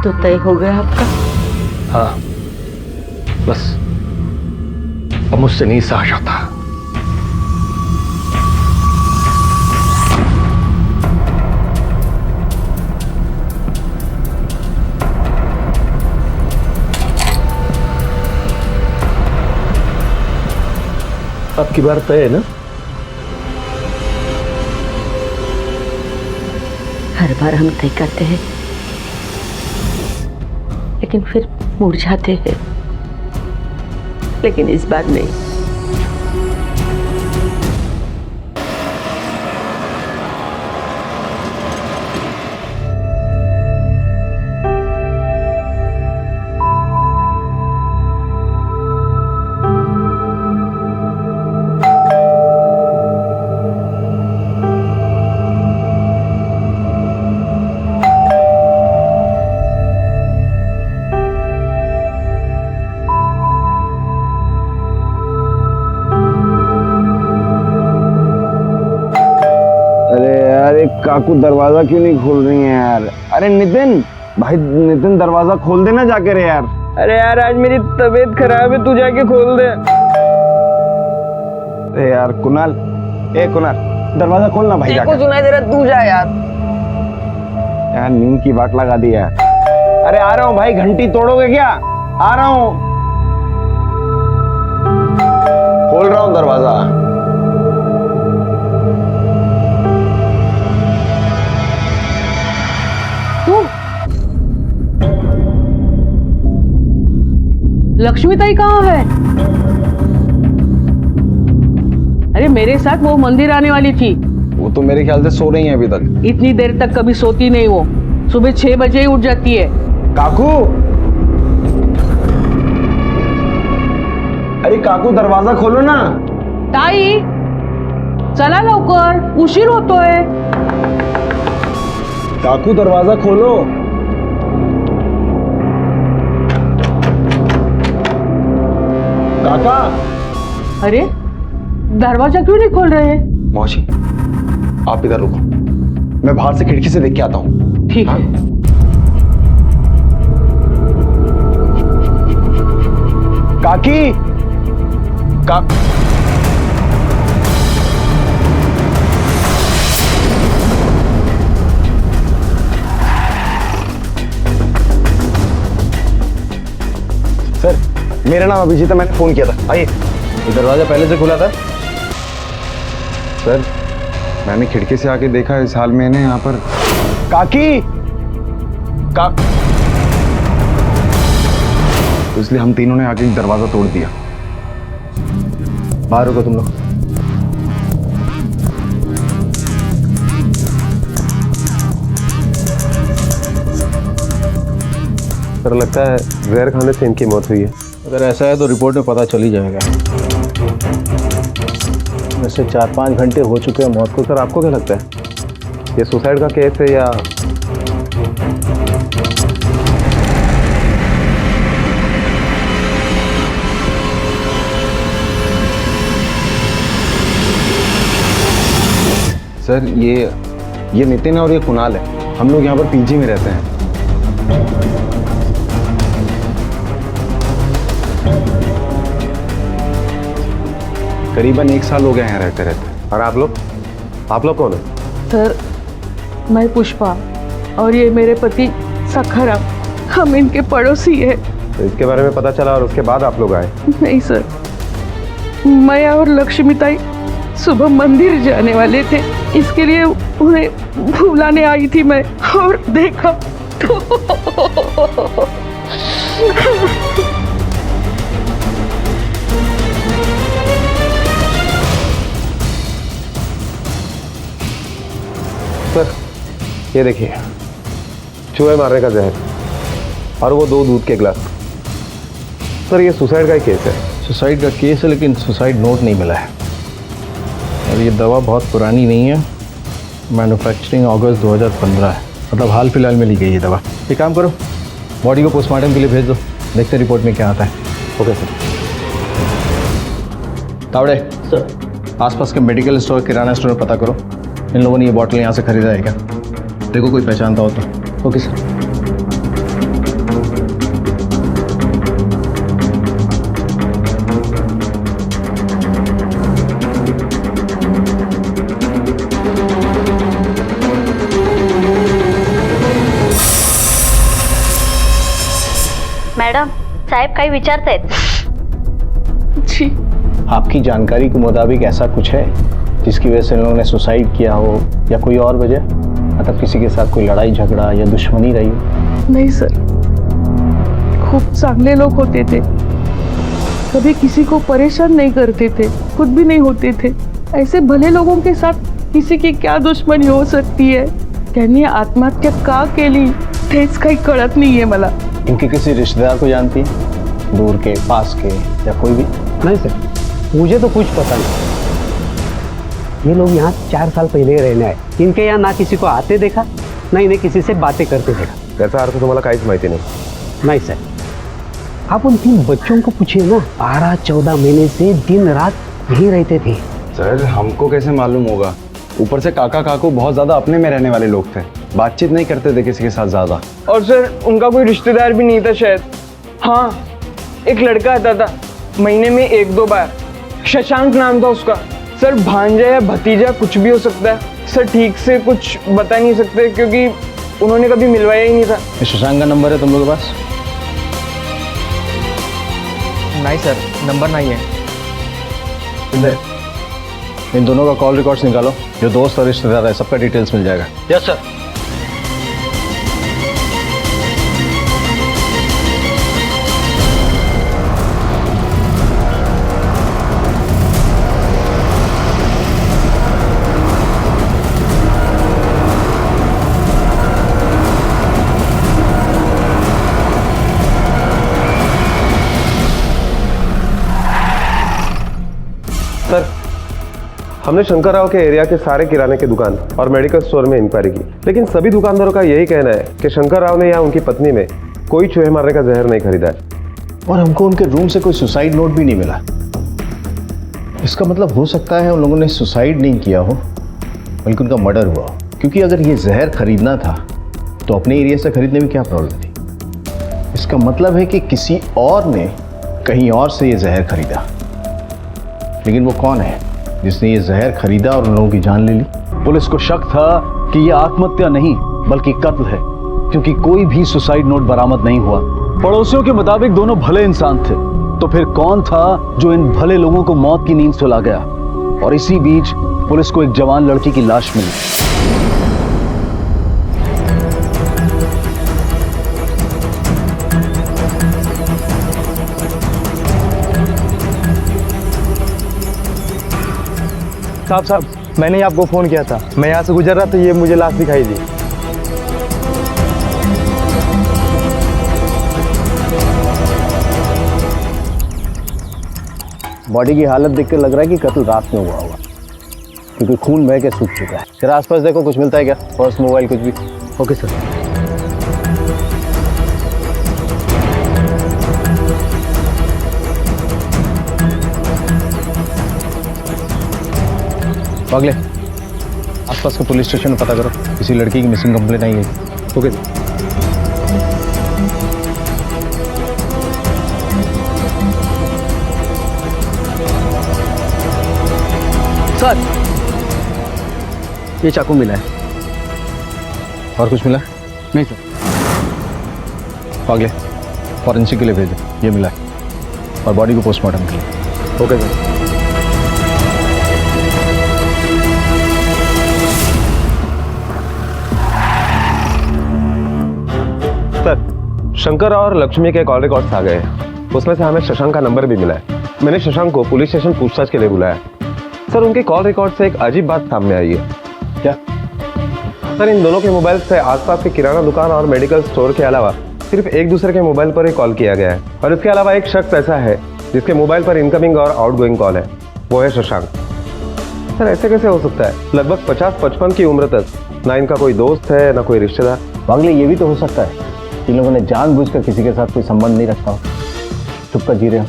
तो तय हो गया आपका? हाँ, बस अब मुझसे नहीं सहा जाता। अब की बार तय है ना? हर बार हम तय करते हैं लेकिन फिर मुड़ जाते हैं, लेकिन इस बार नहीं। काकू दरवाजा क्यों नहीं खोल रही है यार? अरे नितिन भाई, नितिन दरवाजा खोल देना जाके रे यार। अरे यार आज मेरी तबीयत खराब है, तू जाके खोल दे। अरे यार कुणाल, कुणाल दरवाजा खोलना भाई जाके। को सुनाई दे रहा, तू जा यार। यार नींद की वाट लगा दी यार। अरे आ रहा हूँ भाई, घंटी तोड़ोगे क्या? आ रहा हूँ, खोल रहा हूँ दरवाजा। लक्ष्मी ताई कहाँ है? अरे मेरे साथ वो मंदिर आने वाली थी। वो तो मेरे ख्याल से सो रही है अभी तक। इतनी देर तक कभी सोती नहीं वो, सुबह 6 बजे ही उठ जाती है। काकू, अरे काकू दरवाजा खोलो ना। ताई चला लवकर, उशीर होतोय। काकू दरवाजा खोलो। काका, अरे दरवाजा क्यों नहीं खोल रहे? मौसी आप इधर रुको, मैं बाहर से खिड़की से देख के आता हूँ। ठीक है। काकी, सर मेरा नाम अभिजीत है, मैंने फोन किया था। आइए। दरवाजा पहले से खुला था? सर मैंने खिड़की से आके देखा, इस हाल में इन्हें यहाँ पर। काकी, तो इसलिए हम तीनों ने आके दरवाजा तोड़ दिया। बाहर रुको तुम लोग। सर लगता है जहर खाने से इनकी मौत हुई है। अगर ऐसा है तो रिपोर्ट में पता चल ही जाएगा। वैसे 4-5 घंटे हो चुके हैं मौत को। सर आपको क्या लगता है ये सुसाइड का केस है या? सर ये नितिन है और ये कुणाल है। हम लोग यहाँ पर पीजी में रहते हैं। करीबन 1 साल हो गया यहाँ रहते रहते। और आप लोग कौन है? सर मैं पुष्पा और ये मेरे पति सखाराम, हम इनके पड़ोसी है। तो इसके बारे में पता चला और उसके बाद आप लोग आए? नहीं सर, मैं और लक्ष्मी ताई सुबह मंदिर जाने वाले थे, इसके लिए उन्हें बुलाने आई थी मैं, और देखा तो सर ये देखिए, चूहे मारने का जहर और वो 2 दूध के गिलास। सर ये सुसाइड का ही केस है। सुसाइड का केस है लेकिन सुसाइड नोट नहीं मिला है। और ये दवा बहुत पुरानी नहीं है, मैन्युफैक्चरिंग अगस्त 2015 है, मतलब हाल फिलहाल में ली गई ये दवा। एक काम करो, बॉडी को पोस्टमार्टम के लिए भेज दो, देखते रिपोर्ट में क्या आता है। Okay sir. तावड़े सर, आसपास के मेडिकल स्टोर, किराना स्टोर में पता करो इन लोगों ने ये बॉटल यहाँ से खरीदा है क्या। देखो कोई पहचानता हो तो। Okay sir. साहेब काही विचारतायत. जी आपकी जानकारी के मुताबिक ऐसा कुछ है जिसकी वजह से इन लोगों ने सुसाइड किया हो या कोई और वजह, मतलब किसी के साथ कोई लड़ाई झगड़ा या दुश्मनी रही हो? नहीं सर, खूब चांगले लोग होते थे, कभी किसी को परेशान नहीं करते थे, खुद भी नहीं होते थे. ऐसे भले लोगों के साथ किसी की क्या दुश्मनी हो सकती है? त्यांनी आत्महत्या का केली तेच काही कळत नाहीये मला. इनके किसी रिश्तेदार को जानती है, दूर के पास के या कोई भी? नहीं सर, मुझे तो कुछ पता नहीं. ये लोग यहाँ 4 साल पहले रहने आए. इनके यहाँ ना किसी को आते देखा, ना इन्हें किसी से बातें करते देखा. त्याचा अर्थ तुम्हाला काहीच माहिती नाही. नहीं सर, आप उन 3 बच्चों को पूछिए ना. 12-14 महीने से दिन रात यहीं रहते थे. सर हमको कैसे मालूम होगा? ऊपर से काका काकू बहुत ज्यादा अपने में रहने वाले लोग थे, बातचीत नहीं करते थे किसी के साथ ज्यादा. और सर उनका कोई रिश्तेदार भी नहीं था शायद. हाँ, एक लड़का आता था महीने में 1-2 बार. शशांक नाम था उसका. सर भांजा या भतीजा कुछ भी हो सकता है. सर ठीक से कुछ बता नहीं सकते क्योंकि उन्होंने कभी मिलवाया ही नहीं था. ये शशांक का नंबर है तुम लोगों के पास? नहीं सर, नंबर नहीं है. इन दोनों का कॉल रिकॉर्ड्स निकालो, जो दोस्त और रिश्तेदार है सबका डिटेल्स मिल जाएगा. Yes sir. सर, हमने शंकर राव के एरिया के सारे किराने की दुकान और मेडिकल स्टोर में इंक्वायरी की, लेकिन सभी दुकानदारों का यही कहना है कि शंकर राव ने या उनकी पत्नी में कोई चूहे मारने का जहर नहीं खरीदा है. और हमको उनके रूम से कोई सुसाइड नोट भी नहीं मिला. इसका मतलब हो सकता है उन लोगों ने सुसाइड नहीं किया हो, बल्कि उनका मर्डर हुआ हो. क्योंकि अगर ये जहर खरीदना था तो अपने एरिया से खरीदने में क्या प्रॉब्लम थी? इसका मतलब है कि किसी और ने कहीं और से ये जहर खरीदा. लेकिन वो कौन है जिसने ये जहर खरीदा और उन लोगों की जान ले ली? पुलिस को शक था कि ये आत्महत्या नहीं बल्कि कत्ल है, क्योंकि कोई भी सुसाइड नोट बरामद नहीं हुआ. पड़ोसियों के मुताबिक दोनों भले इंसान थे, तो फिर कौन था जो इन भले लोगों को मौत की नींद सुला गया? और इसी बीच पुलिस को एक जवान लड़की की लाश मिली. साहब, मैंने ही आपको फ़ोन किया था. मैं यहाँ से गुजर रहा था, ये मुझे लाश दिखाई दी. बॉडी की हालत देख के लग रहा है कि कत्ल रात में हुआ होगा, क्योंकि खून बह के सूख चुका है. तेरा आसपास देखो, कुछ मिलता है क्या? पर्स, मोबाइल, कुछ भी? Okay sir. अगले आसपास के पुलिस स्टेशन में पता करो, किसी लड़की की मिसिंग कंप्लेंट आई है. ओके सर, ये चाकू मिला है. और कुछ मिला? नहीं सर. अगले फॉरेंसिक के लिए भेजो, ये मिला है. और बॉडी को पोस्टमार्टम के लिए. Okay sir. सर, शंकर और लक्ष्मी के कॉल रिकॉर्ड्स आ गए हैं. उसमें से हमें शशांक का नंबर भी मिला है. मैंने शशांक को पुलिस स्टेशन पूछताछ के लिए बुलाया. सर, उनके कॉल रिकॉर्ड से एक अजीब बात सामने आई है. क्या? सर, इन दोनों के मोबाइल से आसपास के किराना दुकान और मेडिकल स्टोर के अलावा सिर्फ एक दूसरे के मोबाइल पर ही कॉल किया गया है. और इसके अलावा एक शख्स ऐसा है जिसके मोबाइल पर इनकमिंग और आउटगोइंग कॉल है, वो है शशांक. सर, ऐसे कैसे हो सकता है? लगभग 50-55 की उम्र तक ना इनका कोई दोस्त है ना कोई रिश्तेदार. अगले ये भी तो हो सकता है इन लोगों ने जानबूझकर किसी के साथ कोई संबंध नहीं रखा हो, चुपकर जी रहे हो.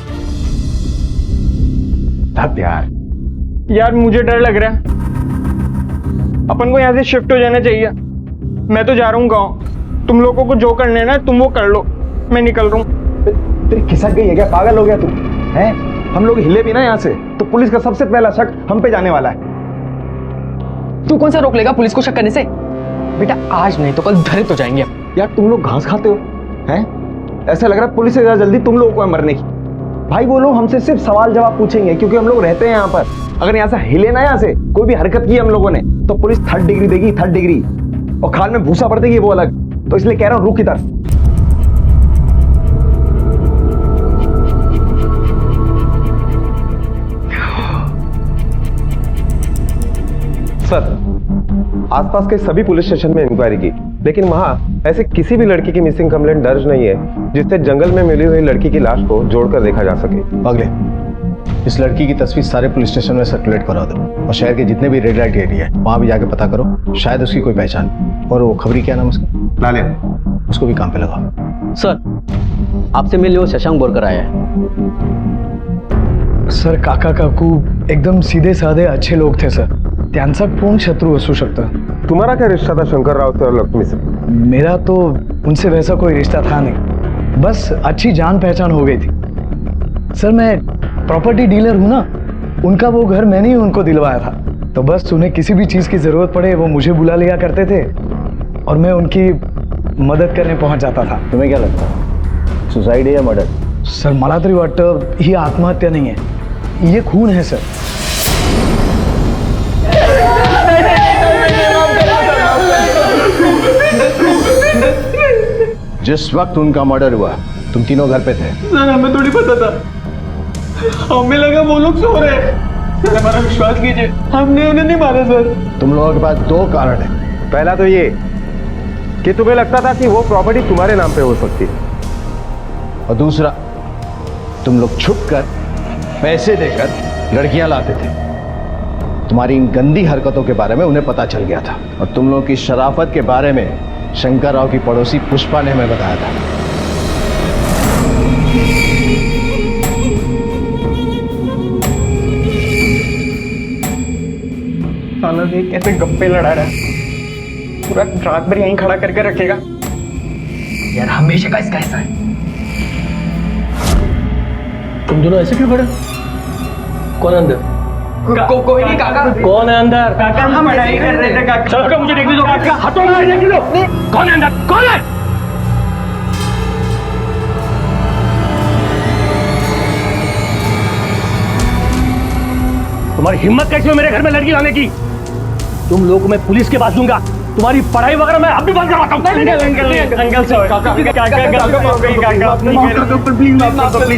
यार मुझे डर लग रहा है. अपन को यहाँ से शिफ्ट हो जाना चाहिए. मैं तो जा रहा हूँ गाँव. तुम लोगों को जो करने ना तुम वो कर लो, मैं निकल रहा हूँ. तेरी खिसक गई है क्या? पागल हो गया तू? हैं? हम लोग हिले भी ना यहाँ से तो पुलिस का सबसे पहला शक हम पे जाने वाला है. तू कौन सा रोक लेगा पुलिस को शक करने से? बेटा आज नहीं तो कल धरे तो जाएंगे. यार तुम लोग घास खाते हो हैं? ऐसा लग रहा है पुलिस से ज्यादा जल्दी तुम लोगों को है मरने की। भाई वो लोग हमसे सिर्फ सवाल जवाब पूछेंगे क्योंकि हम लोग रहते हैं यहाँ पर। अगर यहाँ से हिले ना, यहाँ से कोई भी हरकत की हम लोगों ने, तो पुलिस 3rd डिग्री देगी, 3rd डिग्री, और खाल में भूसा भर देगी वो अलग। तो इसलिए कह रहा हूँ रुक इधर। सर, आसपास के सभी पुलिस स्टेशन में इंक्वायरी की, लेकिन वहां ऐसे किसी भी लड़की की मिसिंग कंप्लेंट दर्ज नहीं है जिससे जंगल में मिली हुई लड़की की लाश को जोड़कर देखा जा सके। अगले इस लड़की की तस्वीर सारे पुलिस स्टेशन में सर्कुलेट करा दो, और शहर के जितने भी रेड लाइट एरिया है वहां भी जाके पता करो, शायद उसकी कोई पहचान। और वो खबरी क्या नाम उसका? लाले, उसको भी काम पे लगाओ। सर, आपसे मिलने वो शशांक बोरकर आया है। सर, काका काकू एकदम सीधे साधे अच्छे लोग थे सर, त्यांचा कोण शत्रू असू शकता? तुम्हारा क्या रिश्ता था शंकर राव से और लक्ष्मी से? मेरा तो उनसे वैसा कोई रिश्ता था नहीं, बस अच्छी जान पहचान हो गई थी। सर, मैं प्रॉपर्टी डीलर हूँ ना, उनका वो घर मैंने ही उनको दिलवाया था, तो बस उन्हें किसी भी चीज़ की ज़रूरत पड़े वो मुझे बुला लिया करते थे और मैं उनकी मदत करने पहुँच जाता था। तुम्हें क्या लगता है, सुसाइड है या मर्डर? सर, मला तरी वाटतं ही आत्महत्या नहीं है, ये खून है सर। जिस वक्त उनका मर्डर हुआ तुम तीनों घर पे थे? सर, हमें थोड़ी पता था, हमें लगा वो लोग सो रहे हैं। सर, हमारा विश्वास कीजिए, हमने उन्हें नहीं मारा सर। तुम लोगों के पास 2 कारण है। पहला तो ये कि तुम्हें लगता था कि वो प्रॉपर्टी तुम्हारे नाम पे हो सकती है, और दूसरा, तुम लोग छुप कर पैसे देकर लड़कियां लाते थे। तुम्हारी इन गंदी हरकतों के बारे में उन्हें पता चल गया था, और तुम लोगों की शराफत के बारे में शंकर राव की पड़ोसी पुष्पा ने हमें बताया था। साला देख कैसे गप्पे लड़ा रहा है, पूरा रात भर यहीं खड़ा करके रखेगा यार, हमेशा का इसका ऐसा है। तुम दोनों ऐसे क्यों खड़े? कौन है अंदर? कोई नहीं काका। कौन है अंदर? काका, हम पढ़ाई कर रहे थे काका। चलो मुझे देखने दो। हटो ना, देखने दो। कौन है अंदर? कौन है? तुम्हारी हिम्मत कैसी हो मेरे घर में लड़की लाने की? तुम लोगों को मैं पुलिस के पास दूंगा, तुम्हारी पढ़ाई वगैरह मैं अभी बंद करवाता हूँ। अंकल सॉरी, काका माफ कर दो, प्लीज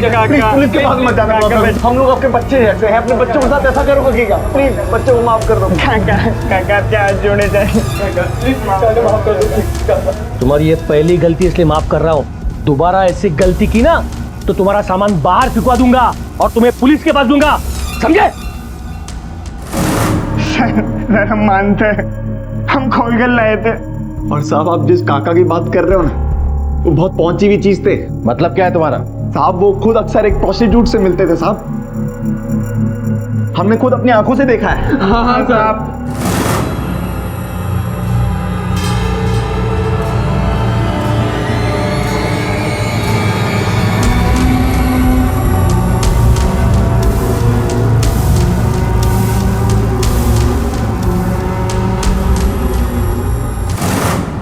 काका, पुलिस के पास मत जाना, हम लोग आपके बच्चे जैसे हैं, अपने बच्चों के साथ ऐसा करोगे क्या? प्लीज बच्चों को माफ कर दो। काका क्या जोड़े जाए, माफ कर दो। तुम्हारी ये पहली गलती इसलिए माफ कर रहा हूँ, दोबारा ऐसी गलती की ना तो तुम्हारा सामान बाहर फिकवा दूंगा और तुम्हें पुलिस के पास दूंगा, समझे? सर, हम मानते हैं, हम खोल कर लाए थे। और साहब, आप जिस काका की बात कर रहे हो ना, वो बहुत पहुंची हुई चीज थे। मतलब क्या है तुम्हारा? साहब, वो खुद अक्सर एक प्रोस्टिट्यूट से मिलते थे साहब, हमने खुद अपनी आंखों से देखा है। हाँ साहब।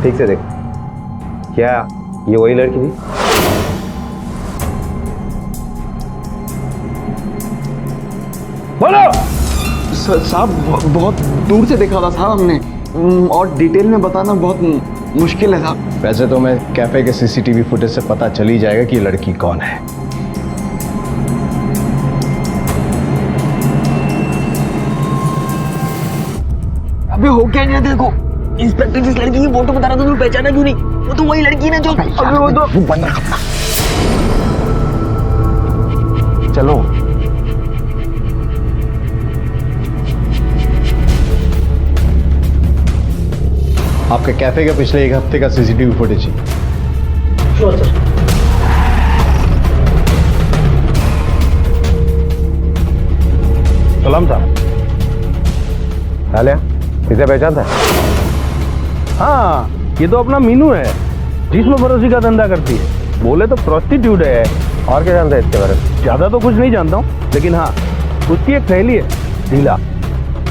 ठीक से देख, क्या ये वही लड़की थी? बोलो। साहब, बहुत दूर से देखा था साहब हमने, और डिटेल में बताना बहुत मुश्किल है साहब। वैसे तो मैं कैफे के सीसीटीवी फुटेज से पता चल ही जाएगा कि ये लड़की कौन है। अबे हो क्या नहीं, देखो इंस्पेक्टर जिस लड़की की फोटो बता रहा था, तुम्हें पहचाना क्यों नहीं? वो तो वही लड़की ना जो अबे वो तो बंद रख अपना। चलो। आपके कैफे का पिछले 1 हफ्ते का सीसीटीवी फुटेज है। सलाम साहब। इसे पहचानता है? हाँ, ये तो अपना मीनू है, जिसमें भरोसी का धंधा करती है। बोले तो प्रोस्टिट्यूट है। और क्या जानता है इसके बारे में? ज्यादा तो कुछ नहीं जानता हूँ, लेकिन हाँ, उसकी एक सहेली है ढीला,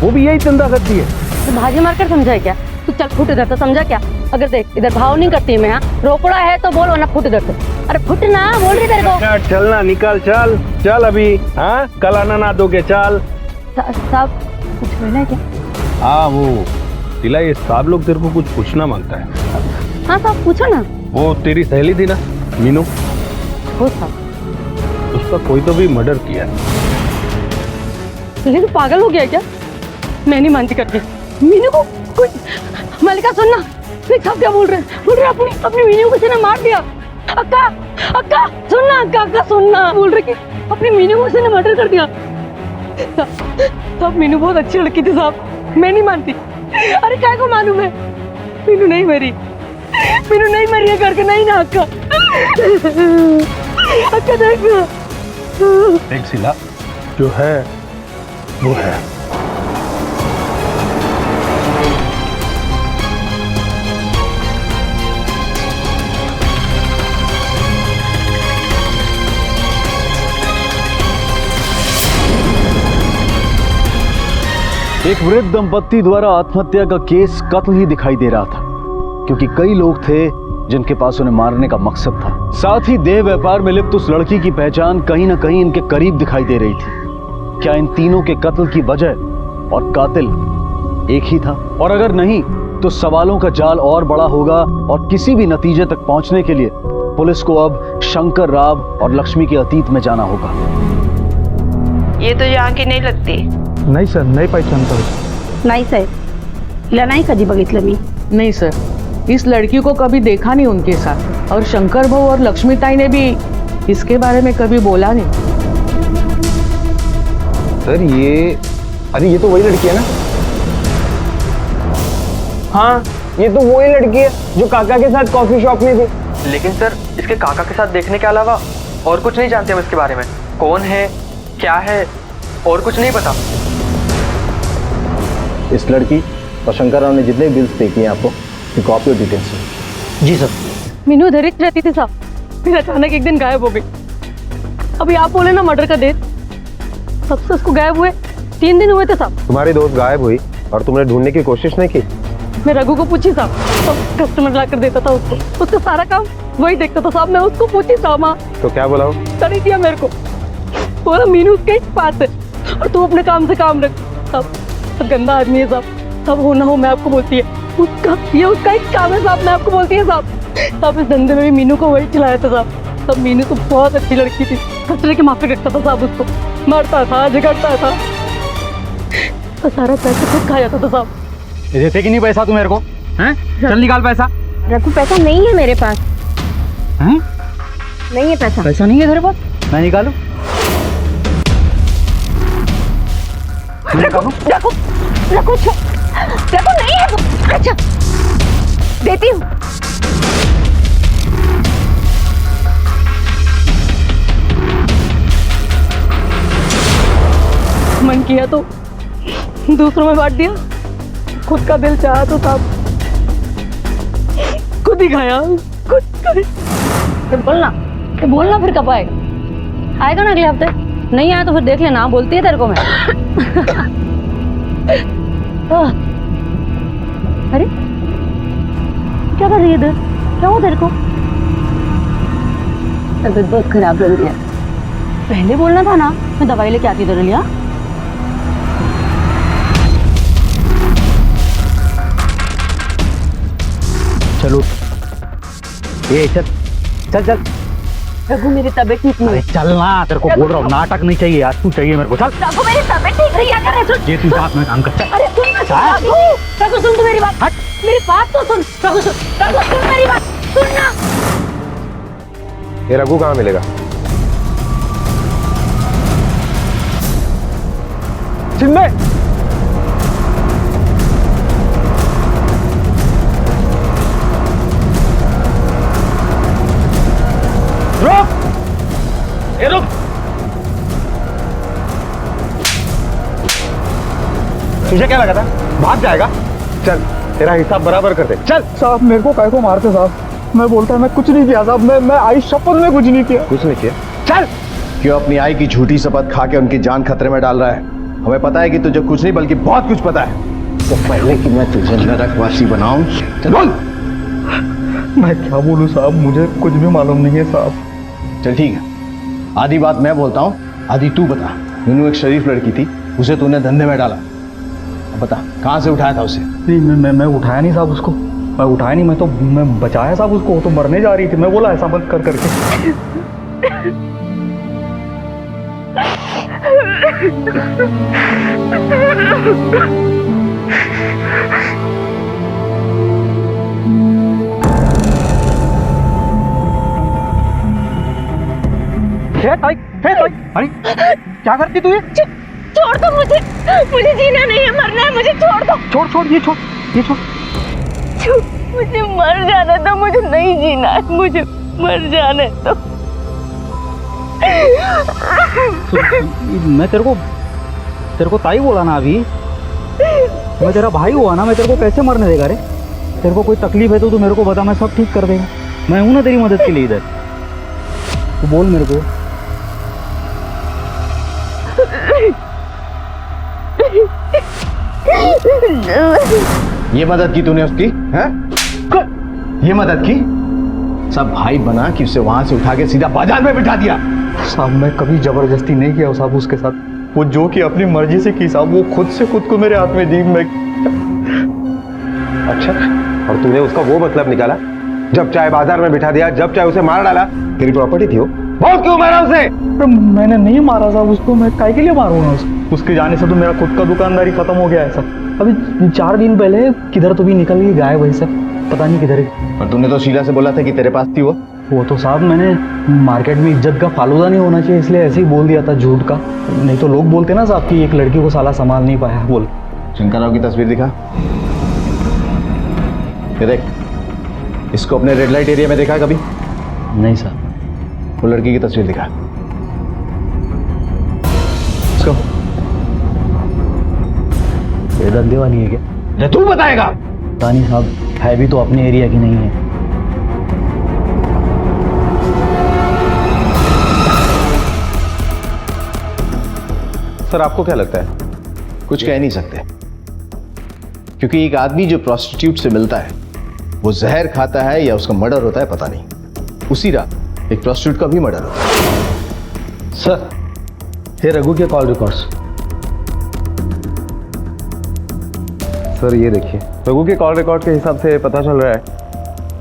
वो भी यही धंधा करती है। तो भाजी मारकर समझा है क्या? तू चल फुट इधर, तो समझा क्या? अगर देख इधर भाव नहीं करती मैं, हाँ रोकड़ा है तो बोल वरना फुट इधर से। अरे फुट ना, बोल रही तेरे को। चलना निकल, चल चल अभी। हाँ कल आना ना दोगे, चल। साहब कुछ बोलना है क्या? हाँ वो तिला, ये सब लोग तेरे को कुछ पूछना मांगता है। हाँ साहब पूछो ना। वो तेरी सहेली थी ना मीनू, हो साहब, उसका कोई तो भी मर्डर किया। लेकिन तू पागल हो गया क्या? मैं नहीं मानती करके मीनू को कोई। मलिका सुनना, देख साहब क्या बोल रहे हैं, बोल रहे हैं अपनी मीनू को किसी ने मार दिया। अक्का अक्का सुनना, अक्का सुनना, बोल रहे कि अपनी मीनू को किसी ने मर्डर कर दिया। साहब मीनू बहुत अच्छी लड़की थी साहब, मैं नहीं मानती। अरे क्या को मालूम है, मीनू नहीं मरी, मीनू नहीं मरी है करके नहीं ना अक्का। अक्का देख ना, देख सिला, जो है वो है। एक वृद्ध दंपत्ति द्वारा आत्महत्या का केस कत्ल ही दिखाई दे रहा था, क्योंकि कई लोग थे जिनके पास उन्हें मारने का मकसद था। साथ ही देह व्यापार में लिप्त उस लड़की की पहचान कहीं ना कहीं इनके करीब दिखाई दे रही थी। क्या इन तीनों के कत्ल की वजह और कातिल एक ही था? और अगर नहीं तो सवालों का जाल और बड़ा होगा और किसी भी नतीजे तक पहुंचने के लिए पुलिस को अब शंकर राव और लक्ष्मी के अतीत में जाना होगा। ये तो यहाँ की नहीं लगती। नाही सर, नाही पहचानता। नहीं साहेब, हिला नाही कधी बघितलं मी। नहीं सर, इस लड़की को कभी देखा नहीं उनके साथ, और शंकर भाऊ और लक्ष्मीताई ने भी इसके बारे में कभी बोला नहीं। सर अरे ये तो वही लड़की है ना? हाँ ये तो वही लड़की है जो काका के साथ कॉफी शॉप में थी। लेकिन सर इसके काका के साथ देखने के अलावा और कुछ नहीं जानते हम इसके बारे में। कौन है, क्या है, और कुछ नहीं पता। इस लड़की और शंकर राव ने जितने बिल्स पे किए आपको कॉपी और डिटेल्स। जी सर। मीनू इधर ही रहती थी साहब, फिर अचानक एक दिन गायब हो गई। अभी आप बोले ना मर्डर का डेट, तब से उसको गायब हुए 3 दिन हुए थे साहब। तुम्हारी दोस्त गायब हुई और तुमने ढूंढने की कोशिश नहीं की? मैं रघु को पूछी साहब, तो कस्टमर ला कर देता था उसको, उसका सारा काम वही देखता था साहब। मैं उसको पूछी साहब, माँ तो क्या बोला? नहीं दिया मेरे को, बोला मीनू उसके ही पास है और तू अपने काम से काम रख। साहब गंदा आदमी है साहब, सब हो ना हो मैं आपको बोलती है, ये उसका एक काम है साहब, मैं आपको बोलती है साहब। साहब इस धंधे में भी मीनू को वही चलाया था साहब। तब मीनू तो बहुत अच्छी लड़की थी, खतरे के माफी रखता था साहब, उसको मारता था, झगड़ता था, तो सारा पैसा खुद खा जाता था साहब। देते कि नहीं पैसा तू मेरे को? हैं? चल निकाल पैसा। रघु पैसा नहीं है मेरे पास। हैं? नहीं है पैसा। पैसा नहीं है तेरे पास? मैं निकालूं? रघु रघु रघु रघु नहीं है वो। अच्छा देती हूँ। मन किया तो दूसरों में बांट दिया, खुद का दिल चाहा तो साहब खुद ही खाया, खुद खाया। बोलना फिर कब आएगा? आएगा ना अगले हफ्ते। नहीं आया तो फिर देख लेना, बोलती है तेरे को मैं। अरे क्या कर रही है इधर? क्या हुआ तेरे को? तबीयत बहुत खराब लग रही है। पहले बोलना था ना, मैं दवाई लेके आती तेरे लिए। चलो ये चल चल चल। रघु मेरी तबीयत ठीक नहीं है। चल ना, तेरे को बोल रहा हूँ, नाटक नहीं चाहिए आज, तू चाहिए मेरे को। चल रघु मेरी तबीयत ठीक नहीं है, क्या कर? ये तू साथ में काम कर। अरे सुन ना रघु, रघु सुन तो मेरी बात, हट मेरी बात तो सुन। रघु सुन मेरी बात, सुन ना। ये रघु कहाँ मिलेगा? चिन्मय रुक, ये रुक। तुझे क्या लगा था भाग जाएगा? चल तेरा हिसाब बराबर कर दे, चल। साहब मेरे को काय को मारते साहब? मैं बोलता मैं कुछ नहीं किया साहब, मैं आई शपथ में कुछ नहीं किया। कुछ नहीं किया? चल। क्यों अपनी आई की झूठी शपथ खा के उनकी जान खतरे में डाल रहा है? हमें पता है कि तुझे कुछ नहीं बल्कि बहुत कुछ पता है। तो पहले कि मैं तुझे नरकवासी बनाऊं, चल बोल। मैं क्या बोलूँ साहब, मुझे कुछ भी मालूम नहीं है साहब। चल ठीक है, आधी बात मैं बोलता हूँ, आधी तू बता। मीनू एक शरीफ लड़की थी, उसे तूने धंधे में डाला। अब बता कहाँ से उठाया था उसे? नहीं मैं उठाया नहीं साहब उसको, मैं उठाया नहीं, मैं बचाया साहब उसको, वो तो मरने जा रही थी। मैं बोला ऐसा मत कर करके। अरे क्या करती तू ये? छोड़ दो मुझे, मुझे जीना नहीं है, मरना है, मुझे छोड़ दो। छोड़ ये छोड़। मुझे मर जाना तो, मुझे नहीं जीना है, मुझे मर जाना है तो। मैं तेरे को ताई बोला ना अभी, मैं तेरा भाई हुआ ना, मैं तेरे को कैसे मरने देगा रे? तेरे को कोई तकलीफ है तो तू मेरे को बता, मैं सब ठीक कर देगा। मैं हूं ना तेरी मदद के लिए इधर, तू बोल मेरे को। ये मदद की तूने उसकी? हैं? ये मदद की? सब भाई बना कि उसे वहां से उठा के सीधा बाजार में बिठा दिया। साहब मैं कभी जबरदस्ती नहीं किया साहब उसके साथ, वो जो कि अपनी मर्जी से की साहब, वो खुद से खुद को मेरे हाथ में दी। मैं अच्छा, और तूने उसका वो मतलब निकाला? जब चाहे बाजार में बिठा दिया, जब चाहे उसे मार डाला। तेरी प्रॉपर्टी थी वो, बहुत क्यों मारा उसे? मैंने नहीं मारा साहब उसको, मैं काहे के लिए मारूंगा उसको? उसके जाने से तो मेरा खुद का दुकानदारी खत्म हो गया है साहब। अभी 4 दिन पहले किधर तो भी निकल गई गायब है सब, पता नहीं किधर है। और तूने तो शीला से बोला था कि तेरे पास थी वो तो साहब मैंने मार्केट में इज्जत का फालूदा नहीं होना चाहिए, इसलिए ऐसे ही बोल दिया था झूठ का। नहीं तो लोग बोलते ना साहब कि एक लड़की को साला संभाल नहीं पाया। बोल। शंकर राव की तस्वीर दिखा, ये देख। इसको अपने रेड लाइट एरिया में देखा कभी? नहीं साहब। वो लड़की की तस्वीर दिखा इसको। ये धंधे वाली है क्या? ये तू बताएगा? पता नहीं साहब, है भी तो अपने एरिया की नहीं है। सर आपको क्या लगता है? कुछ कह नहीं सकते, क्योंकि एक आदमी जो प्रोस्टिट्यूट से मिलता है वो जहर खाता है या उसका मर्डर होता है पता नहीं। उसी रात एक प्रोस्टिट्यूट का भी मर्डर होता है। सर ये रघु के कॉल रिकॉर्ड्स। सर ये देखिए, रघु के कॉल रिकॉर्ड के हिसाब से पता चल रहा है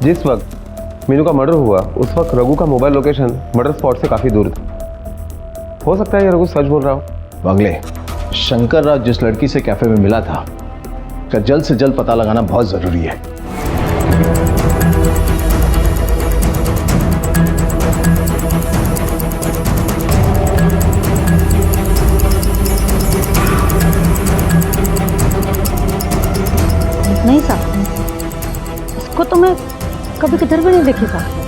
जिस वक्त मीनू का मर्डर हुआ उस वक्त रघु का मोबाइल लोकेशन मर्डर स्पॉट से काफी दूर था। हो सकता है ये रघु सच बोल रहा हो। बंगले शंकर राव जिस लड़की से कैफे में मिला था, उसका जल्द से जल्द पता लगाना बहुत जरूरी है। नहीं साहब, इसको तो मैं कभी किधर भी नहीं देखी साहब।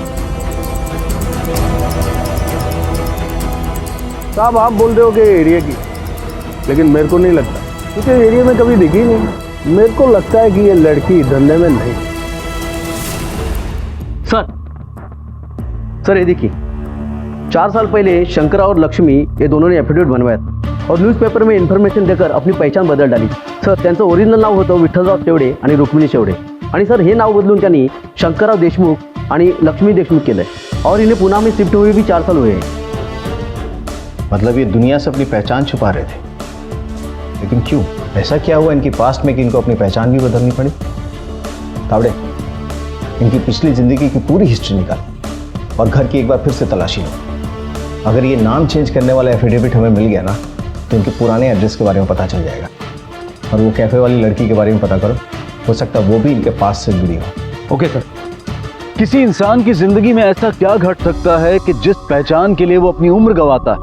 साहब आप बोल रहे हो कि एरिया की, लेकिन मेरे को नहीं लगता, क्योंकि एरिया में कभी दिखी नहीं। मेरे को लगता है कि ये लड़की धंधे में नहीं। सर ये देखिए, 4 साल पहले शंकरा और लक्ष्मी ये दोनों ने एफिडेविट बनवाया था और न्यूज़पेपर में इन्फॉर्मेशन देकर अपनी पहचान बदल डाली। सर त्यांचं ओरिजिनल नाव होतं विठ्ठलराव शेवडे आणि रुक्मिणी शेवडे, आणि सर हे नाव बदलून त्यांनी शंकरराव देशमुख आणि लक्ष्मी देशमुख केलंय और इन्हें पुणे में शिफ्ट हुए भी 4 साल हुए हैं। मतलब ये दुनिया से अपनी पहचान छुपा रहे थे, लेकिन क्यों? ऐसा क्या हुआ इनकी पास्ट में कि इनको अपनी पहचान भी बदलनी पड़ी? तावड़े, इनकी पिछली जिंदगी की पूरी हिस्ट्री निकाल और घर की एक बार फिर से तलाशी लो। अगर ये नाम चेंज करने वाला एफिडेविट हमें मिल गया ना, तो इनके पुराने एड्रेस के बारे में पता चल जाएगा। और वो कैफे वाली लड़की के बारे में पता करो, हो सकता है वो भी इनके पास से जुड़ी हो। Okay sir. किसी इंसान की जिंदगी में ऐसा क्या घट सकता है कि जिस पहचान के लिए वो अपनी उम्र गंवाता है,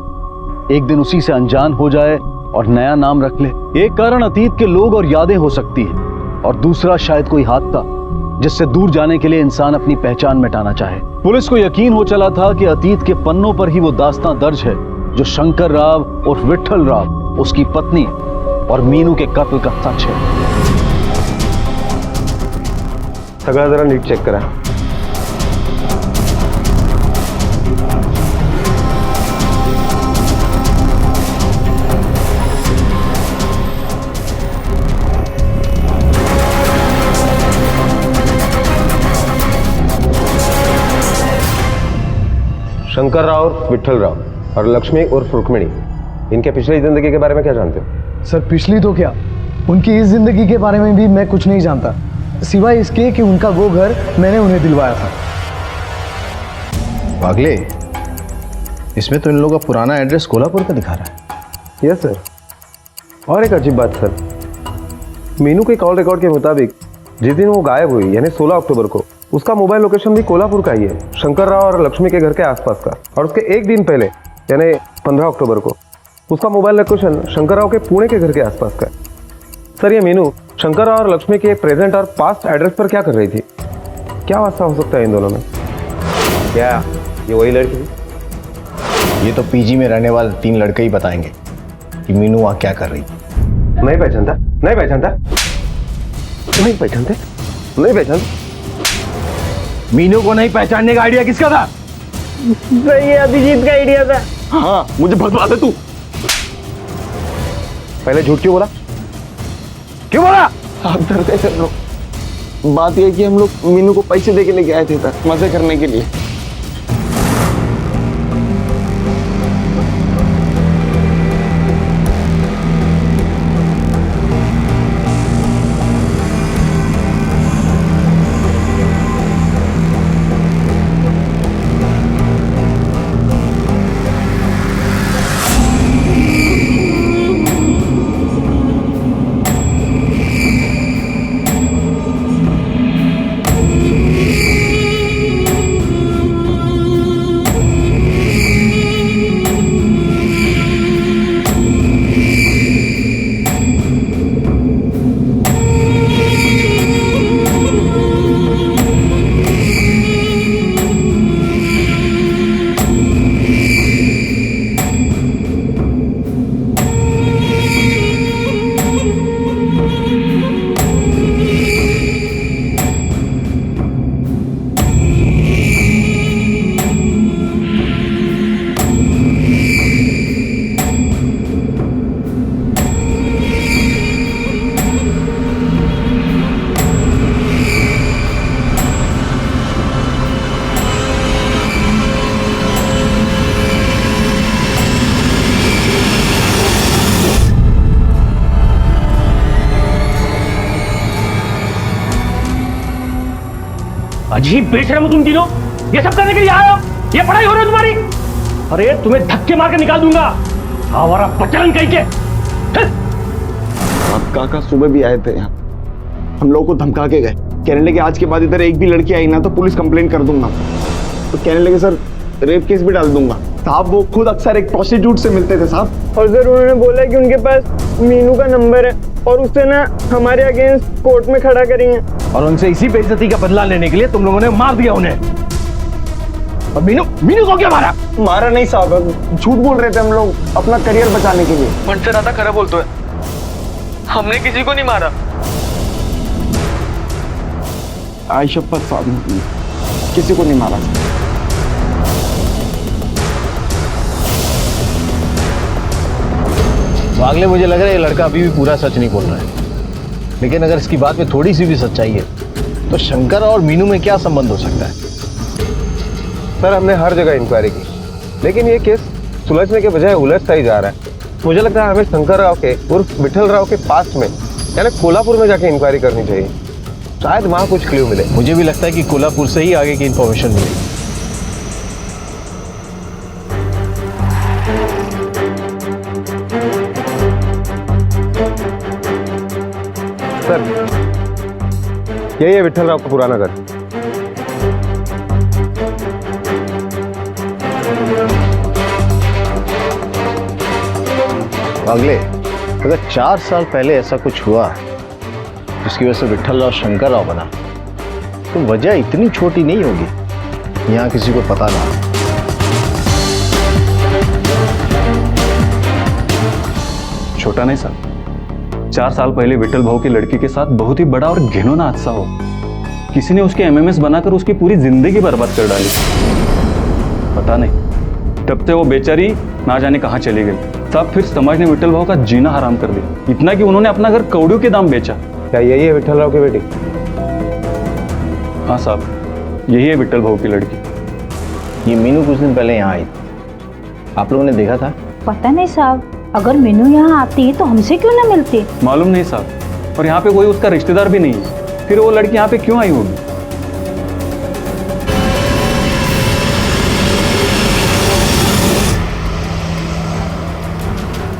एक दिन उसी से अनजान हो जाए और नया नाम रख ले? एक कारण अतीत के लोग और यादें हो सकती है, और दूसरा शायद कोई हादसा जिससे दूर जाने के लिए इंसान अपनी पहचान मिटाना चाहे। पुलिस को यकीन हो चला था कि अतीत के पन्नों पर ही वो दास्तां दर्ज है जो शंकर राव और विठ्ठल राव, उसकी पत्नी और मीनू के कत्ल का सच है। सगळं जरा नीट चेक करा। शंकर राव उर्फ विठल राव और लक्ष्मी उर्फ रुक्मिणी, इनके पिछली जिंदगी के बारे में क्या जानते हो? सर पिछली तो क्या, उनकी इस जिंदगी के बारे में भी मैं कुछ नहीं जानता, सिवाय इसके कि उनका वो घर मैंने उन्हें दिलवाया था। पागले, इसमें तो इन लोगों का पुराना एड्रेस कोल्हापुर का दिखा रहा है। Yes sir. और एक अजीब बात सर, मीनू के कॉल रिकॉर्ड के मुताबिक जिस दिन वो गायब हुई यानी 16 अक्टूबर को, उसका मोबाइल लोकेशन भी कोल्हापुर का ही है, शंकर राव और लक्ष्मी के घर के आसपास का। और उसके एक दिन पहले यानी 15 अक्टूबर को उसका मोबाइल लोकेशन शंकर राव के पुणे के घर के आसपास का है। सर ये मीनू शंकर राव और लक्ष्मी के प्रेजेंट और पास्ट एड्रेस पर क्या कर रही थी? क्या वास्ता हो सकता है इन दोनों में? क्या ये वही लड़की थी? ये तो पीजी में रहने वाले 3 लड़के ही बताएंगे कि मीनू वहाँ क्या कर रही थी। नहीं पहचानता, नहीं पहचानता, नहीं पहचानते, नहीं पहचानते। मीनू को नहीं पहचानने का आइडिया किसका था? सही है, अभिजीत का आइडिया था। हाँ, मुझे भटवा दे तू। पहले झूठ क्यों बोला? क्यों बोला? आप डरते थे लोग। बात यह है कि हम लोग मीनू को पैसे दे के लेके आए थे मजे करने के लिए। अजीब बेशरम हो तुम तीनों, ये सब करने के लिए आए हो? ये पढ़ाई हो रही है तुम्हारी? अरे तुम्हें धक्के मार के निकाल दूंगा, आवारा पचलन कहीं के। आप काका सुबह भी आए थे यहाँ, हम लोगों को धमका के गए, कहने लगे आज के बाद इधर एक भी लड़की आई ना तो पुलिस कंप्लेंट कर दूंगा। तो कहने लगे सर रेप केस भी डाल दूंगा। साहब वो खुद अक्सर एक प्रोस्टिट्यूट से मिलते थे साहब। और सर उन्होंने बोला कि उनके पास मीनू का नंबर है और उससे ना हमारे अगेंस्ट कोर्ट में खड़ा करेंगे। और उनसे इसी बेइज्जती का बदला लेने के लिए तुम लोगों ने मार दिया उन्हें। और मीनू को क्या मारा? मारा नहीं साहब, झूठ बोल रहे थे हम लोग अपना करियर बचाने के लिए। मन से ज्यादा खरा बोलते है, हमने किसी को नहीं मारा। आई शपथ साहब, किसी को नहीं मारा। अगले मुझे लग रहा है ये लड़का अभी भी पूरा सच नहीं बोल रहा है, लेकिन अगर इसकी बात में थोड़ी सी भी सच्चाई है तो शंकर और मीनू में क्या संबंध हो सकता है? सर हमने हर जगह इंक्वायरी की, लेकिन ये केस सुलझने के बजाय उलझता ही जा रहा है। मुझे लगता है हमें शंकर राव के उर्फ विठल राव के पास्ट में यानी कोल्हापुर में जाके इंक्वायरी करनी चाहिए, शायद वहाँ कुछ क्लू मिले। मुझे भी लगता है कि कोल्हापुर से ही आगे की इंफॉर्मेशन मिलेगी। सर यही है विठल राव का पुराना घर। अगले अगर 4 साल पहले ऐसा कुछ हुआ जिसकी वजह से विठल राव शंकर राव बना तो वजह इतनी छोटी नहीं होगी यहाँ किसी को पता ना। छोटा नहीं साहब, 4 साल पहले विठल भाऊ की लड़की के साथ बहुत ही बड़ा और घिनौना हादसा हो, किसी ने उसके एमएमएस बनाकर उसकी पूरी जिंदगी बर्बाद कर डाली। पता नहीं तब से वो बेचारी ना जाने कहाँ चली गई। तब फिर समाज ने विठल भाऊ का जीना हराम कर दिया, इतना कि उन्होंने अपना घर कौड़ियों के दाम बेचा। क्या यही है विठल राव की बेटी? हाँ साहब, यही है विठल भाऊ की लड़की। ये मीनू कुछ दिन पहले यहाँ आई थी, आप लोगों ने देखा था? पता नहीं साहब, अगर मीनू यहाँ आती तो हमसे क्यों ना मिलती? मालूम नहीं साहब, और यहाँ पे कोई उसका रिश्तेदार भी नहीं है, फिर वो लड़की यहाँ पे क्यों आई होगी?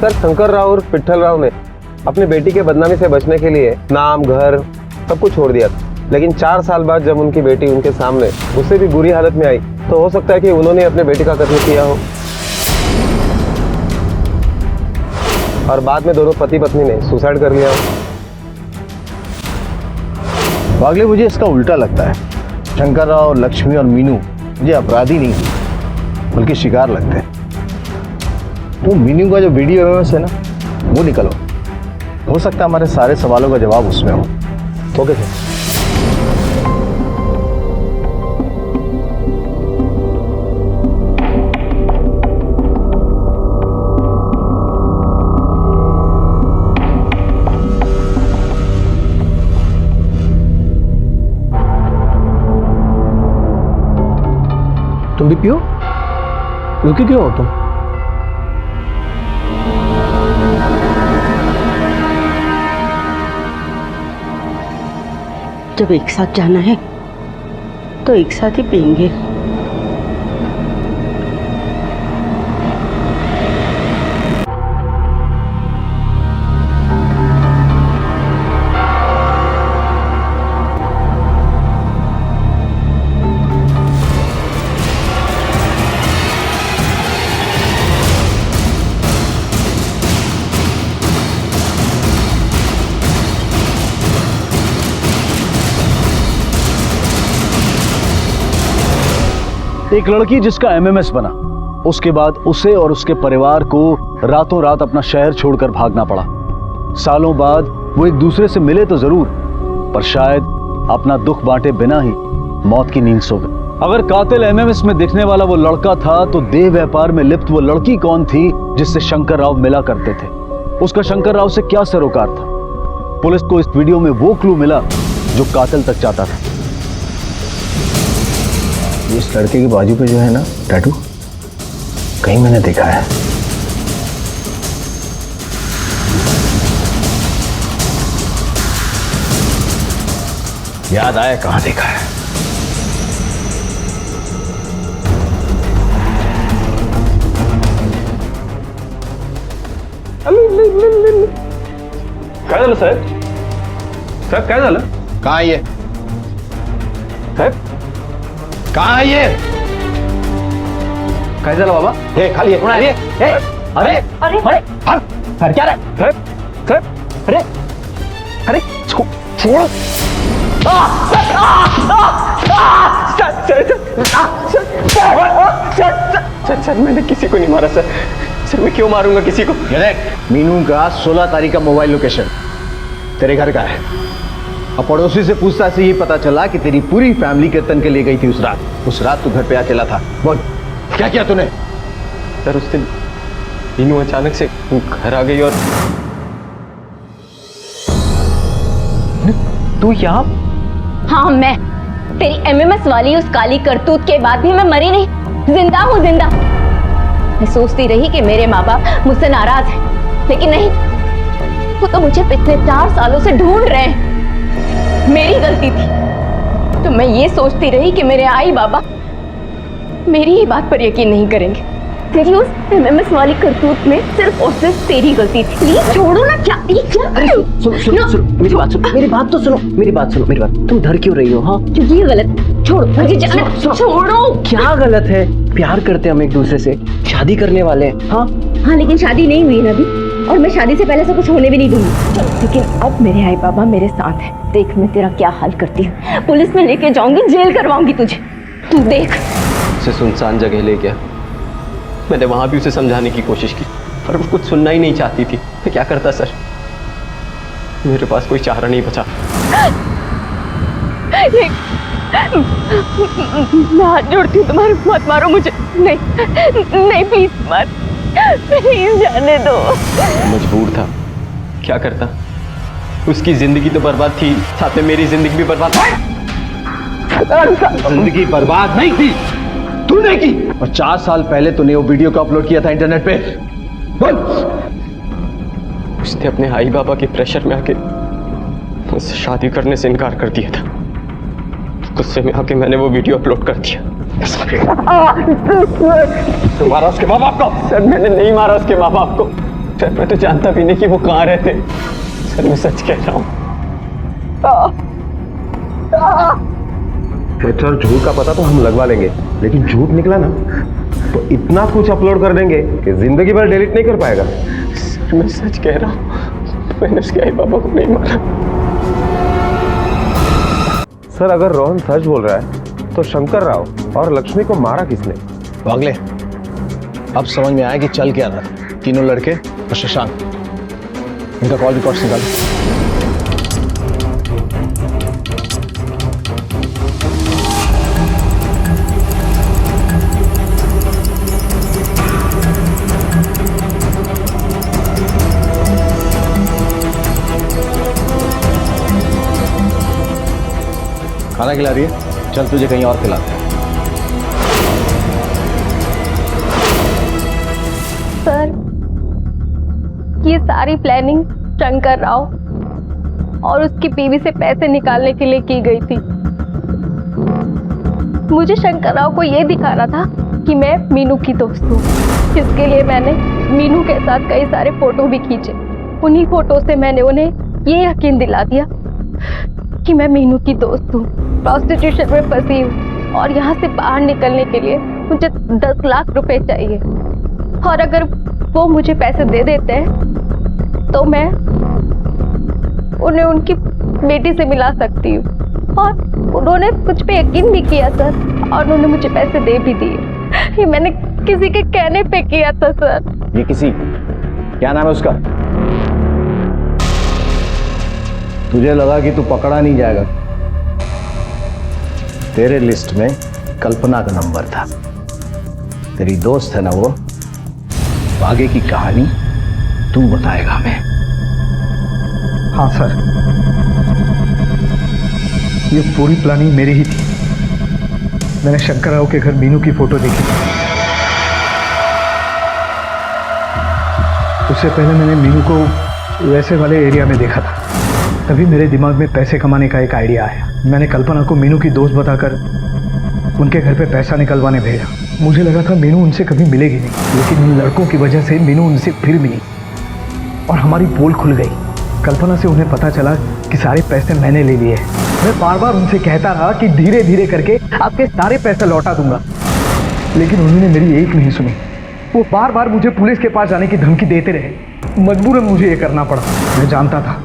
सर, शंकर राव और पिट्ठल राव ने अपनी बेटी के बदनामी से बचने के लिए नाम, घर सब कुछ छोड़ दिया था। लेकिन 4 साल बाद जब उनकी बेटी उनके सामने उससे भी बुरी हालत में आई, तो हो सकता है कि उन्होंने अपने बेटी का कत्ल किया हो और बाद में दोनों पति पत्नी ने सुसाइड कर लिया हो। वागले, मुझे इसका उल्टा लगता है। शंकर राव, लक्ष्मी और मीनू मुझे अपराधी नहीं बल्कि शिकार लगते हैं। वो मीनू का जो वीडियो एमएमएस है ना, वो निकलो, हो सकता है हमारे सारे सवालों का जवाब उसमें हो। Okay sir. तुम भी पियो, रुके क्यों हो तुम? जब एक साथ जाना है तो एक साथ ही पियेंगे। एक लड़की जिसका एमएमएस बना, उसके बाद उसे और उसके परिवार को रातों रात अपना शहर छोड़कर भागना पड़ा। सालों बाद वो एक दूसरे से मिले तो जरूर, पर शायद अपना दुख बांटे बिना ही मौत की नींद सो गए। अगर कातिल एमएमएस में दिखने वाला वो लड़का था, तो देह व्यापार में लिप्त वो लड़की कौन थी जिससे शंकर राव मिला करते थे? उसका शंकर राव से क्या सरोकार था? पुलिस को इस वीडियो में वो क्लू मिला जो कातिल तक चाहता था। इस लड़के के बाजू पे जो है ना टैटू, कहीं मैंने देखा है। याद आया कहां देखा है। काय झालं साहेब? साहेब काय झालं? कहां है ये? साहेब कहां है ये? काय झालं बाबा? हे खाली है, अरे अरे अरे अरे अरे क्या रे? साहेब साहेब अरे अरे छोड़। सर, मैंने किसी को नहीं मारा सर। सर, मैं क्यों मारूंगा किसी को? ये देख, मीनू का 16 तारीख का मोबाइल लोकेशन तेरे घर का है। अब पड़ोसी से पूछताछ से ये पता चला कि तेरी पूरी फैमिली कीर्तन के लिए गई थी उस रात तू घर पे अकेला था। बोल, क्या किया तूने? सर, उस दिन मीनू अचानक से घर आ गई और तू यहाँ? हाँ, मैं तेरी एमएमएस वाली उस काली करतूत के बाद भी मैं मरी नहीं, जिंदा हूँ, जिंदा। मैं सोचती रही कि मेरे माँ बाप मुझसे नाराज हैं, लेकिन नहीं, वो तो मुझे पिछले 4 सालों से ढूंढ रहे हैं। मेरी गलती थी तो मैं ये सोचती रही कि मेरे आई बाबा मेरी ही बात पर यकीन नहीं करेंगे। तेरी उस एमएमएस वाली करतूत में सिर्फ और सिर्फ तेरी गलती थी। प्लीज छोड़ो ना। क्या सुनो, मेरी बात सुनो, मेरी बात सुनो। तुम डर क्यों रही हो? हाँ, क्योंकि ये गलत। छोड़ो मुझे जाना। छोड़ो। क्या गलत है? प्यार करते हम एक दूसरे से, शादी करने वाले हैं। हाँ हाँ, लेकिन शादी नहीं हुई है ना अभी, और मैं शादी से पहले से कुछ होने भी नहीं दूंगी। लेकिन अब मेरे आई बाबा मेरे साथ है। देख मैं तेरा क्या हाल करती हूँ। पुलिस में लेके जाऊंगी, जेल करवाऊंगी तुझे, तू देख। उसे सुनसान जगह ले गया। मैंने वहां भी उसे समझाने की कोशिश की, पर वो कुछ सुनना ही नहीं चाहती थी। मैं क्या करता सर? मेरे पास कोई चारा नहीं बचा। मैं हाथ जोड़ती हूँ तुम्हारे, मत मारो मुझे। नहीं प्लीज मत, प्लीज जाने दो। मजबूर था, क्या करता? उसकी जिंदगी तो बर्बाद थी, साथ में मेरी जिंदगी भी बर्बाद थी। जिंदगी बर्बाद नहीं थी, तूने की। और 4 साल पहले तूने वो वीडियो को अपलोड किया था इंटरनेट पे। बोल। उसने अपने आई बाबा के प्रेशर में आके मुझसे शादी करने से इनकार कर दिया था। गुस्से में आके मैंने वो वीडियो अपलोड कर दिया। तो मारा उसके माँ बाप को? सर मैंने नहीं मारा उसके माँ बाप को। सर मैं तो जानता भी नहीं कि वो कहाँ रहते। सर मैं सच कह रहा हूँ। सर झूठ का पता तो हम लगवा लेंगे, लेकिन झूठ निकला ना तो इतना कुछ अपलोड कर देंगे कि जिंदगी भर डिलीट नहीं कर पाएगा। सर मैं सच कह रहा हूँ, मैंने उसके आई बाबा को नहीं मारा। सर अगर रोहन सच बोल रहा है तो शंकर राव और लक्ष्मी को मारा किसने? वागले, अब समझ में आया कि चल क्या रहा था। तीनों लड़के और शशांक, इनका कॉल रिकॉर्ड निकाल। खाना खिला रही है? चल तुझे कहीं और खिलाते हैं। सर, ये सारी प्लानिंग शंकर राव और उसकी बीवी से पैसे निकालने के लिए की गई थी। मुझे शंकर राव को ये दिखाना था कि मैं मीनू की दोस्त हूँ, जिसके लिए मैंने मीनू के साथ कई सारे फोटो भी खींचे। उन्हीं फोटो से मैंने उन्हें ये यकीन दिला दिया कि मैं मीनू की दोस्त हूँ, प्रोस्टिट्यूशन में फंसी हूँ और यहाँ से बाहर निकलने के लिए मुझे 10 लाख रुपए चाहिए। और अगर वो मुझे पैसे दे देते हैं तो मैं उन्हें उनकी बेटी से मिला सकती हूँ। और उन्होंने मुझ पे यकीन भी किया सर, और उन्होंने मुझे पैसे दे भी दिए। ये मैंने किसी के कहने पे किया था सर। ये किसी, क्या नाम है उसका? तुझे लगा कि तू पकड़ा नहीं जाएगा। तेरे लिस्ट में कल्पना का नंबर था। तेरी दोस्त है ना वो। आगे की कहानी तू बताएगा हमें। हाँ सर, ये पूरी प्लानिंग मेरी ही थी। मैंने शंकर राव के घर मीनू की फोटो देखी। उससे पहले मैंने मीनू को वैसे वाले एरिया में देखा था। तभी मेरे दिमाग में पैसे कमाने का एक आइडिया आया। मैंने कल्पना को मीनू की दोस्त बताकर उनके घर पे पैसा निकलवाने भेजा। मुझे लगा था मीनू उनसे कभी मिलेगी नहीं, लेकिन इन लड़कों की वजह से मीनू उनसे फिर मिली और हमारी पोल खुल गई। कल्पना से उन्हें पता चला कि सारे पैसे मैंने ले लिए। मैं बार बार उनसे कहता रहा कि धीरे धीरे करके आपके सारे पैसे लौटा दूंगा, लेकिन उन्होंने मेरी एक नहीं सुनी। वो बार बार मुझे पुलिस के पास जाने की धमकी देते रहे। मजबूरन मुझे ये करना पड़ा। मैं जानता था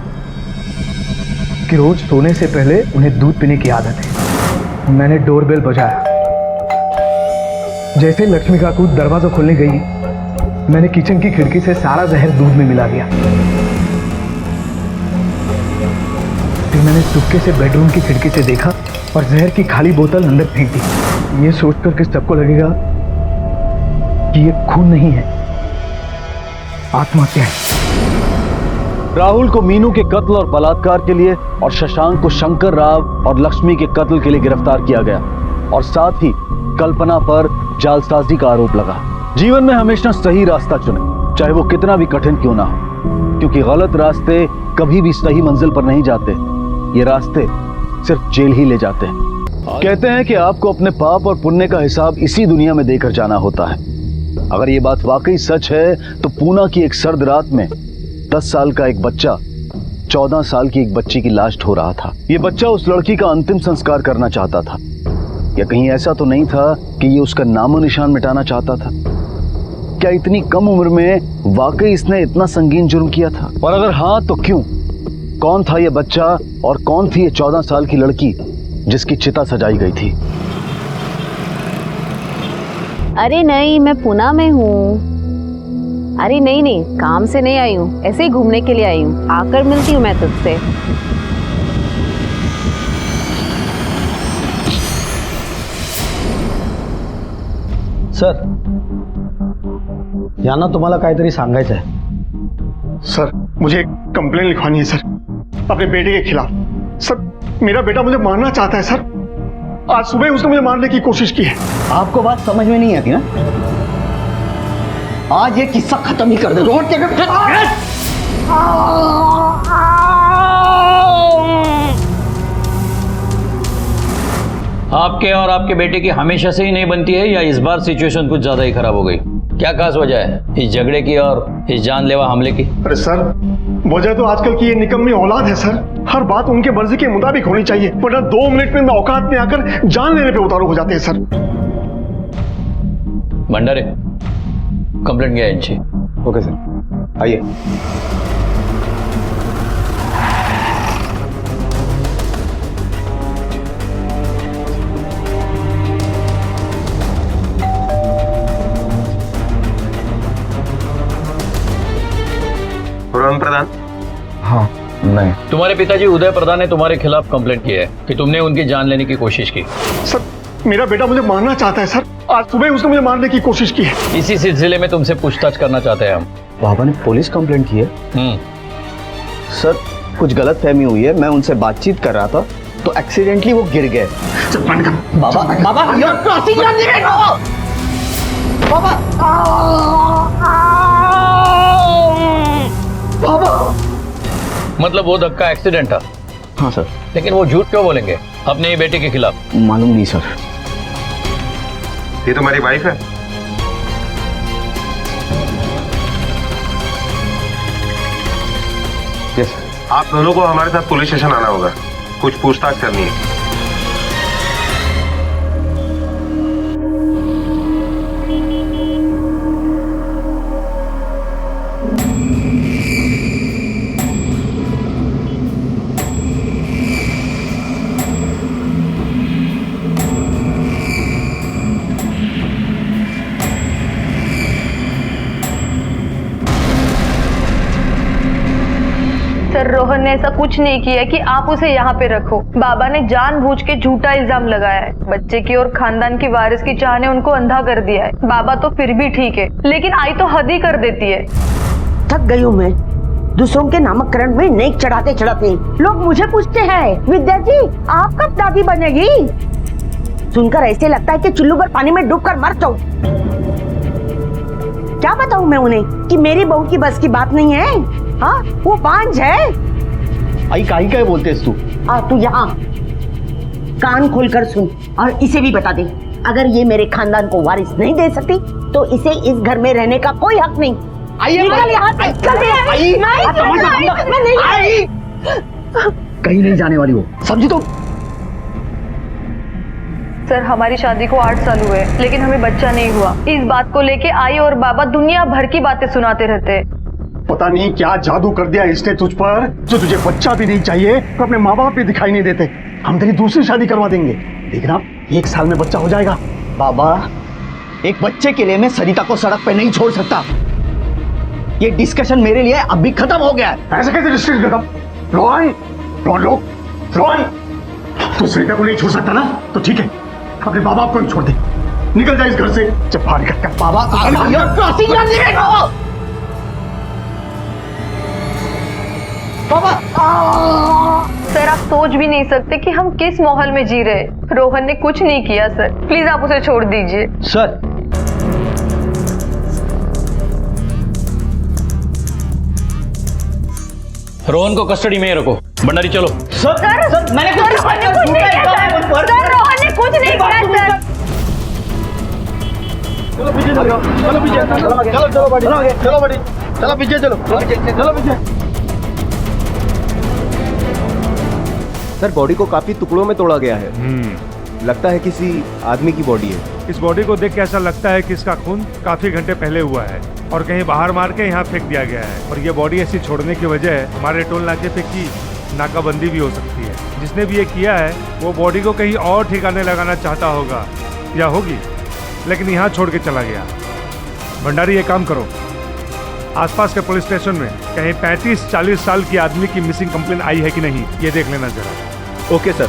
कि रोज सोने से पहले उन्हें दूध पीने की आदत है। मैंने डोरबेल बजाया। जैसे लक्ष्मी का दूध दरवाजा खोलने गई, मैंने किचन की खिड़की से सारा जहर दूध में मिला दिया। फिर मैंने चुपके से बेडरूम की खिड़की से देखा और जहर की खाली बोतल अंदर फेंक दी। ये सोचकर कि सबको लगेगा कि ये खून नहीं है, आत्महत्या है। राहुल को मीनू के कत्ल और बलात्कार के लिए और शशांक को शंकर राव और लक्ष्मी के कत्ल के लिए गिरफ्तार किया गया और साथ ही कल्पना पर जालसाजी का आरोप लगा। जीवन में हमेशा सही रास्ता चुने, चाहे वो कितना भी कठिन क्यों ना हो, क्योंकि गलत रास्ते कभी भी सही मंजिल पर नहीं जाते। ये रास्ते सिर्फ जेल ही ले जाते हैं। कहते हैं कि आपको अपने पाप और पुण्य का हिसाब इसी दुनिया में देकर जाना होता है। अगर ये बात वाकई सच है तो पूना की एक सर्द रात में 10 साल का एक बच्चा 14 साल की एक बच्ची की लाश ढो रहा था। ये बच्चा उस लड़की का अंतिम संस्कार करना चाहता था, या कहीं ऐसा तो नहीं था कि ये उसका नामो निशान मिटाना चाहता था? क्या इतनी कम उम्र में वाकई इसने इतना संगीन जुर्म किया था? और अगर हाँ तो क्यों? कौन था ये बच्चा और कौन थी ये 14 साल की लड़की जिसकी चिता सजाई गई थी? अरे नहीं, मैं पूना में हूँ। अरे नहीं नहीं, काम से नहीं आई हूँ, ऐसे ही घूमने के लिए आई हूँ। आकर मिलती हूँ मैं तुझसे। सर, यांना तुम्हाला काहीतरी सांगायचं आहे। सर, मुझे एक कंप्लेन लिखवानी है सर, अपने बेटे के खिलाफ। सर, मेरा बेटा मुझे मारना चाहता है सर। आज सुबह उसने मुझे मारने की कोशिश की है। आपको बात समझ में नहीं आती ना? आज ये किस्सा खत्म ही कर दे। रोड के आपके और आपके बेटे की हमेशा से ही नहीं बनती है या इस बार सिचुएशन कुछ ज्यादा ही खराब हो गई? क्या खास वजह है इस झगड़े की और इस जानलेवा हमले की? अरे सर, वजह तो आजकल की ये निकम्मी औलाद है सर। हर बात उनके मर्जी के मुताबिक होनी चाहिए, वरना 2 मिनट में औकात में आकर जान लेने पे उतारू हो जाते हैं सर। भंडारे, कंप्लेंट किया इनसे। ओके सर, आइए। रोहन प्रधान? हाँ, नहीं। तुम्हारे पिताजी उदय प्रधान ने तुम्हारे खिलाफ कंप्लेंट की है कि तुमने उनकी जान लेने की कोशिश की। सर, मेरा बेटा मुझे मारना चाहता है सर। आज सुबह उसने मुझे मारने की कोशिश की है। इसी सिलसिले में तुमसे पूछताछ करना चाहते हैं हम। बाबा ने पुलिस कंप्लेंट की है? सर, कुछ गलतफहमी हुई है। मैं उनसे बातचीत कर रहा था तो एक्सीडेंटली वो गिर गए। बाबा, बाबा, you're crossing your limit, बाबा। बाबा, मतलब वो धक्का एक्सीडेंट था? हाँ सर। लेकिन वो झूठ क्यों बोलेंगे अपने ही बेटे के खिलाफ? मालूम नहीं सर। ये तुम्हारी वाइफ है? यस। आप दोनों को हमारे साथ पुलिस स्टेशन आना होगा, कुछ पूछताछ करनी है। सर, रोहन ने ऐसा कुछ नहीं किया कि आप उसे यहाँ पे रखो। बाबा ने जानबूझ के झूठा इल्जाम लगाया है। बच्चे की और खानदान की वारिस की चाह ने उनको अंधा कर दिया है। बाबा तो फिर भी ठीक है, लेकिन आई तो हद ही कर देती है। थक गई हूँ मैं दूसरों के नामकरण में नेक चढ़ाते चढ़ाते। लोग मुझे पूछते हैं, विद्या जी आप कब दादी बनेगी? सुनकर ऐसे लगता है कि चुल्लू पर पानी में डूब कर मर जाऊं। क्या बताऊं मैं उन्हें कि मेरी बहू की बस की बात नहीं है? हाँ, वो बांझ है। आई काई क्या बोलते तू? तू यहाँ कान खोलकर सुन और इसे भी बता दे, अगर ये मेरे खानदान को वारिस नहीं दे सकती तो इसे इस घर में रहने का कोई हक नहीं। निकल यहाँ से, कहीं नहीं जाने वाली वो, समझी तुम? सर, हमारी शादी को 8 साल हुए, लेकिन हमें बच्चा नहीं हुआ। इस बात को लेके आई और बाबा दुनिया भर की बातें सुनाते रहते हैं। पता नहीं क्या जादू कर दिया इसने तुझ पर, जो तुझे बच्चा भी नहीं चाहिए तो अपने माँ बाप भी दिखाई नहीं देते। हम तेरी दूसरी शादी करवा देंगे, देखना 1 साल में बच्चा हो जाएगा। बाबा, एक बच्चे के लिए मैं सरिता को सड़क पे नहीं छोड़ सकता। ये डिस्कशन मेरे लिए अब भी खत्म हो गया है। ऐसे कैसे डिस्कशन खत्म? रोहन, रोहन, तू सरिता को नहीं छोड़ सकता ना? तो ठीक है, अपने माँ बाप को छोड़ दे, निकल जाए इस घर से। जब बाहर निकल कर बाबा, सर, आप सोच भी नहीं सकते कि हम किस माहौल में जी रहे। रोहन ने कुछ नहीं किया सर, प्लीज आप उसे छोड़ दीजिए। सर, रोहन को कस्टडी में ही रखो। भंडारी चलो। सर, मैंने रोहन ने कुछ नहीं किया सर। सर, रोहन ने कुछ नहीं किया सर। चलो पीछे चलो पीछे चलो पीछे। सर, बॉडी को काफी टुकड़ों में तोड़ा गया है। लगता है किसी आदमी की बॉडी है। इस बॉडी को देख के ऐसा लगता है कि इसका खून काफी घंटे पहले हुआ है और कहीं बाहर मार के यहाँ फेंक दिया गया है। और ये बॉडी ऐसी छोड़ने की वजह हमारे टोल नाके पे की नाकाबंदी भी हो सकती है। जिसने भी ये किया है वो बॉडी को कहीं और ठिकाने लगाना चाहता होगा या होगी, लेकिन यहाँ छोड़ के चला गया। भंडारी, ये काम करो, आसपास के पुलिस स्टेशन में कहीं 35-40 साल की आदमी की मिसिंग कंप्लेन आई है कि नहीं, ये देख लेना जरा। Okay sir.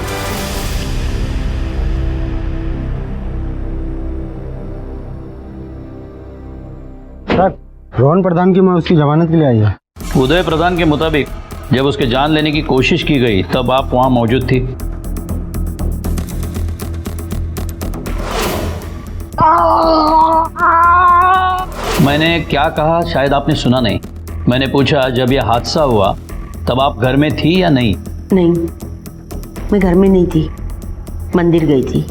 सर, रोहन प्रधान की मां उसकी जमानत के लिए आई है। उदय प्रधान के मुताबिक जब उसके जान लेने की कोशिश की गई तब आप वहां मौजूद थी। मैंने क्या कहा शायद आपने सुना नहीं। मैंने पूछा जब यह हादसा हुआ तब आप घर में थी या नहीं? नहीं, मैं घर में नहीं थी, मंदिर गई थी।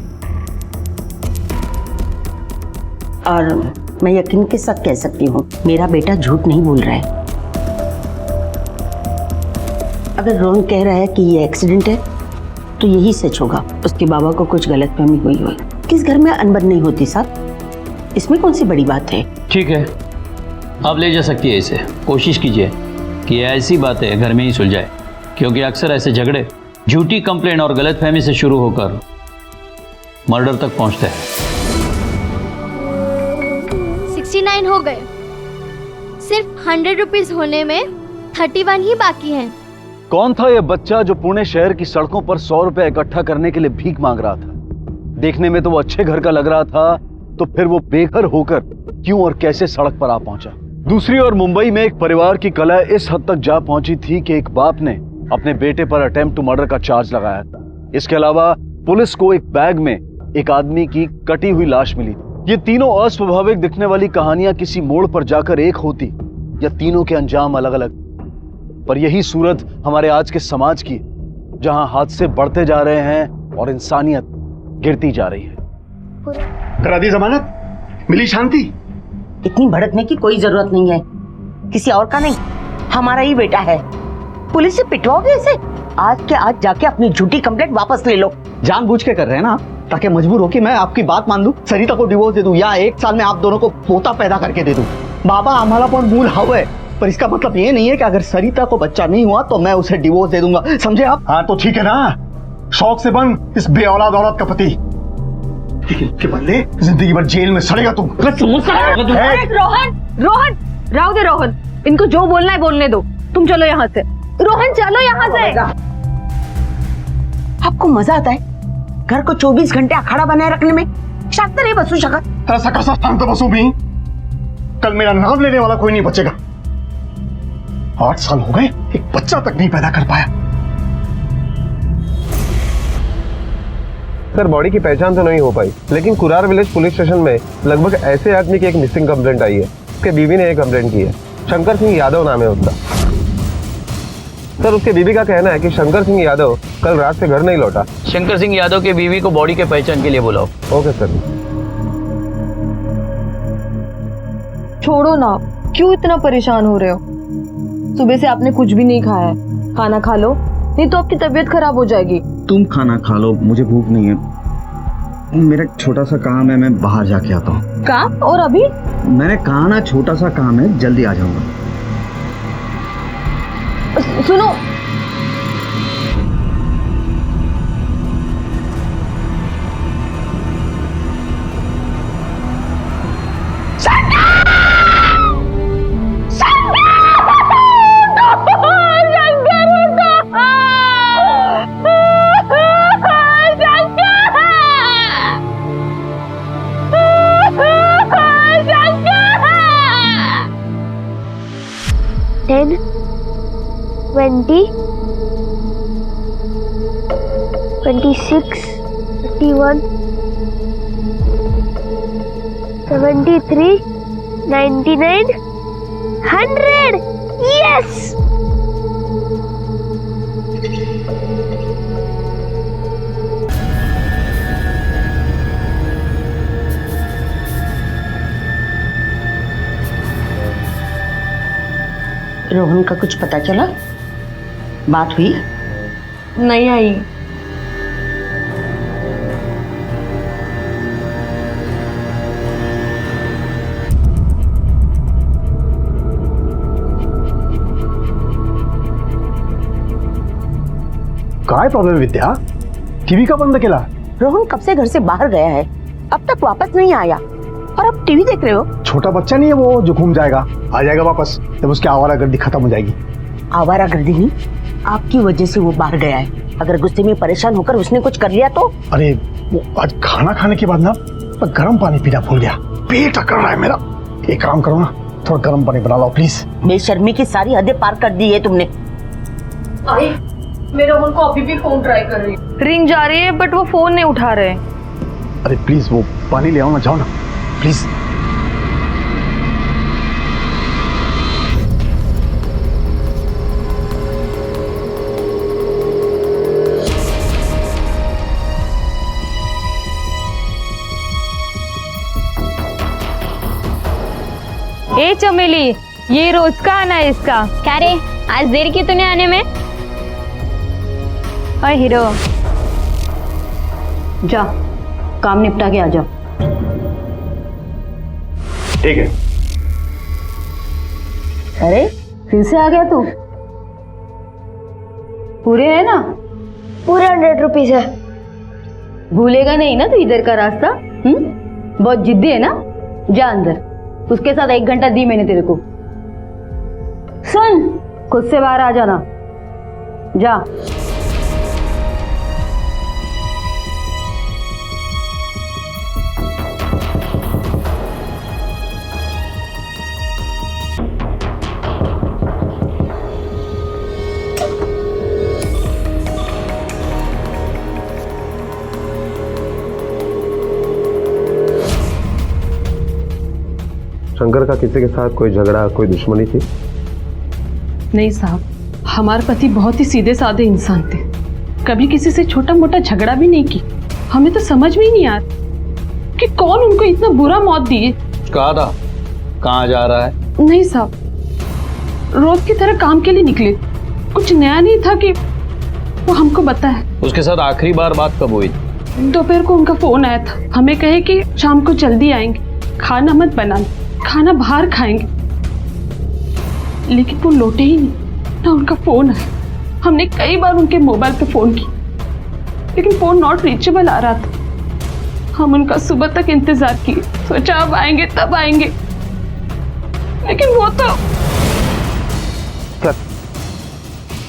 और मैं यकीन के साथ कह सकती हूँ मेरा बेटा झूठ नहीं बोल रहा है। अगर रोहन कह रहा है कि ये एक्सीडेंट है तो यही सच होगा। उसके बाबा को कुछ गलतफहमी हुई है। किस घर में अनबन नहीं होती साहब, इसमें कौन सी बड़ी बात है। ठीक है, आप ले जा सकती है इसे। कोशिश कीजिए कि ऐसी बातें घर में ही सुलझाए, क्योंकि अक्सर ऐसे झगड़े झूठी कंप्लेंट और गलतफहमी से शुरू होकर मर्डर तक पहुंचते हैं। 69 हो गए। सिर्फ 100 रुपीज होने में 31 ही बाकी हैं। कौन था यह बच्चा जो पुणे शहर की सड़कों पर 100 रुपए इकट्ठा करने के लिए भीख मांग रहा था? देखने में तो वो अच्छे घर का लग रहा था, तो फिर वो बेघर होकर क्यों और कैसे सड़क पर आ पहुंचा? दूसरी ओर मुंबई में एक परिवार की कला इस हद तक जा पहुंची थी कि एक बाप ने अपने बेटे पर अटेम्प्ट टू मर्डर का चार्ज लगाया था। इसके अलावा पुलिस को एक बैग में एक आदमी की कटी हुई लाश मिली। ये तीनों अस्वाभाविक दिखने वाली कहानियां किसी मोड़ पर जाकर एक होती या तीनों के अंजाम अलग अलग। पर यही सूरत हमारे आज के समाज की, जहां हादसे बढ़ते जा रहे हैं और इंसानियत गिरती जा रही है। करा दी जमानत, मिली शांति। इतनी भड़कने की कोई जरूरत नहीं है, किसी और का नहीं, हमारा ही बेटा है। पुलिस से पिटवाओगे इसे? आज के आज जाके अपनी झूठी कंप्लेंट वापस ले लो। जानबूझ के कर रहे हैं ना, ताकि मजबूर हो कि मैं आपकी बात मान लूं, सरिता को डिवोर्स दे दूं या 1 साल में आप दोनों को पोता पैदा करके दे दूं। बाबा आम्हाला पण मूल हवंय, पर इसका मतलब ये नहीं है कि अगर सरिता को बच्चा नहीं हुआ तो मैं उसे डिवोर्स दे दूंगा, समझे आप? हाँ तो ठीक है ना, शौक से बन इस बेऔलाद औरत का पति, लेकिन के बदले जिंदगी भर जेल में सड़ेगा तुम। रोहन, रोहन, राव दे रोहन, इनको जो बोलना है बोलने दो। तुम चलो यहाँ से। रोहन चलो यहाँ से। आपको मजा आता है घर को 24 घंटे अखाड़ा बनाए रखने में? शांत नहीं बसू शकत। ऐसा कैसा शांत बसू भी? कल मेरा नाम लेने वाला कोई नहीं बचेगा। 8 साल हो गए, एक बच्चा तक नहीं पैदा कर पाया। सर बॉडी की पहचान तो नहीं हो पाई, लेकिन कुरार विलेज पुलिस स्टेशन में लगभग ऐसे आदमी की एक मिसिंग कंप्लेंट आई है। उसके बीवी ने एक कंप्लेंट की है। शंकर सिंह यादव नाम है उसका। सर उसके बीवी का कहना है कि शंकर सिंह यादव कल रात से घर नहीं लौटा। शंकर सिंह यादव के बीवी को बॉडी के पहचान के लिए बुलाओ। Okay sir. छोड़ो ना, क्यों इतना परेशान हो रहे हो? सुबह से आपने कुछ भी नहीं खाया है, खाना खा लो, नहीं तो आपकी तबीयत खराब हो जाएगी। तुम खाना खा लो, मुझे भूख नहीं है। मेरा छोटा सा काम है, मैं बाहर जाके आता हूँ। काम? और अभी? मैंने कहा ना छोटा सा काम है, जल्दी आ जाऊंगा। सुनो, Ten, 20, 26, 31, 73, 99, 100. Yes! रोहन का कुछ पता चला? बात हुई? नहीं आई। काय प्रॉब्लम विद्या? टीवी का बंद केला? रोहन कब से घर से बाहर गया है, अब तक वापस नहीं आया, और अब टीवी देख रहे हो? छोटा बच्चा नहीं है वो जो घूम जाएगा, आ जाएगा वापस जब उसकी आवारागर्दी खत्म हो जाएगी। आवारागर्दी नहीं, आपकी वजह से वो बाहर गया है। अगर गुस्से में परेशान होकर उसने कुछ कर लिया तो? अरे वो आज खाना खाने के बाद ना मैं गर्म पानी पीना भूल गया, पेट अकड़ रहा है मेरा। एक काम करो ना, थोड़ा गर्म पानी बना लो प्लीज। बेशर्मी की सारी हदें पार कर दी है तुमने। मैं रोहन को अभी भी फोन ट्राई कर रही हूँ, रिंग जा रही है बट वो फोन नहीं उठा रहे। अरे प्लीज वो पानी ले आओ ना, जाओ ना। प्लीज। ए चमेली, ये रोज का आना है इसका। क्या रे, आज देर की तूने आने में? अरे हीरो, जा काम निपटा के आ जा। ठीक है। अरे फिर से आ गया तू? पूरे है ना? पूरे 100 रुपीज है। भूलेगा नहीं ना तू इधर का रास्ता? बहुत जिद्दी है ना? जा अंदर, उसके साथ 1 घंटा दी मैंने तेरे को। सुन, खुद से बाहर आ जाना, जा। शंकर का किसी के साथ कोई झगड़ा, कोई दुश्मनी थी? नहीं साहब, हमारे पति बहुत ही सीधे साधे इंसान थे, कभी किसी से छोटा मोटा झगड़ा भी नहीं की। हमें तो समझ में ही नहीं आता कि कौन उनको इतना बुरा मौत दिए। कहा था कहाँ जा रहा है? नहीं साहब, रोज की तरह काम के लिए निकले, कुछ नया नहीं था कि वो हमको बताया। उसके साथ आखिरी बार बात कब हुई? दोपहर को उनका फोन आया था, हमें कहे कि शाम को जल्दी आएंगे, खाना मत बनाना, खाना बाहर खाएंगे। लेकिन वो लौटे ही नहीं, ना उनका फोन आया। हमने कई बार उनके मोबाइल पे फोन की, लेकिन फोन नॉट रीचेबल आ रहा था। हम उनका सुबह तक इंतजार किए, सोचा अब आएंगे तब आएंगे, लेकिन वो तो। सर,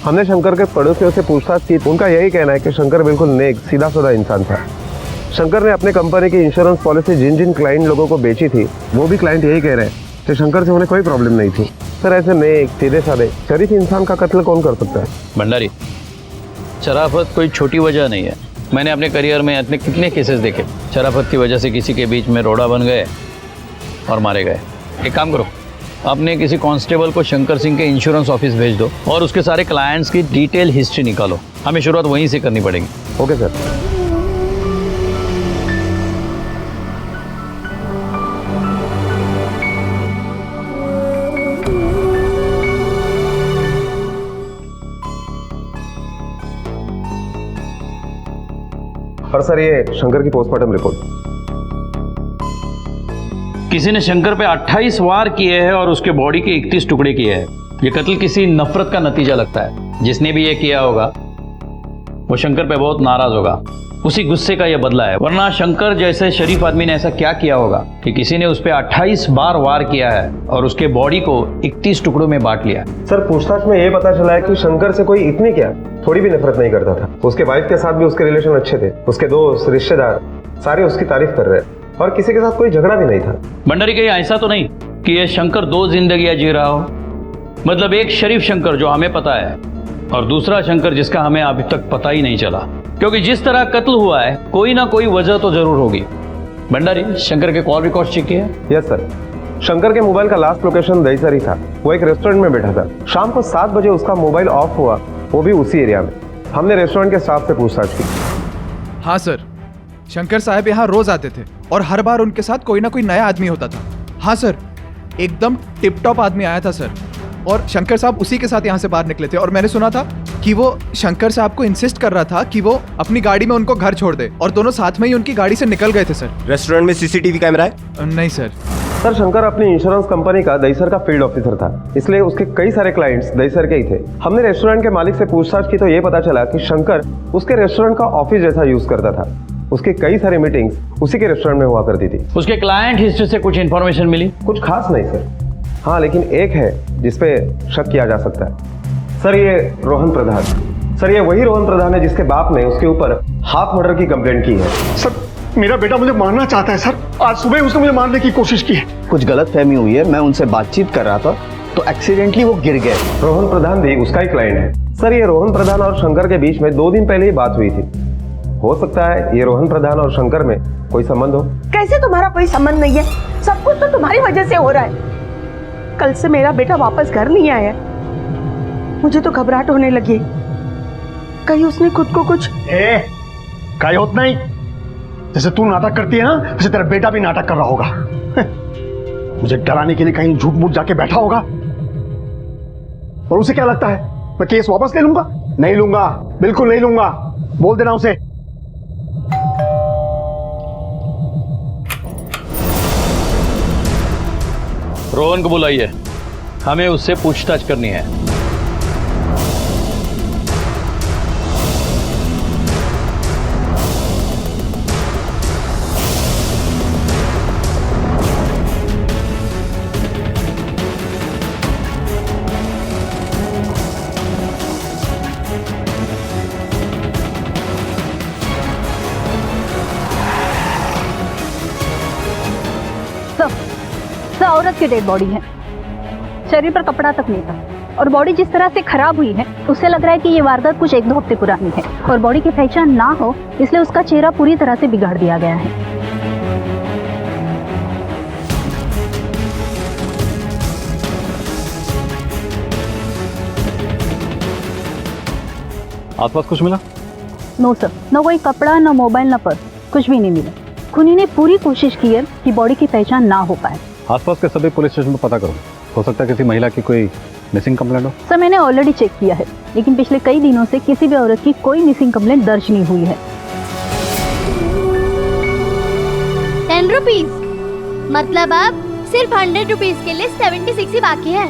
हमने शंकर के पड़ोसियों से पूछताछ की, उनका यही कहना है कि शंकर बिल्कुल नेक, सीधा साधा इंसान था। शंकर ने अपने कंपनी की इंश्योरेंस पॉलिसी जिन जिन क्लाइंट लोगों को बेची थी, वो भी क्लाइंट यही कह रहे हैं कि शंकर से उन्हें कोई प्रॉब्लम नहीं थी। सर, ऐसे नेक, सीधे साधे, शरीफ इंसान का कत्ल कौन कर सकता है? भंडारी, शराफत कोई छोटी वजह नहीं है। मैंने अपने करियर में इतने कितने केसेस देखे, शराफत की वजह से किसी के बीच में रोड़ा बन गए और मारे गए। एक काम करो, अपने किसी कांस्टेबल को शंकर सिंह के इंश्योरेंस ऑफिस भेज दो और उसके सारे क्लाइंट्स की डिटेल हिस्ट्री निकालो। हमें शुरुआत वहीं से करनी पड़ेगी। Okay sir. और सर, ये शंकर की पोस्टमार्टम रिपोर्ट। किसी ने शंकर पे 28 वार किए हैं और उसके बॉडी के 31 टुकड़े किए हैं। ये कत्ल किसी नफरत का नतीजा लगता है। जिसने भी ये किया होगा वो शंकर पे बहुत नाराज होगा, उसी गुस्से का ये बदला है। वरना शंकर जैसे शरीफ आदमी ने ऐसा क्या किया होगा कि किसी ने उस पे 28 बार वार किया है और उसके बॉडी को 31 टुकड़ों में बांट लिया। सर, पूछताछ में ये पता चला है कि शंकर से कोई इतनी क्या थोड़ी भी नफरत नहीं करता था। उसके वाइफ के साथ भी उसके रिलेशन अच्छे थे, उसके दोस्त रिश्तेदार सारे उसकी तारीफ कर रहे हैं और किसी के साथ कोई झगड़ा भी नहीं था। भंडारी, कहीं ऐसा तो नहीं कि ये शंकर 2 जिंदगियां जी रहा हो? मतलब एक शरीफ शंकर जो हमें पता है और दूसरा शंकर जिसका हमें अभी तक पता ही नहीं चला। क्योंकि जिस तरह कत्ल हुआ है कोई ना कोई वजह तो जरूर होगी। भंडारी, शंकर के कॉल रिकॉर्ड चेक किए? Yes sir. शंकर के मोबाइल का लास्ट लोकेशन दहीसर ही था। वो एक रेस्टोरेंट में बैठा था। शाम को 7 बजे उसका मोबाइल ऑफ हुआ, वो भी उसी एरिया में। हमने रेस्टोरेंट के स्टाफ से पूछताछ की। हाँ सर, शंकर साहब यहाँ रोज आते थे और हर बार उनके साथ कोई ना कोई नया आदमी होता था। हाँ सर, एकदम टिप टॉप आदमी आया था सर, और शंकर साहब उसी के साथ यहाँ से बाहर निकले थे। और मैंने सुना था कि वो शंकर साहब को इंसिस्ट कर रहा था कि वो अपनी गाड़ी में उनको घर छोड़ दे, और दोनों साथ में ही उनकी गाड़ी से निकल गए थे सर। रेस्टोरेंट में सीसीटीवी कैमरा है? नहीं सर। सर, शंकर अपनी इंश्योरेंस कंपनी का दहीसर का फील्ड ऑफिसर था, इसलिए उसके कई सारे क्लाइंट्स दहीसर के ही थे। हमने रेस्टोरेंट के मालिक से पूछताछ की तो ये पता चला कि शंकर उसके रेस्टोरेंट का ऑफिस जैसा यूज करता था। उसकी कई सारी मीटिंग्स उसी के रेस्टोरेंट में हुआ करती थी। उसके क्लाइंट हिस्ट्री से कुछ इन्फॉर्मेशन मिली? कुछ खास नहीं सर। हाँ, लेकिन एक है जिसपे शक किया जा सकता है। सर, ये रोहन प्रधान। सर, ये वही रोहन प्रधान है जिसके बाप ने उसके ऊपर हाफ मर्डर की कंप्लेंट की है। सर, मेरा बेटा मुझे मारना चाहता है सर। आज सुबह उसने मुझे मारने की कोशिश की है। कुछ गलतफहमी हुई है, मैं उनसे बातचीत कर रहा था तो एक्सीडेंटली वो गिर गए। रोहन प्रधान भी उसका ही क्लाइंट है। सर, ये रोहन प्रधान और शंकर के बीच में 2 दिन पहले ही बात हुई थी। हो सकता है ये रोहन प्रधान और शंकर में कोई संबंध हो। कैसे तुम्हारा कोई संबंध नहीं है? सब कुछ तो तुम्हारी वजह से हो रहा है। कल से मेरा बेटा वापस घर नहीं आया। मुझे तो घबराहट होने लगी, कहीं उसने खुद को कुछ काहे होत नहीं। जैसे तू नाटक करती है ना, वैसे तेरा बेटा भी नाटक कर रहा होगा। मुझे डराने के लिए कहीं झूठ मूठ जाके बैठा होगा। और उसे क्या लगता है मैं केस वापस ले लूंगा? नहीं लूंगा, बिल्कुल नहीं लूंगा। बोल देना उसे। रोहन को बुलाइए, हमें उससे पूछताछ करनी है। औरत की डेड बॉडी है, शरीर पर कपड़ा तक नहीं था और बॉडी जिस तरह से खराब हुई है उससे लग रहा है कि ये वारदात कुछ 1-2 हफ्ते पुरानी है और बॉडी की पहचान ना हो इसलिए उसका चेहरा पूरी तरह से बिगाड़ दिया गया है। आसपास कुछ मिला? नो सर, न कोई कपड़ा, न मोबाइल, न पर्स, कुछ भी नहीं मिला। खूनी ने पूरी कोशिश की है कि बॉडी की पहचान ना हो पाए। आसपास के सभी पुलिस स्टेशन पर पता करो, हो सकता है किसी महिला की कोई मिसिंग कंप्लेंट हो। सर मैंने ऑलरेडी चेक किया है, लेकिन पिछले कई दिनों से किसी भी औरत की कोई मिसिंग कंप्लेंट दर्ज नहीं हुई है। 10 रुपीज मतलब अब सिर्फ 100 रुपीज के लिए 76 ही बाकी है।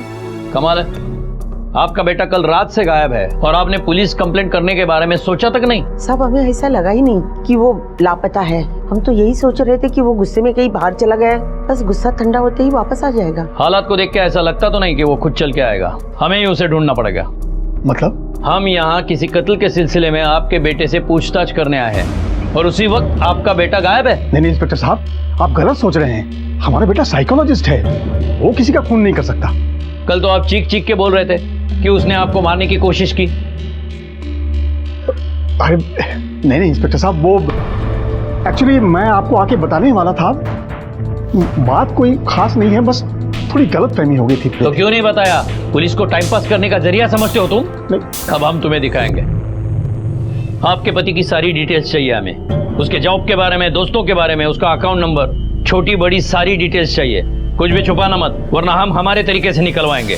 कमाल है, आपका बेटा कल रात से गायब है और आपने पुलिस कंप्लेंट करने के बारे में सोचा तक नहीं। सब हमें ऐसा लगा ही नहीं कि वो लापता है। हम तो यही सोच रहे थे कि वो गुस्से में कहीं बाहर चला गया, बस गुस्सा ठंडा होते ही वापस आ जाएगा। हालात को देख के ऐसा लगता तो नहीं कि वो खुद चल के आएगा, हमें ही उसे ढूंढना पड़ेगा। मतलब? हम यहाँ किसी कत्ल के सिलसिले में आपके बेटे से पूछताछ करने आए हैं और उसी वक्त आपका बेटा गायब है। नहीं इंस्पेक्टर साहब, आप गलत सोच रहे हैं। हमारा बेटा साइकोलॉजिस्ट है, वो किसी का खून नहीं कर सकता। कल तो आप चीख चीख के बोल रहे थे कि उसने आपको मारने की कोशिश की। अरे नहीं इंस्पेक्टर साहब, वो एक्चुअली मैं आपको आके बताने वाला था। बात कोई खास नहीं है, बस थोड़ी गलतफहमी हो गई थी। तो क्यों नहीं बताया? पुलिस को टाइम पास करने का जरिया समझते हो तुम? नहीं। अब हम तुम्हें दिखाएंगे। आपके पति की सारी डिटेल्स चाहिए हमें, उसके जॉब के बारे में, दोस्तों के बारे में, उसका अकाउंट नंबर, छोटी बड़ी सारी डिटेल्स चाहिए। कुछ भी छुपाना मत, वरना हम हमारे तरीके से निकलवाएंगे।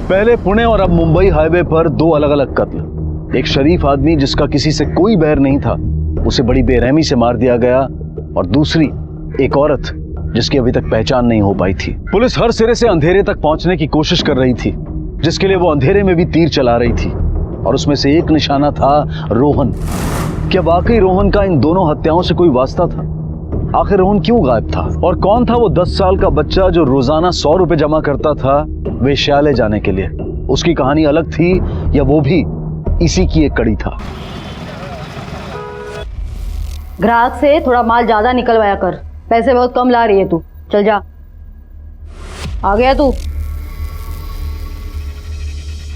पहले पुणे और अब मुंबई हाईवे पर 2 अलग अलग कत्ल। एक शरीफ आदमी जिसका किसी से कोई बैर नहीं था, उसे बड़ी बेरहमी से मार दिया गया, और दूसरी एक औरत जिसकी अभी तक पहचान नहीं हो पाई थी। पुलिस हर सिरे से अंधेरे तक पहुंचने की कोशिश कर रही थी, जिसके लिए वो अंधेरे में भी तीर चला रही थी, और उसमें से एक निशाना था रोहन। क्या वाकई रोहन का इन दोनों हत्याओं से कोई वास्ता था? आखिर रोहन क्यों गायब था? और कौन था वो 10 साल का बच्चा जो रोजाना 100 रुपए जमा करता था वेश्यालय जाने के लिए? उसकी कहानी अलग थी या वो भी इसी की एक कड़ी था? ग्राहक से थोड़ा माल ज्यादा निकलवाया कर, पैसे बहुत कम ला रही है तू। चल जा, आ गया तू?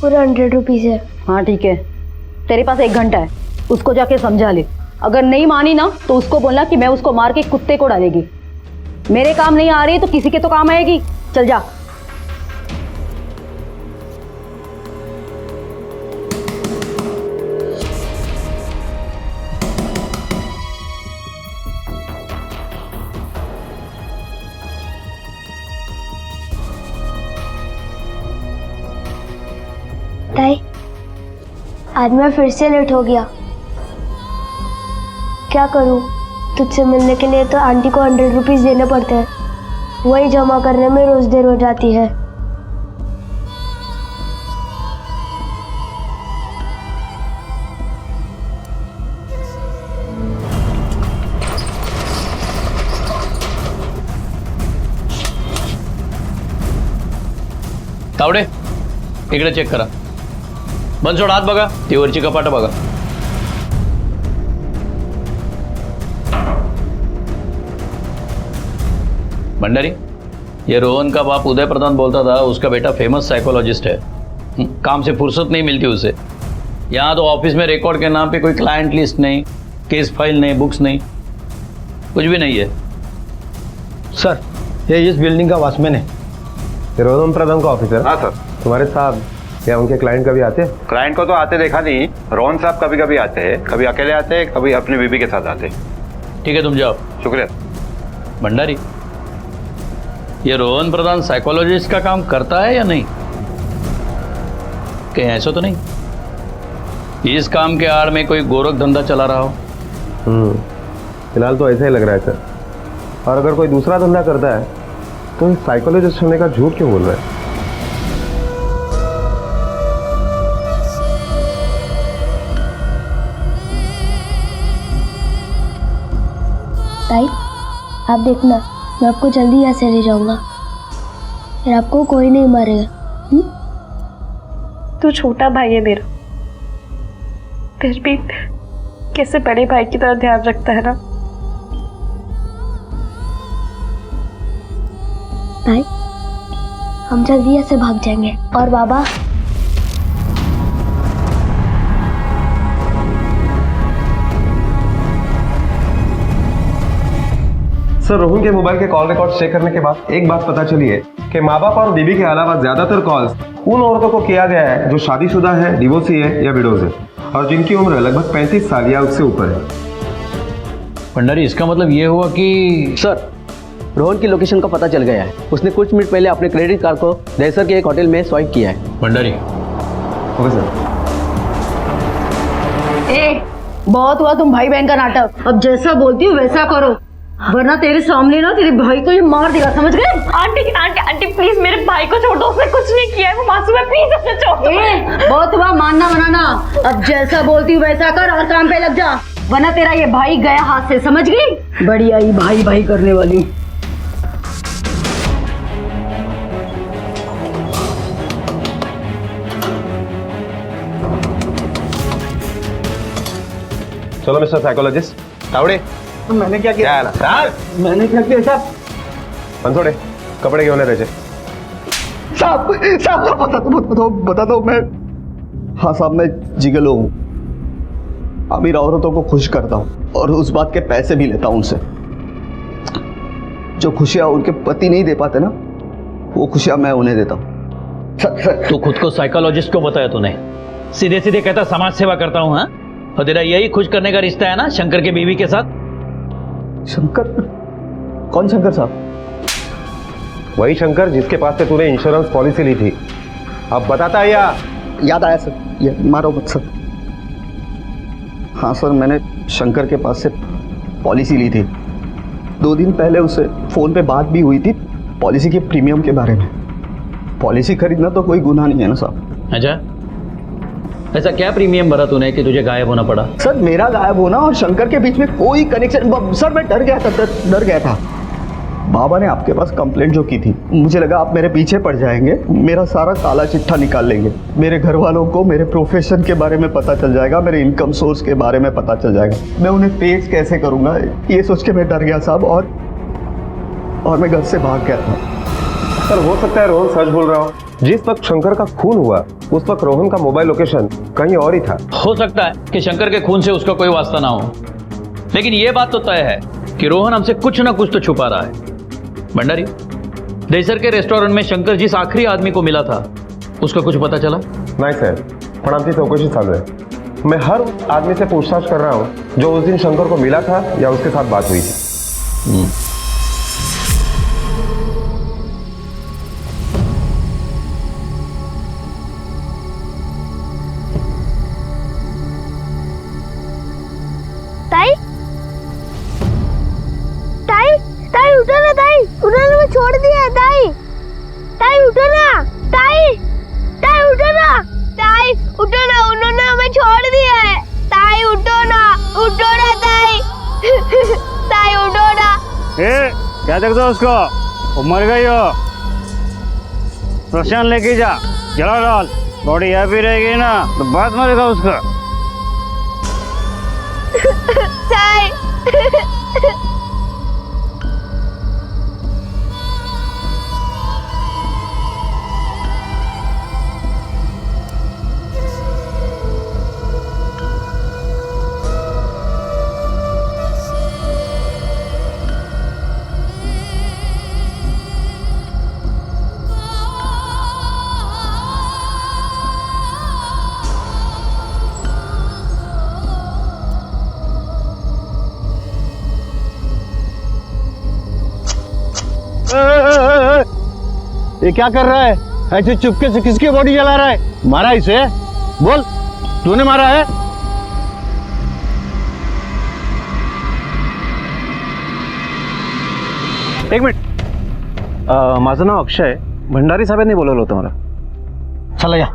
पूरा 100 रुपीज है। हाँ ठीक है, तेरे पास 1 घंटा है, उसको जाके समझा ले। अगर नहीं मानी ना तो उसको बोलना कि मैं उसको मार के कुत्ते को डालेगी। मेरे काम नहीं आ रही तो किसी के तो काम आएगी। चल जा। ताई, आज मैं फिर से लेट हो गया। क्या करूं? तुझसे मिलने के लिए तो आंटी को 100 रुपीज देने पड़ते हैं, वही जमा करने में रोज देर हो जाती है। तावडे, इकडे चेक करा. बंद सोड, हात बघा, ती वरची कपाटं बघा. भंडारी, ये रोहन का बाप उदय प्रधान बोलता था उसका बेटा फेमस साइकोलॉजिस्ट है. काम से फुर्सत नहीं मिलती उसे. यहाँ तो ऑफिस में रिकॉर्ड के नाम पे कोई क्लाइंट लिस्ट नहीं, केस फाइल नहीं, बुक्स नहीं, कुछ भी नहीं है। सर ये इस बिल्डिंग का वॉचमैन है। ये रोहन प्रधान का ऑफिसर? हाँ सर। तुम्हारे साहब या उनके क्लाइंट कभी आते हैं? क्लाइंट को तो आते देखा नहीं, रोहन साहब कभी कभी आते हैं, कभी अकेले आते हैं, कभी अपनी बीबी के साथ आते हैं। ठीक है, तुम जाओ। शुक्रिया। भंडारी, ये रोहन प्रधान साइकोलॉजिस्ट का काम करता है या नहीं? कहीं ऐसा तो नहीं इस काम के आड़ में कोई गोरख धंधा चला रहा हो? फिलहाल तो ऐसा ही लग रहा है सर। और अगर कोई दूसरा धंधा करता है तो साइकोलॉजिस्ट होने का झूठ क्यों बोल रहा है? ताई, आप देखना, मैं आपको जल्दी यहाँ से ले जाऊंगा, फिर आपको कोई नहीं मारेगा। तू छोटा भाई है मेरा, फिर भी कैसे बड़े भाई की तरह ध्यान रखता है ना। ताई, हम जल्दी यहाँ से भाग जाएंगे। और बाबा, सर रोहन के मोबाइल के कॉल रिकॉर्ड चेक करने के बाद एक बात पता चली है कि माँ बाप और बीबी के अलावा ज्यादातर कॉल्स उन औरतों को किया गया है जो शादीशुदा है, डिवोर्सी है या विडोज है और जिनकी उम्र लगभग 35 साल या उससे ऊपर है। भंडारी, इसका मतलब ये हुआ कि सर रोहन की लोकेशन का पता चल गया है। उसने कुछ मिनट पहले अपने क्रेडिट कार्ड को दहसर के एक होटल में स्वाइप किया है। Bhandari, okay sir. बहुत हुआ तुम भाई बहन का नाटक। अब जैसा बोलती हूँ वैसा करो, वरना तेरे सामने ना तेरे भाई को ये मार देगा, समझ गए? आंटी आंटी आंटी प्लीज मेरे भाई को छोड़ दो, उसने कुछ नहीं किया है, वो मासूम है, प्लीज उसे छोड़ दो। बहुत हुआ मानना बनाना, अब जैसा बोलती हूँ वैसा कर और काम पे लग जा, वरना तेरा ये भाई गया हाथ से, समझ गई? बड़ी आई भाई भाई करने वाली। चलो मिस्टर साइकोलॉजिस्ट। तावड़े, मैंने क्या किया? मैंने क्या किया साहब? मनसोड़े, कपड़े क्यों नहीं रहे? साहब बता दो मैं। हाँ साहब, मैं जिगलो हूँ, अमीर औरतों को खुश करता हूँ और उस बात के पैसे भी लेता हूँ उनसे। जो खुशियाँ उनके पति नहीं दे पाते ना, वो खुशियाँ मैं उन्हें देता हूँ। तू खुद को साइकोलॉजिस्ट क्यों बताया तूने? सीधे सीधे कहता समाज सेवा करता हूँ। हाँ, और तेरा यही खुश करने का रिश्ता है ना शंकर के बीवी के साथ? शंकर? कौन शंकर साहब? वही शंकर जिसके पास से तूने इंश्योरेंस पॉलिसी ली थी। अब बताता है या? याद आया सर, ये मारो मत सर। हाँ सर, मैंने शंकर के पास से पॉलिसी ली थी। 2 दिन पहले उससे फोन पे बात भी हुई थी पॉलिसी के प्रीमियम के बारे में। पॉलिसी खरीदना तो कोई गुनाह नहीं है ना साहब। अच्छा, ऐसा क्या प्रीमियम भरा तूने कि तुझे गायब होना पड़ा? सर मेरा गायब होना और शंकर के बीच में कोई कनेक्शन, सर मैं डर गया था। बाबा ने आपके पास कंप्लेंट जो की थी, मुझे लगा आप मेरे पीछे पड़ जाएंगे, मेरा सारा काला चिट्ठा निकाल लेंगे, मेरे घर वालों को मेरे प्रोफेशन के बारे में पता चल जाएगा, मेरे इनकम सोर्स के बारे में पता चल जाएगा, मैं उन्हें फेस कैसे करूंगा, ये सोच के मैं डर गया साहब, और मैं घर से भाग गया था। सर हो सकता है रोहन सच बोल रहा हो। जिस वक्त शंकर का खून हुआ उस वक्त रोहन का मोबाइल लोकेशन कहीं और ही था। हो सकता है कि शंकर के खून से उसका कोई वास्ता ना हो, लेकिन यह बात तो तय है कि रोहन हमसे कुछ ना कुछ तो छुपा रहा है। भंडारी, दहसर के रेस्टोरेंट में शंकर जिस आखिरी आदमी को मिला था उसका कुछ पता चला? नहीं सर, पण आमची चौकशी चालू है। मैं हर उस आदमी से पूछताछ कर रहा हूँ जो उस दिन शंकर को मिला था या उसके साथ बात हुई थी। ताई उठो ना, ताई उठो ना, मैं छोड़ दिया है ताई। ताई उठो ना, ताई उठो ना, ताई उठो ना, उन्होंने हमें छोड़ दिया है। ताई उठो ना ताई। ताई उठो ना। क्या देखते हो उसको? वो मर गई हो, रोशन लेके जा, जला डाल, बॉडी हैप्पी रहेगी ना तो बात मरेगा उसका। ताई ये क्या कर रहा है? ऐसे चुपके से किसकी बॉडी जला रहा है? मारा इसे? बोल, तूने मारा है? एक मिनिट, माझं नाव अक्षय आहे. भंडारी साहेबांनी बोलवलं होतं मला. चला या.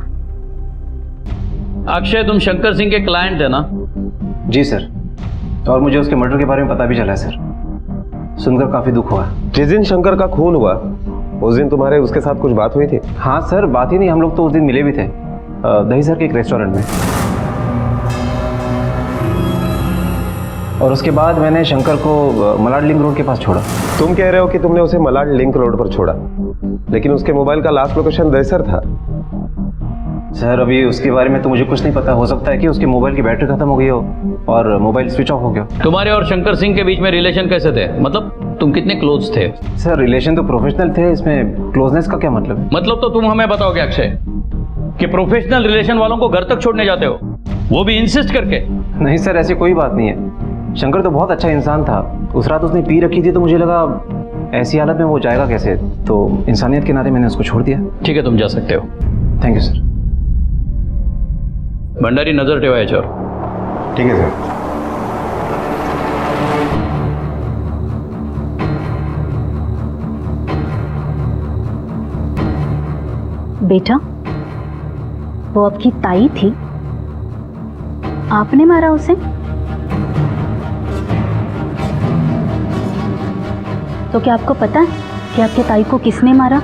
अक्षय, तुम शंकर सिंह के क्लाइंट है ना? जी सर, और मुझे उसके मर्डर के बारे में पता भी चला है सर. सुनकर काफी दुख हुआ. जिस दिन शंकर का खून हुआ उस दिन तुम्हारे उसके साथ कुछ बात हुई थी? हाँ सर, बात ही नहीं, हम लोग तो उस दिन मिले भी थे दही सर के एक रेस्टोरेंट में. और उसके बाद मैंने शंकर को मलाड लिंक रोड के पास छोड़ा. तुम कह रहे हो कि तुमने उसे मलाड लिंक रोड पर छोड़ा, लेकिन उसके मोबाइल का लास्ट लोकेशन दहीसर था. सर अभी उसके बारे में तो मुझे कुछ नहीं पता. हो सकता है कि उसके मोबाइल की बैटरी खत्म हो गई हो और मोबाइल स्विच ऑफ हो गया. तुम्हारे और शंकर सिंह के बीच में रिलेशन कैसे थे? मतलब तुम कितने क्लोज थे? सर रिलेशन तो प्रोफेशनल थे, इसमें क्लोजनेस का क्या मतलब है? मतलब तो तुम हमें बताओगे अक्षय कि प्रोफेशनल रिलेशन वालों को घर तक छोड़ने जाते हो, वो भी इंसिस्ट करके? नहीं सर, ऐसी कोई बात नहीं है. शंकर तो बहुत अच्छा इंसान था. उस रात उसने पी रखी थी तो मुझे लगा ऐसी हालत में वो जाएगा कैसे, तो इंसानियत के नाते मैंने उसको छोड़ दिया. ठीक है, तुम जा सकते हो. Thank you sir. भंडारी, नजर ठेवा याच्यावर. ठीक है सर. बेटा, वो आपकी ताई थी, आपने मारा उसे? तो क्या आपको पता है कि आपके ताई को किसने मारा?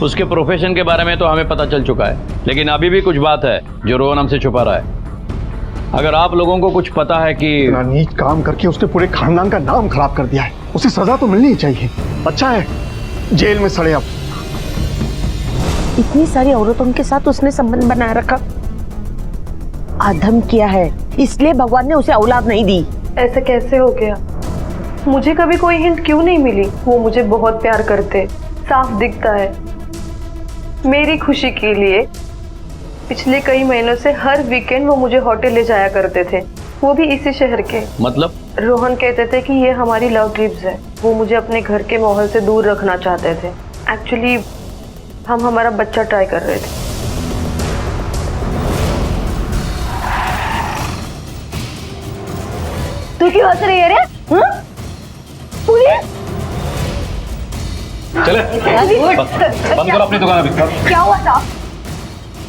उसके प्रोफेशन के बारे में तो हमें पता चल चुका है, लेकिन अभी भी कुछ बात है जो रोहन हमसे छुपा रहा है. अगर आप लोगों को कुछ पता है कि नीच काम करके उसने पूरे खानदान का नाम खराब कर दिया है, उसे सजा तो मिलनी ही चाहिए. अच्छा है जेल में सड़े. अब इतनी सारी औरतों के साथ उसने संबंध बनाए रखा. आधम किया है, इसलिए भगवान ने उसे औलाद नहीं दी. ऐसा कैसे हो गया? मुझे कभी कोई हिंट क्यों नहीं मिली? वो मुझे बहुत प्यार करते, साफ दिखता है. मेरी खुशी के लिए पिछले कई महीनों से हर वीकेंड वो मुझे होटल ले जाया करते थे, वो भी इसी शहर के. मतलब? रोहन कहते थे कि ये हमारी लव ट्रिप्स है. वो मुझे अपने घर के माहौल से दूर रखना चाहते थे. एक्चुअली हम हमारा बच्चा ट्राई कर रहे थे. तू क्यों हंस रही है रे? पुलिस? चले बंद करो अपनी दुकान. अभी क्या हुआ था?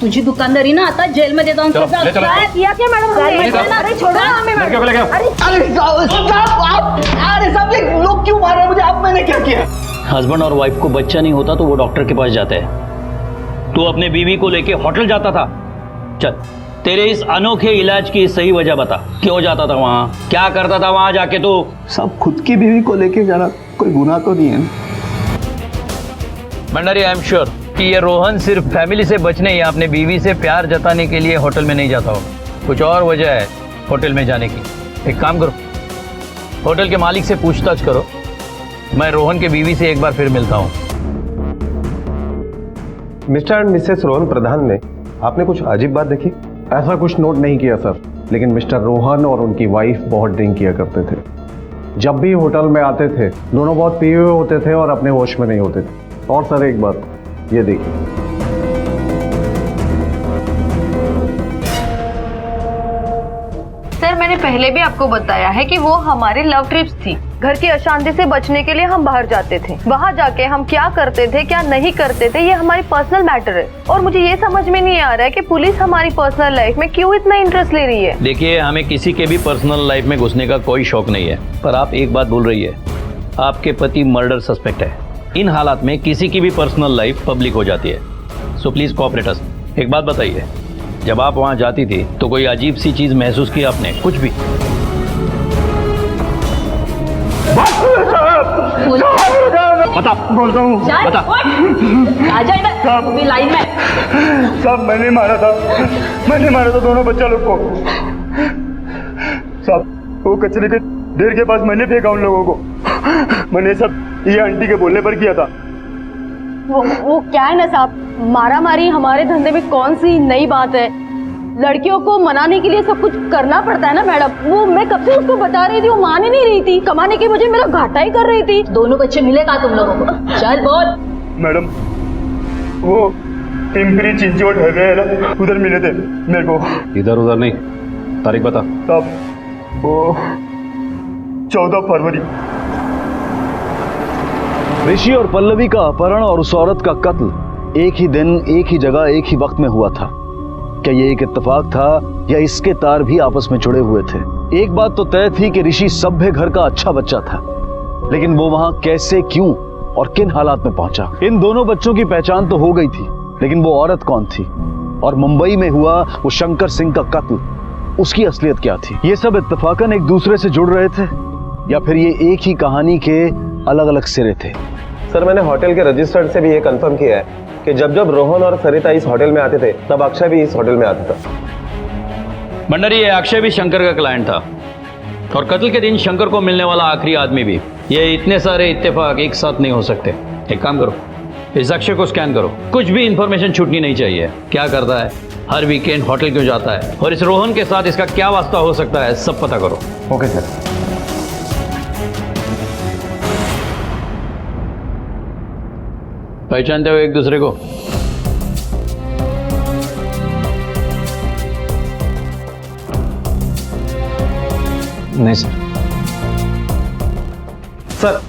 तुझी दुकानदारी ना आता जेल में देता हूँ. चलो, ले चलो. क्या किया क्या मैडम? अरे छोड़ो ना हमें लड़के को लेके आओ. अरे साहब ये लोग क्यों मार रहे हैं मुझे? आप मैंने क्या किया? हस्बैंड और वाइफ को बच्चा नहीं होता तो वो डॉक्टर के पास जाते हैं. तू अपने बीवी को लेके होटल जाता था. चल, तेरे इस अनोखे इलाज की सही वजह बता. क्यों जाता था वहाँ? क्या करता था वहाँ जाके तू? सब खुद की बीवी को लेके जाना कोई गुनाह तो नहीं है. भंडारी, आई एम श्योर कि ये रोहन सिर्फ फैमिली से बचने या अपने बीवी से प्यार जताने के लिए होटल में नहीं जाता हो. कुछ और वजह है होटल में जाने की. एक काम करो, होटल के मालिक से पूछताछ करो. मैं रोहन के बीवी से एक बार फिर मिलता हूँ. मिस्टर एंड मिसेस रोहन प्रधान ने आपने कुछ अजीब बात देखी? ऐसा कुछ नोट नहीं किया सर, लेकिन मिस्टर रोहन और उनकी वाइफ बहुत ड्रिंक किया करते थे. जब भी होटल में आते थे दोनों बहुत पिए हुए होते थे और अपने होश में नहीं होते थे. और सर एक बात, ये देखिए. सर, मैंने पहले भी आपको बताया है कि वो हमारी लव ट्रिप्स थी. घर की अशांति से बचने के लिए हम बाहर जाते थे. वहाँ जाके हम क्या करते थे क्या नहीं करते थे ये हमारी पर्सनल मैटर है. और मुझे ये समझ में नहीं आ रहा है कि पुलिस हमारी पर्सनल लाइफ में क्यों इतना इंटरेस्ट ले रही है. देखिए, हमें किसी के भी पर्सनल लाइफ में घुसने का कोई शौक नहीं है, पर आप एक बात बोल रही है, आपके पति मर्डर सस्पेक्ट है. इन हालात में किसी की भी पर्सनल लाइफ पब्लिक हो जाती है. सो प्लीज कोऑपरेट अस. एक बात बताइए, जब आप वहां जाती थी तो कोई अजीब सी चीज महसूस की आपने? कुछ भी? बता, बोलता हूँ, बता. लाइन में. साहब मैंने मारा था दोनों बच्चा लोग को. साहब वो कचरे के ढेर के पास मैंने फेंका उन लोगों को. मैंने सब ये आंटी के बोलने पर किया था. वो क्या है ना साहब, मारा मारी हमारे धंधे में कौन सी नई बात है. लड़कियों को मनाने के लिए सब कुछ करना पड़ता है ना मैडम। वो मैं कब से उसको बता रही थी, वो मान ही नहीं रही थी। कमाने की वजह मेरा घाटा ही कर रही थी। दोनों बच्चे मिले कहाँ तुम लोगों को? चल बोल। मैडम वो टिम्परी चिंचोट है ना, उधर मिले थे मेरे को। इधर उधर नहीं, तारीख बता। तब वो 14 फरवरी। ऋषि और पल्लवी का अपहरण और उस औरत का कत्ल एक ही दिन, एक ही जगह, एक ही वक्त में हुआ था। क्या ये एक इत्तेफाक था या इसके तार भी आपस में जुड़े हुए थे? एक बात तो तय थी कि ऋषि सभ्य घर का अच्छा बच्चा था, लेकिन वो वहां कैसे, क्यों और किन हालात में पहुंचा? इन दोनों बच्चों की पहचान तो हो गई थी, लेकिन वो औरत कौन थी? और मुंबई में हुआ वो शंकर सिंह का कत्ल, उसकी असलियत क्या थी? ये सब इत्तेफाकन एक दूसरे से जुड़ रहे थे या फिर ये एक ही कहानी के अलग अलग सिरे थे? सर मैंने होटल के रजिस्टर्ड से भी ये कंफर्म किया है कि जब जब रोहन और सरिता इस होटल में आते थे तब अक्षय भी इस होटल में आता था। भंडारी, ये अक्षय भी शंकर का क्लाइंट था और कत्ल के दिन शंकर को मिलने वाला आखिरी आदमी भी। ये इतने सारे इत्तेफाक एक साथ नहीं हो सकते। एक काम करो, इस अक्षय को स्कैन करो, कुछ भी इंफॉर्मेशन छूटनी नहीं चाहिए। क्या करता है, हर वीकेंड होटल क्यों जाता है, और इस रोहन के साथ इसका क्या वास्ता हो सकता है, सब पता करो। Okay sir. पहचानते हो एक दूसरे को? नहीं सर। सर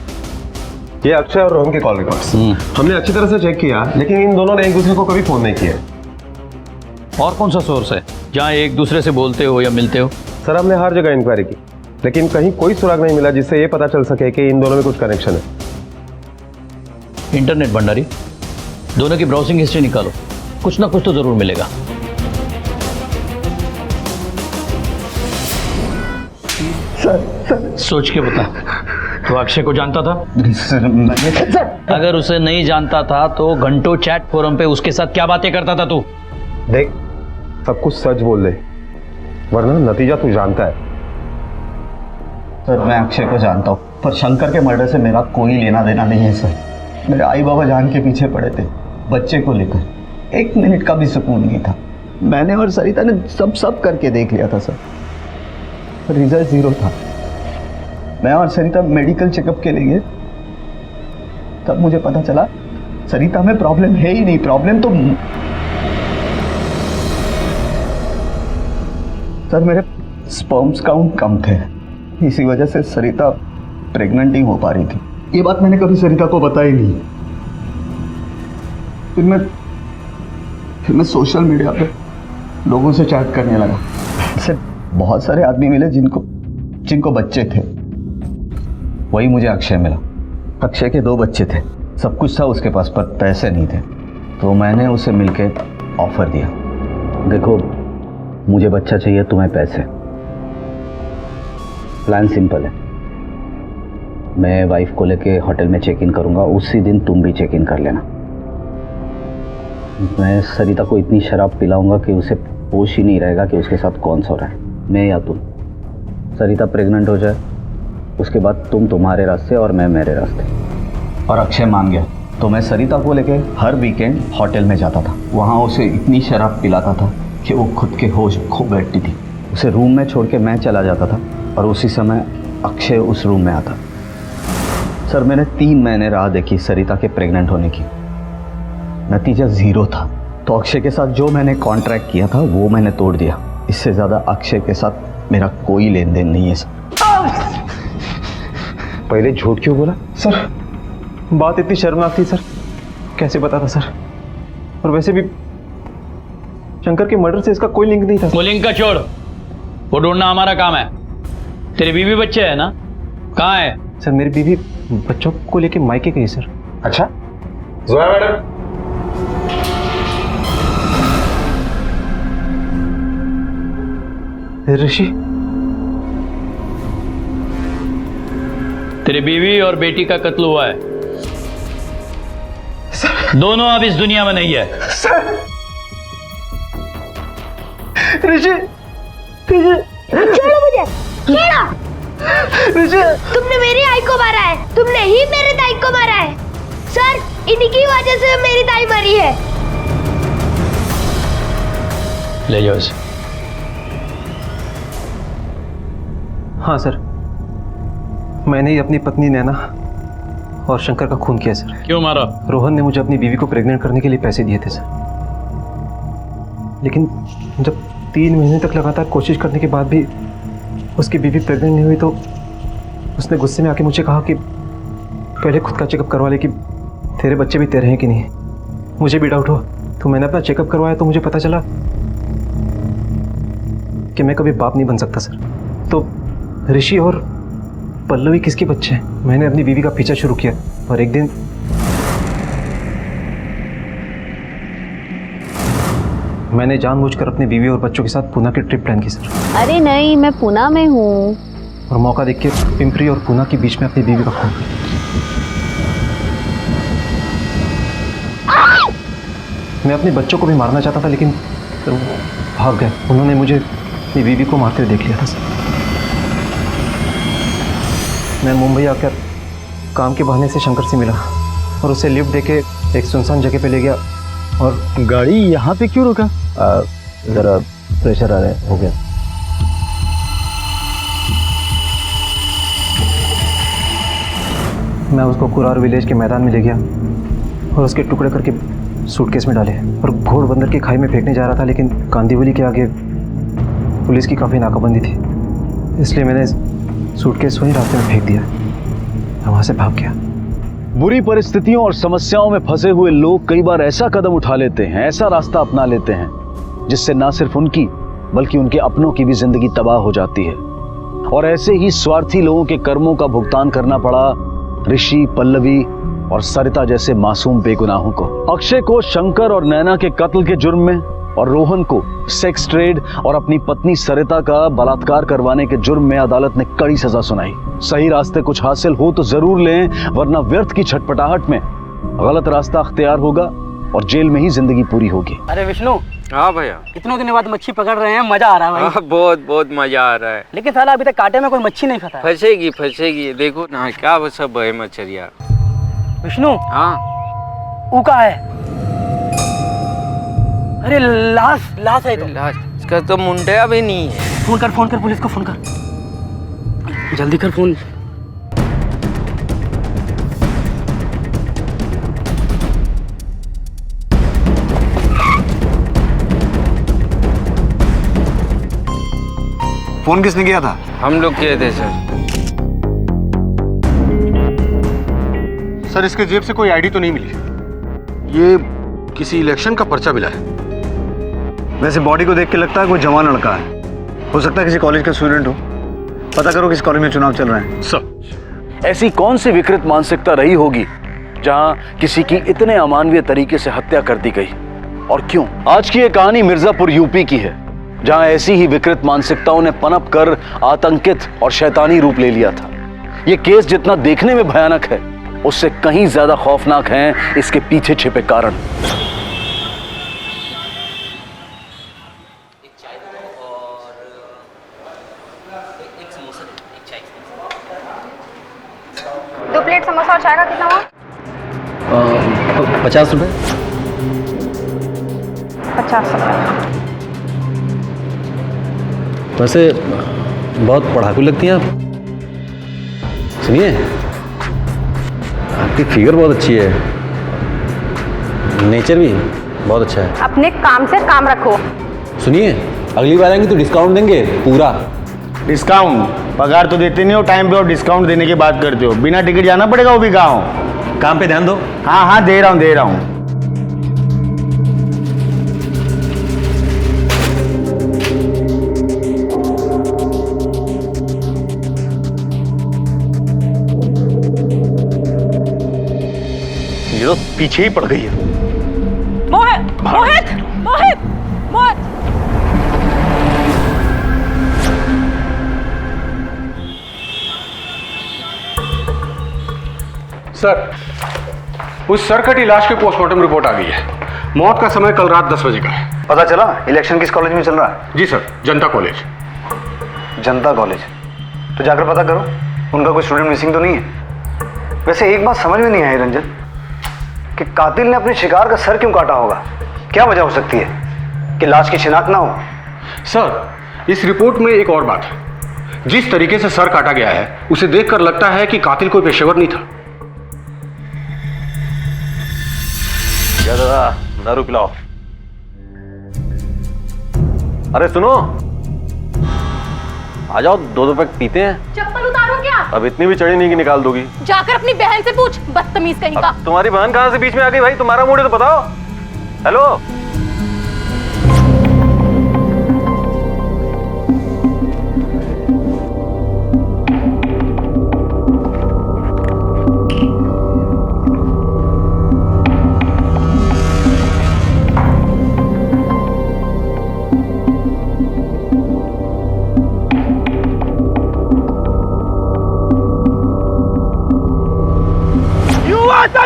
ये अक्षय और रोहन के कॉल रिकॉर्ड्स हमने अच्छी तरह से चेक किया, लेकिन इन दोनों ने एक दूसरे को कभी फोन नहीं किया। और कौन सा सोर्स है जहां एक दूसरे से बोलते हो या मिलते हो? सर हमने हर जगह इंक्वायरी की, लेकिन कहीं कोई सुराग नहीं मिला जिससे ये पता चल सके कि इन दोनों में कुछ कनेक्शन है। इंटरनेट भंडारी, दोनों की ब्राउजिंग हिस्ट्री निकालो, कुछ ना कुछ तो जरूर मिलेगा। सर सोच के बता, तो अक्षय को जानता था? सर मैंने अगर उसे नहीं जानता था तो घंटों चैट फोरम पे उसके साथ क्या बातें करता था तू? देख, सब कुछ सच बोल दे, वरना नतीजा तू जानता है। सर मैं अक्षय को जानता हूँ, पर शंकर के मर्डर से मेरा कोई लेना देना नहीं है सर। मेरे आई बाबा जान के पीछे पड़े थे बच्चे को लेकर, 1 मिनट का भी सुकून नहीं था। मैंने और सरिता ने सब करके देख लिया था सर, रिजल्ट 0 था। मैं और सरिता मेडिकल चेकअप के लिए, तब मुझे पता चला सरिता में प्रॉब्लम है ही नहीं। प्रॉब्लम तो सर मेरे स्पर्म्स काउंट कम थे, इसी वजह से सरिता प्रेग्नेंट ही हो पा रही थी। ये बात मैंने कभी सरिता को बताई नहीं। फिर मैं सोशल मीडिया पे लोगों से चैट करने लगा। ऐसे बहुत सारे आदमी मिले जिनको बच्चे थे। वही मुझे अक्षय मिला। अक्षय के 2 बच्चे थे, सब कुछ था उसके पास, पर पैसे नहीं थे। तो मैंने उसे मिलके ऑफर दिया, देखो मुझे बच्चा चाहिए, तुम्हें पैसे। प्लान सिंपल है, मैं वाइफ को लेके होटल में चेक इन करूंगा, उसी दिन तुम भी चेक इन कर लेना। मैं सरिता को इतनी शराब पिलाऊंगा कि उसे होश ही नहीं रहेगा कि उसके साथ कौन सो रहा है, मैं या तुम। सरिता प्रेग्नेंट हो जाए, उसके बाद तुम तुम्हारे रास्ते और मैं मेरे रास्ते। और अक्षय मान गया, तो मैं सरिता को लेके हर वीकेंड होटल में जाता था। वहाँ उसे इतनी शराब पिलाता था कि वो खुद के होश खो बैठती थी। उसे रूम में छोड़ के मैं चला जाता था और उसी समय अक्षय उस रूम में आता। सर मैंने 3 महीने राह देखी सरिता के प्रेग्नेंट होने की, नतीजा 0 था। तो अक्षय के साथ जो मैंने कॉन्ट्रैक्ट किया था वो मैंने तोड़ दिया। इससे ज़्यादा अक्षय के साथ मेरा कोई लेन देन नहीं है सर। पहले झूठ क्यों बोला? सर बात इतनी शर्मनाक थी सर, कैसे पता था सर? और वैसे भी शंकर के मर्डर से इसका कोई लिंक नहीं था। वो लिंक का छोड़, वो ढूंढना हमारा काम है। तेरी बीवी बच्चे है ना, कहाँ है? सर मेरी बीवी बच्चों को लेके मायके गई सर। अच्छा, जोया मैडम। ऋषि, तेरी बीवी और बेटी का कत्ल हुआ है। दोनों अब इस दुनिया में नहीं है। ऋषि, छोड़ो मुझे, छोड़ो। तुमने मेरी आई को मारा है, तुमने ही मेरे दाई को मारा है। सर इन्हीं की वजह से मेरी दाई मरी है। ले जाओ इसे। हाँ सर, मैंने ही अपनी पत्नी नैना और शंकर का खून किया सर। क्यों मारा? रोहन ने मुझे अपनी बीवी को प्रेग्नेंट करने के लिए पैसे दिए थे सर, लेकिन जब 3 महीने तक लगातार कोशिश करने के बाद भी उसकी बीवी प्रेग्नेंट नहीं हुई तो उसने गुस्से में आके मुझे कहा कि पहले खुद का चेकअप करवा ले कि तेरे बच्चे भी तेरे हैं कि नहीं। मुझे भी डाउट हुआ तो मैंने अपना चेकअप करवाया तो मुझे पता चला कि मैं कभी बाप नहीं बन सकता सर। तो ऋषि और पल्लवी किसके बच्चे हैं? मैंने अपनी बीवी का पीछा शुरू किया और एक दिन मैंने जानबूझकर अपनी बीवी और बच्चों के साथ पूना की ट्रिप प्लान की सर। अरे नहीं, मैं पूना में हूँ। और मौका देख के पिंपरी और पूना के बीच में अपनी बीवी का खून। मैं अपने बच्चों को भी मारना चाहता था लेकिन फिर वो भाग गए। उन्होंने मुझे अपनी बीवी को मारते हुए देख लिया था सर। मैं मुंबई आकर काम के बहाने से शंकर से मिला और उसे लिफ्ट देके एक सुनसान जगह पे ले गया। और गाड़ी यहाँ पे क्यों रुका? ज़रा प्रेशर आ रहा है, हो गया। मैं उसको कुरार विलेज के मैदान में ले गया और उसके टुकड़े करके सूटकेस में डाले और घोड़बंदर की खाई में फेंकने जा रहा था, लेकिन कांदीवली के आगे पुलिस की काफ़ी नाकाबंदी थी, इसलिए मैंने सूटकेस वहीं रास्ते में फेंक दिया और वहाँ से भाग गया। बुरी परिस्थितियों और समस्याओं में फंसे हुए लोग कई बार ऐसा कदम उठा लेते हैं, ऐसा रास्ता अपना लेते हैं जिससे ना सिर्फ उनकी बल्कि उनके अपनों की भी जिंदगी तबाह हो जाती है। और ऐसे ही स्वार्थी लोगों के कर्मों का भुगतान करना पड़ा ऋषि, पल्लवी और सरिता जैसे मासूम बेगुनाहों को। अक्षय को शंकर और नैना के कत्ल के जुर्म में और रोहन को सेक्स ट्रेड और अपनी पत्नी सरिता का बलात्कार करवाने के जुर्म में अदालत ने कड़ी सजा सुनाई। सही रास्ते कुछ हासिल हो तो जरूर लें, वरना व्यर्थ की छटपटाहट में गलत रास्ता अख्तियार होगा और जेल में ही जिंदगी पूरी होगी। अरे विष्णु। हाँ भैया, इतनों दिनों बाद मच्छी पकड़ रहे हैं, मजा आ रहा है भाई। हाँ, बहुत बहुत मजा आ रहा है। लेकिन साला अभी तक कांटे में कोई मच्छी नहीं फंसा। फंसेगी फंसेगी, देखो ना क्या वो सब है मछलियाँ। विष्णु। हाँ, वो का है? अरे लाश है तो। लाश, इसका तो मुंडिया भी नहीं है। फोन कर पुलिस को फोन कर, जल्दी कर फोन। फोन किसने किया था? हम लोग किए थे सर। सर, इसके जेब से कोई आईडी तो नहीं मिली। ये किसी इलेक्शन का पर्चा मिला है। वैसे बॉडी को देख के लगता है कोई जवान लड़का है, हो सकता है किसी कॉलेज का स्टूडेंट हो। पता करो किस कॉलेज में चुनाव चल रहे हैं। सर, ऐसी कौन सी विकृत मानसिकता रही होगी जहां किसी की इतने अमानवीय तरीके से हत्या कर दी गई, और क्यों? आज की ये कहानी मिर्जापुर यूपी की है, जहां ऐसी ही विकृत मानसिकताओं ने पनप कर आतंकित और शैतानी रूप ले लिया था। ये केस जितना देखने में भयानक है, उससे कहीं ज्यादा खौफनाक हैं इसके पीछे छिपे कारण। दो प्लेट समोसा और चाय का कितना हुआ? 50 रुपए। 50 रुपए। वैसे बहुत पढ़ाकू लगती हैं आप। सुनिए, आपकी फिगर बहुत अच्छी है, नेचर भी बहुत अच्छा है। अपने काम से काम रखो। सुनिए, अगली बार आएंगे तो डिस्काउंट देंगे पूरा। डिस्काउंट? पगार तो देते नहीं हो टाइम पे और डिस्काउंट देने की बात करते हो। बिना टिकट जाना पड़ेगा, वो भी गाँव। काम पे ध्यान दो। हाँ हाँ, दे रहा हूँ। ये तो पीछे ही पड़ गई है। मोहित मोहित मोहित मोहित। सर, उस सरकटी लाश की पोस्टमार्टम रिपोर्ट आ गई है। मौत का समय कल रात 10 बजे का है। पता चला इलेक्शन किस कॉलेज में चल रहा है? जी सर, जनता कॉलेज। जनता कॉलेज? तो जाकर पता करो उनका कोई स्टूडेंट मिसिंग तो नहीं है। वैसे एक बात समझ में नहीं आई रंजन, कि कातिल ने अपने शिकार का सर क्यों काटा होगा? क्या वजह हो सकती है कि लाश की शिनाख्त ना हो? सर, इस रिपोर्ट में एक और बात है जिस तरीके से सर काटा गया है उसे देखकर लगता है कि कातिल कोई पेशेवर नहीं था। क्या दादा, दारू पिलाओ। अरे सुनो, आ जाओ, दो पैक पीते हैं। चप्पल उतारो क्या? अब इतनी भी चढ़ी नहीं कि निकाल दोगी। जाकर अपनी बहन से पूछ, बदतमीज कहीं का। तुम्हारी बहन कहां से बीच में आ गई भाई? तुम्हारा मूड है तो बताओ। हेलो,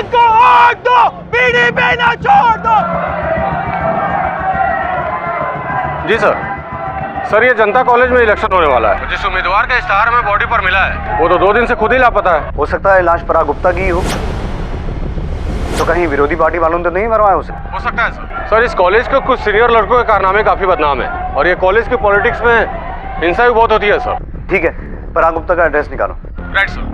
को आग दो, बीड़ी पीना छोड़ दो। जी सर, ये जनता कॉलेज में इलेक्शन होने वाला है। जिस उम्मीदवार का इश्तेहार में बॉडी पर मिला है वो तो 2 दिन से खुद ही लापता है। हो सकता है लाश पराग गुप्ता की हो, तो कहीं विरोधी पार्टी वालों ने तो नहीं मरवाया उसे? हो सकता है सर, इस कॉलेज के कुछ सीनियर लड़कों के कारनामे काफी बदनाम है और ये कॉलेज की पॉलिटिक्स में हिंसा भी बहुत होती है सर। ठीक है, पराग गुप्ता का एड्रेस निकालो। Right sir.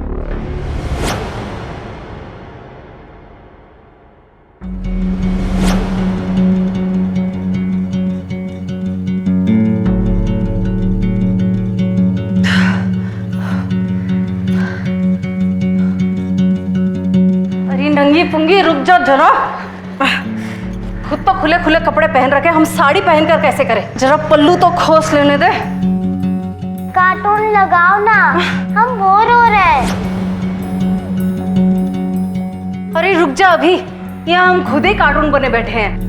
नंगी पुंगी रुक जा जरा, खुद तो खुले खुले कपड़े पहन रखे, हम साड़ी पहनकर कैसे करें? जरा पल्लू तो खोस लेने दे। कार्टून लगाओ ना, हम बोर हो रहे हैं। अरे रुक जा, अभी यहाँ हम खुद ही कार्टून बने बैठे हैं।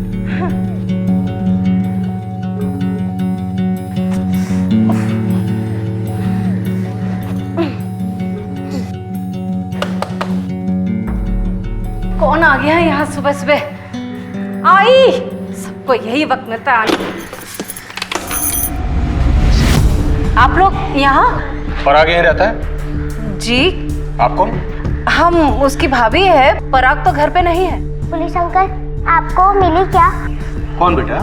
कौन आ गया है यहाँ सुबह सुबह? आई, सबको यही वक्त मिलता है आने। आप लोग यहाँ? पराग यहीं रहता है? जी। आप कौन? हम उसकी भाभी है, पराग तो घर पे नहीं है। पुलिस अंकल, आपको मिली क्या? कौन बेटा?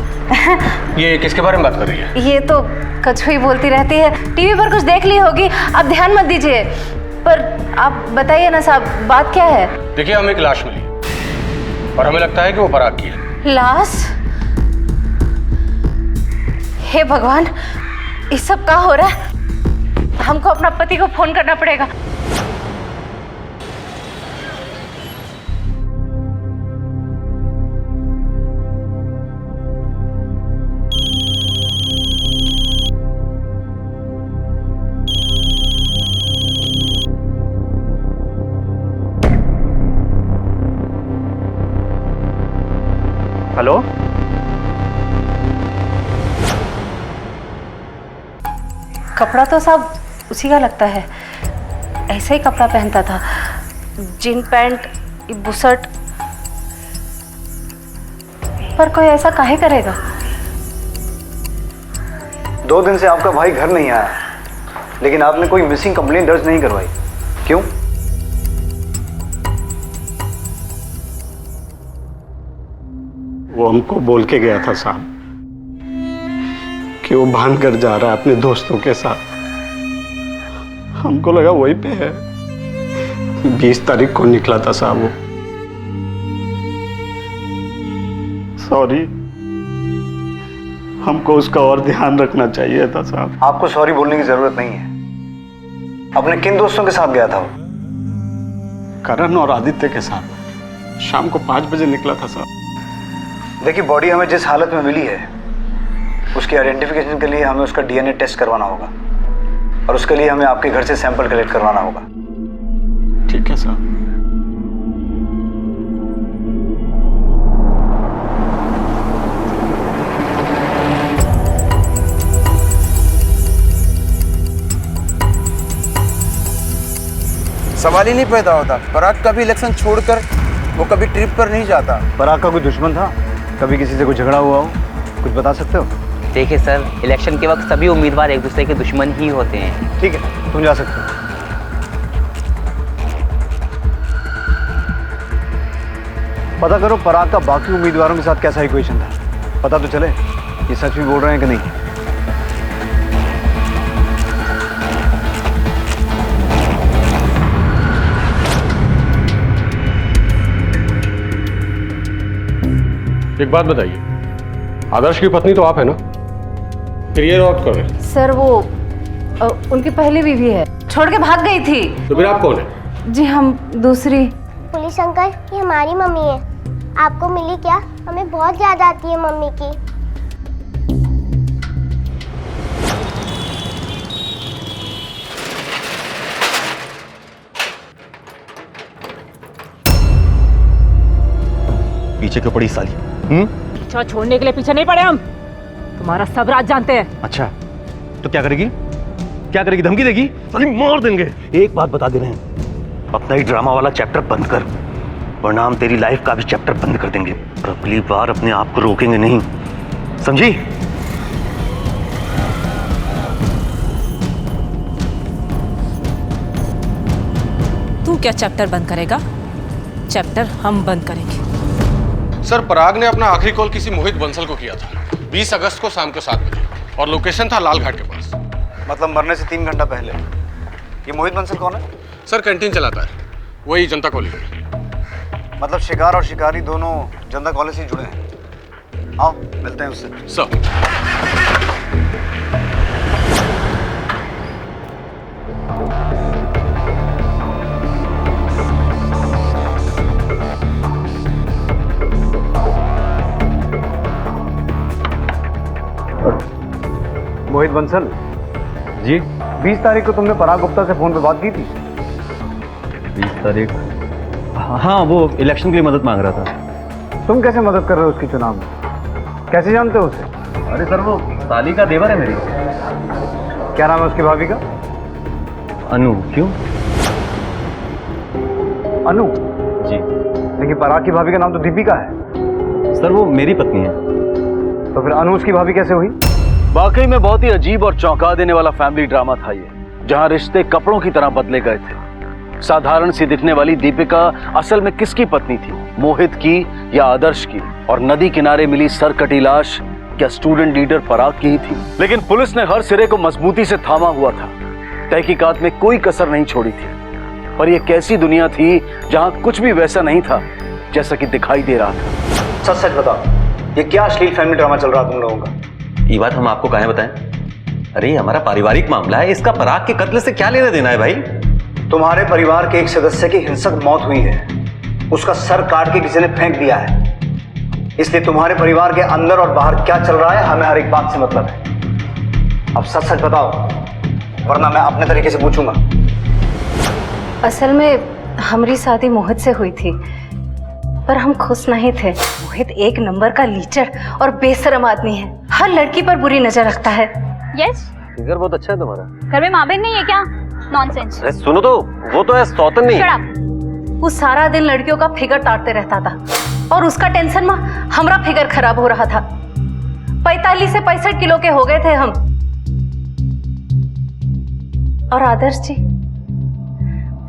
ये किसके बारे में बात कर रही है? ये तो कछुई बोलती रहती है, टीवी पर कुछ देख ली होगी, आप ध्यान मत दीजिए। पर आप बताइए ना साहब, बात क्या है? देखिए, हमें एक लाश मिली और हमें लगता है कि वो पराग की है। लाश? हे भगवान, ये सब क्या हो रहा है? हमको अपना पति को फोन करना पड़ेगा। हेलो, कपड़ा तो सब उसी का लगता है, ऐसे ही कपड़ा पहनता था, जीन पैंट, बुशर्ट। पर कोई ऐसा काहे करेगा? 2 दिन से आपका भाई घर नहीं आया, लेकिन आपने कोई मिसिंग कंप्लेंट दर्ज नहीं करवाई, क्यों? वो हमको बोल के गया था साहब कि वो भानगढ़ जा रहा है अपने दोस्तों के साथ। हमको लगा वहीं पे है। 20 तारीख को निकला था साहब वो। सॉरी, हमको उसका और ध्यान रखना चाहिए था साहब। आपको सॉरी बोलने की जरूरत नहीं है। अपने किन दोस्तों के साथ गया था वो? करण और आदित्य के साथ। शाम को 5 बजे निकला था साहब। देखिए, बॉडी हमें जिस हालत में मिली है उसकी आइडेंटिफिकेशन के लिए हमें उसका डीएनए टेस्ट करवाना होगा और उसके लिए हमें आपके घर से सैंपल कलेक्ट करवाना होगा। ठीक है साहब। सवाल ही नहीं पैदा होता। पराग कभी इलेक्शन छोड़कर वो कभी ट्रिप पर नहीं जाता। पराग का कोई दुश्मन था? कभी किसी से कोई झगड़ा हुआ हो? कुछ बता सकते हो? देखिए सर, इलेक्शन के वक्त सभी उम्मीदवार एक दूसरे के दुश्मन ही होते हैं। ठीक है, तुम जा सकते हो। पता करो पराग का बाकी उम्मीदवारों के साथ कैसा इक्वेशन था, पता तो चले ये सच भी बोल रहे हैं कि नहीं। एक बात बताइए, आदर्श की पत्नी तो आप है ना? फिर ये रॉट कौन है? सर वो उनकी पहली बीवी है, छोड़ के भाग गई थी। तो फिर आप कौन है? जी हम दूसरी। पुलिस अंकल, ये हमारी मम्मी है। आपको मिली क्या? हमें बहुत याद आती है मम्मी की। पीछे क्यों पड़ी साली? पीछा छोड़ने के लिए पीछे नहीं पड़े हम, तुम्हारा सब राज जानते हैं। अच्छा, तो क्या करेगी? क्या करेगी? धमकी देगी? साली मार देंगे। एक बात बता दे रहे हैं, अपना ही ड्रामा वाला चैप्टर बंद कर, वरना हम तेरी लाइफ का भी चैप्टर बंद कर देंगे और अगली बार अपने आप को रोकेंगे नहीं, समझी? तू क्या चैप्टर बंद करेगा? चैप्टर हम बंद करेंगे। सर, पराग ने अपना आखिरी कॉल किसी मोहित बंसल को किया था 20 अगस्त को शाम को 7 बजे और लोकेशन था लाल घाट के पास। मतलब मरने से 3 घंटा पहले। ये मोहित बंसल कौन है? सर, कैंटीन चलाता है, वही जनता कॉलेज में। मतलब शिकार और शिकारी दोनों जनता कॉलेज से जुड़े हैं। आओ मिलते हैं उससे। सर, मोहित बंसल जी, 20 तारीख को तुमने पराग गुप्ता से फोन पे बात की थी? 20 तारीख? हाँ, वो इलेक्शन के लिए मदद मांग रहा था। तुम कैसे मदद कर रहे हो उसके चुनाव में? कैसे जानते हो उसे? अरे सर, वो साली का देवर है मेरी। क्या नाम है उसकी भाभी का? अनु। क्यों? अनु? जी। लेकिन पराग की भाभी का नाम तो दीपिका है। सर, वो मेरी पत्नी है। तो फिर अनु उसकी भाभी कैसे हुई? वाकई में बहुत ही अजीब और चौंका देने वाला फैमिली ड्रामा था ये, जहां रिश्ते कपड़ों की तरह बदले गए थे। साधारण सी दिखने वाली दीपिका असल में किसकी पत्नी थी? मोहित की या आदर्श की? और नदी किनारे मिली सरकटी लाश क्या स्टूडेंट लीडर पराग की ही थी? लेकिन पुलिस ने हर सिरे को मजबूती से थामा हुआ था, तहकीकात में कोई कसर नहीं छोड़ी थी। पर यह कैसी दुनिया थी जहां कुछ भी वैसा नहीं था जैसा कि दिखाई दे रहा था। सच सच बताओ, ये क्या अश्लील फैमिली ड्रामा चल रहा तुम लोगों का? ये बात हम आपको काहे बताएं? अरे ये हमारा पारिवारिक मामला है, इसका पराग के कत्ल से क्या लेना देना है भाई? तुम्हारे परिवार के एक सदस्य की हिंसक मौत हुई है, उसका सर काट के किसी ने फेंक दिया है, इसलिए तुम्हारे परिवार के अंदर और बाहर क्या चल रहा है हमें हर एक बात से मतलब है। अब सच सच बताओ, वरना मैं अपने तरीके से पूछूंगा। असल में हमारी शादी मोहित से हुई थी, पर हम खुश नहीं थे। मोहित एक नंबर का लीचर और बेशरम आदमी है, हर लड़की पर बुरी नजर रखता है। यस, फिगर बहुत अच्छा है तुम्हारा। घर में माँ बहन नहीं है क्या? नॉनसेंस। अरे सुनो तो, वो तो है सौतन नहीं। Shut up। वो सारा दिन लड़कियों का फिगर ताड़ते रहता था और उसका टेंशन में हमारा फिगर खराब हो रहा था। 45 से 65 किलो के हो गए थे हम। और आदर्श जी,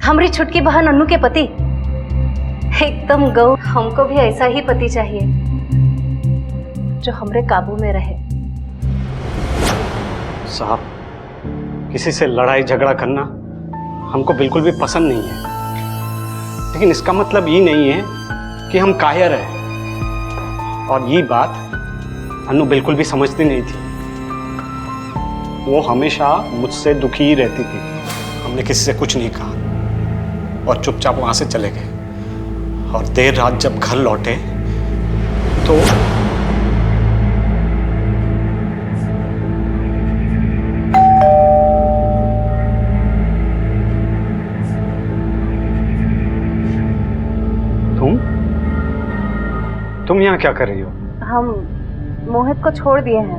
हमारी छुटकी बहन अन्नू के पति एकदम गौ। हमको भी ऐसा ही पति चाहिए जो हमरे काबू में रहे। साहब, किसी से लड़ाई झगड़ा करना हमको बिल्कुल भी पसंद नहीं है, लेकिन इसका मतलब ये नहीं है कि हम कायर हैं। और ये बात अनु बिल्कुल भी समझती नहीं थी। वो हमेशा मुझसे दुखी ही रहती थी। हमने किसी से कुछ नहीं कहा और चुपचाप वहां से चले गए। और देर रात जब घर लौटे तो तुम यहाँ क्या कर रही हो? हम मोहित को छोड़ दिए हैं,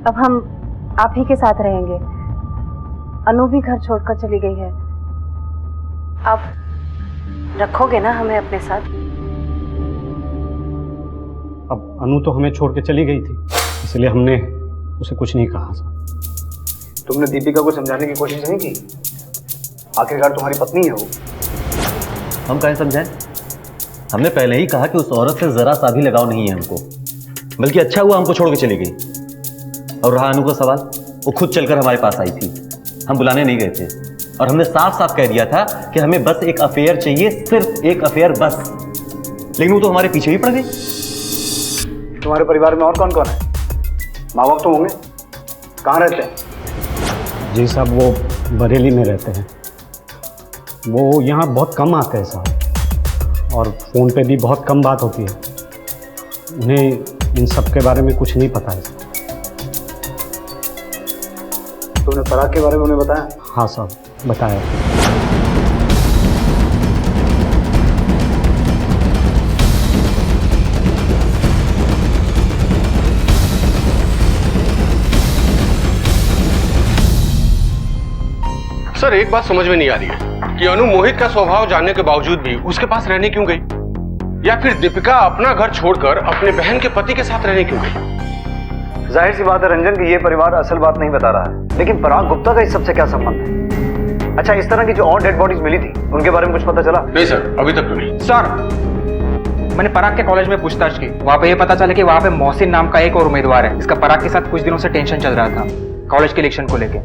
अब हम आप ही के साथ रहेंगे। अनु भी घर छोड़कर चली गई है। आप रखोगे ना हमें अपने साथ? अब अनु तो हमें छोड़ के चली गई थी, इसलिए हमने उसे कुछ नहीं कहा। तुमने दीपिका को समझाने की कोशिश नहीं की? आखिरकार तुम्हारी पत्नी है वो। हम कहें समझाएं? हमने पहले ही कहा कि उस औरत से जरा सा भी लगाव नहीं है हमको, बल्कि अच्छा हुआ हमको छोड़ के चली गई। और रहा अनु का सवाल, वो खुद चलकर हमारे पास आई थी, हम बुलाने नहीं गए थे। और हमने साफ साफ कह दिया था कि हमें बस एक अफेयर चाहिए, सिर्फ एक अफेयर बस। लेकिन वो तो हमारे पीछे ही पड़ गई। तुम्हारे परिवार में और कौन कौन है? माँ बाप तो होंगे, कहाँ रहते हैं? जी साहब, वो बरेली में रहते हैं। वो यहाँ बहुत कम आते हैं साहब, और फ़ोन पे भी बहुत कम बात होती है। उन्हें इन सब के बारे में कुछ नहीं पता है। तुमने पराग के बारे में उन्हें बताया? हाँ साहब, बताया। सर, एक बात समझ में नहीं आ रही है कि अनु मोहित का स्वभाव जानने के बावजूद भी उसके पास रहने क्यों गई, या फिर दीपिका अपना घर छोड़कर अपने बहन के पति के साथ रहने क्यों गई? जाहिर सी बात है रंजन कि ये परिवार असल बात नहीं बता रहा है, लेकिन पराग गुप्ता का इस सबसे क्या संबंध है? अच्छा, इस तरह की जो और डेड बॉडीज मिली थी उनके बारे में कुछ पता चला? नहीं सर, अभी तक तो नहीं। सर, मैंने पराग के कॉलेज में पूछताछ की, वहाँ पे ये पता चला कि वहाँ पे मोहसिन नाम का एक और उम्मीदवार है। इसका पराग के साथ कुछ दिनों से टेंशन चल रहा था कॉलेज के इलेक्शन को लेके।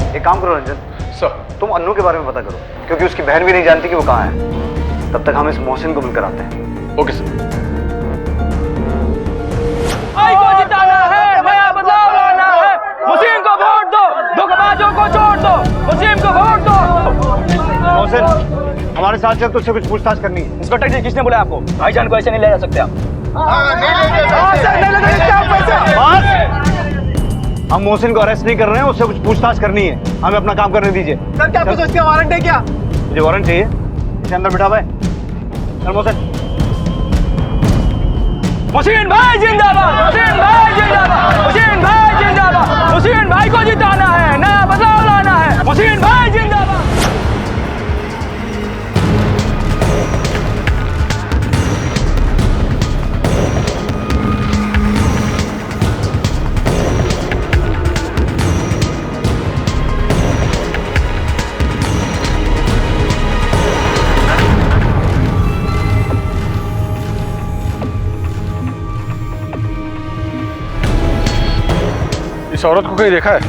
एक काम करो रंजन सर, तुम अन्नू के बारे में पता करो, क्योंकि उसकी बहन भी नहीं जानती कि वो कहाँ है। तब तक हम इस मोहसिन को मिलकर आते हैं। Okay sir. भाई को जिताना है, नया बदलाव लाना है। मुस्लिम को वोट दो, धोखेबाजों को छोड़ दो, मुस्लिम को वोट दो। मोहसिन, हमारे साथ चल, तुझसे कुछ पूछताछ करनी है। इंस्पेक्टर जी, किसने बोला आपको? भाईजान को ऐसे नहीं ले जा सकते आप। हम मोहसिन को अरेस्ट नहीं कर रहे हैं, उससे कुछ पूछताछ करनी है। हमें अपना काम करने दीजिए। सर, क्या कुछ उसका वारंट है क्या? मुझे वारंट चाहिए। इसे अंदर बिठा भाई। चल मोहसिन। मुस्लिम भाई जिंदाबाद, मुस्लिम भाई जिंदाबाद, मुस्लिम भाई जिंदाबाद। मुस्लिम भाई को जिताना है, नया बदलाव लाना है। मुस्लिम भाई जिंदाबाद। इस औरत को कहीं देखा है?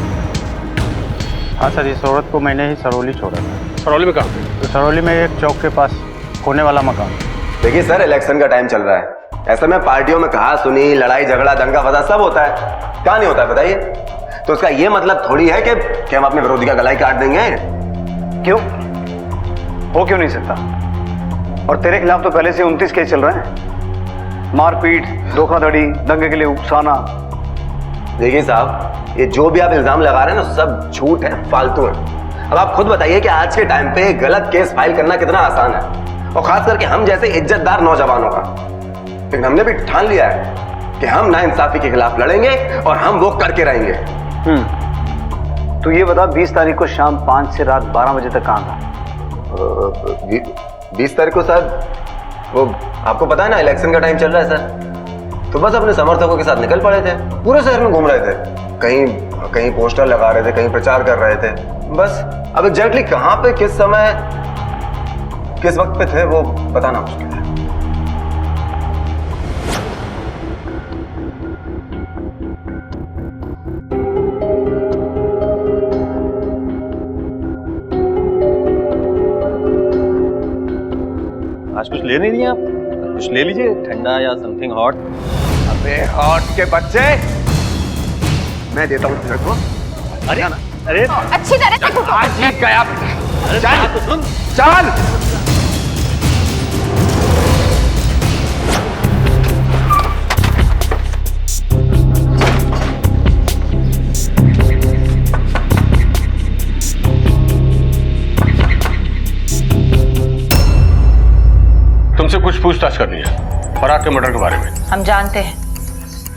हाँ सर, इस औरत को मैंने ही सरौली छोड़ा था। सरौली में कहाँ? तो सरौली में एक चौक के पास होने वाला मकान। देखिए सर, इलेक्शन का टाइम चल रहा है। ऐसे में पार्टियों में कहा सुनी, लड़ाई झगड़ा, दंगा फसाद सब होता है। क्या नहीं होता है बताइए? तो उसका ये मतलब थोड़ी है कि हम अपने विरोधी का गला ही काट देंगे। क्यों? हो क्यों नहीं सकता? और तेरे खिलाफ तो पहले से 29 केस चल रहे हैं। मारपीट, धोखाधड़ी, दंगे के लिए उकसाना। देखिए साहब, ये जो भी आप इल्जाम लगा रहे हैं ना, सब झूठ है, फालतू है। अब आप खुद बताइए कि आज के टाइम पे गलत केस फाइल करना कितना आसान है, और खास करके हम जैसे इज्जतदार नौजवानों का। लेकिन हमने भी ठान लिया है कि हम नाइंसाफी के खिलाफ लड़ेंगे और हम वो करके रहेंगे। तो ये बता, 20 तारीख को शाम 5 से रात 12 बजे तक कहाँ था? 20 तारीख को सर, वो आपको पता है ना, इलेक्शन का टाइम चल रहा है सर। तो बस अपने समर्थकों के साथ निकल पड़े थे, पूरे शहर में घूम रहे थे। कहीं पोस्टर लगा रहे थे, कहीं प्रचार कर रहे थे। बस अब एग्जैक्टली कहाँ पे, किस समय, किस वक्त पे थे, वो बताना मुश्किल है। आज कुछ ले नहीं दिया आप? कुछ ले लीजिए, ठंडा या समथिंग हॉट। अबे हॉट के बच्चे, मैं देता हूँ तेरे को। अरे अच्छी तरह से आज जीत गया। चल तो सुन, चल। तुमसे कुछ पूछताछ करनी है पराग के मर्डर के बारे में। हम जानते हैं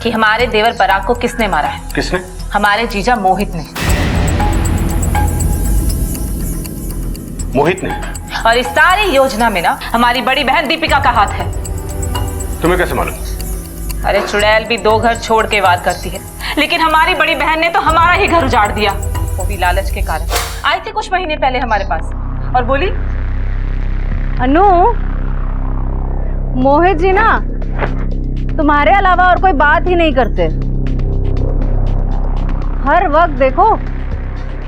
कि हमारे देवर पराग को किसने मारा है। किसने? हमारे जीजा मोहित ने। मोहित ने? और इस सारी योजना में ना हमारी बड़ी बहन दीपिका का हाथ है। तुम्हें कैसे मालूम? अरे चुड़ैल भी 2 घर छोड़ के वार करती है, लेकिन हमारी बड़ी बहन ने तो हमारा ही घर उजाड़ दिया, वो भी लालच के कारण। आई थी कुछ महीने पहले हमारे पास और बोली, अनु, मोहित जी ना तुम्हारे अलावा और कोई बात ही नहीं करते। हर वक्त देखो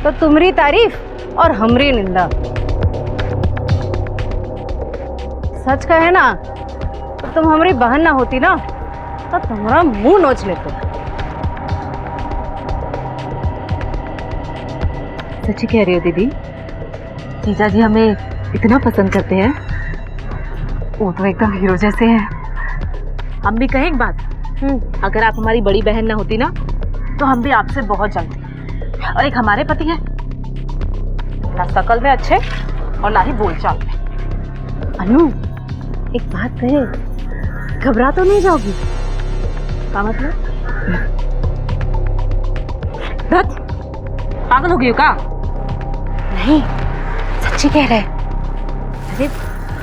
तो तुम्हारी तारीफ और हमरी निंदा। सच कहे ना, तो तुम हमारी बहन ना होती ना तो तुम्हारा मुंह नोच लेते। सच्ची कह रही हो दीदी? जीजा जी हमें इतना पसंद करते हैं? वो तो एकदम हीरो जैसे हैं। हम भी कहें एक बात, अगर आप हमारी बड़ी बहन ना होती ना तो हम भी आपसे बहुत जलते। और एक हमारे पति हैं, ना शकल में अच्छे और ना ही बोलचाल में। अनु, एक बात कहे, घबरा तो नहीं जाओगी? क्या मतलब? दत्त, पागल हो गई हो का? नहीं, सच्ची कह रहे। अरे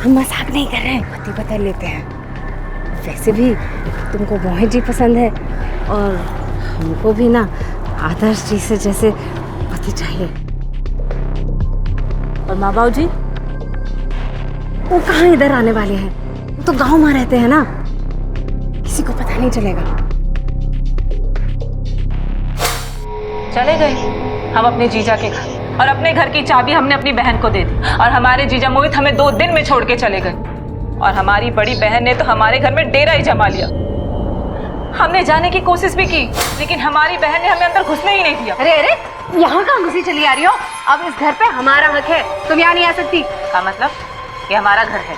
हम मजाक नहीं कर रहे हैं, पति बदल लेते हैं। वैसे भी तुमको मोहित जी पसंद है और हमको भी ना आदर्श जी से जैसे पति चाहिए। और माँ बाबू जी वो कहाँ इधर आने वाले हैं? वो तो गांव में रहते हैं ना, किसी को पता नहीं चलेगा। चले गए हम अपने जीजा के घर, और अपने घर की चाबी हमने अपनी बहन को दे दी, और हमारे जीजा मोहित हमें 2 दिन में छोड़ के चले गए। और हमारी बड़ी बहन ने तो हमारे घर में डेरा ही जमा लिया। हमने जाने की कोशिश भी की, लेकिन हमारी बहन ने हमें अंदर घुसने ही नहीं दिया। अरे अरे, यहाँ कहाँ घुसी चली आ रही हो? अब इस घर पे हमारा हक है, तुम यहाँ नहीं आ सकती। का मतलब? ये हमारा घर है।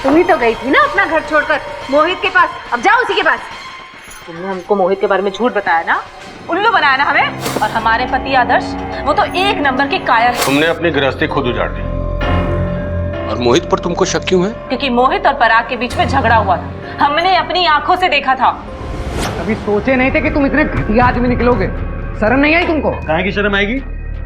तुम ही तो गई थी ना अपना घर छोड़कर मोहित के पास, अब जाओ उसी के पास। तुमने हमको मोहित के बारे में झूठ बताया ना, उल्लू बनाया ना हमें। और हमारे पति आदर्श, वो तो 1 नंबर के कायर है। तुमने अपनी गृहस्थी खुद उजाड़ दी। और मोहित पर तुमको शक क्यों है? क्योंकि मोहित और पराग के बीच में झगड़ा हुआ था, हमने अपनी आंखों से देखा था। कभी सोचे नहीं थे कि तुम इतने घटिया आदमी निकलोगे। शर्म नहीं आई तुमको? काहे की शर्म आएगी?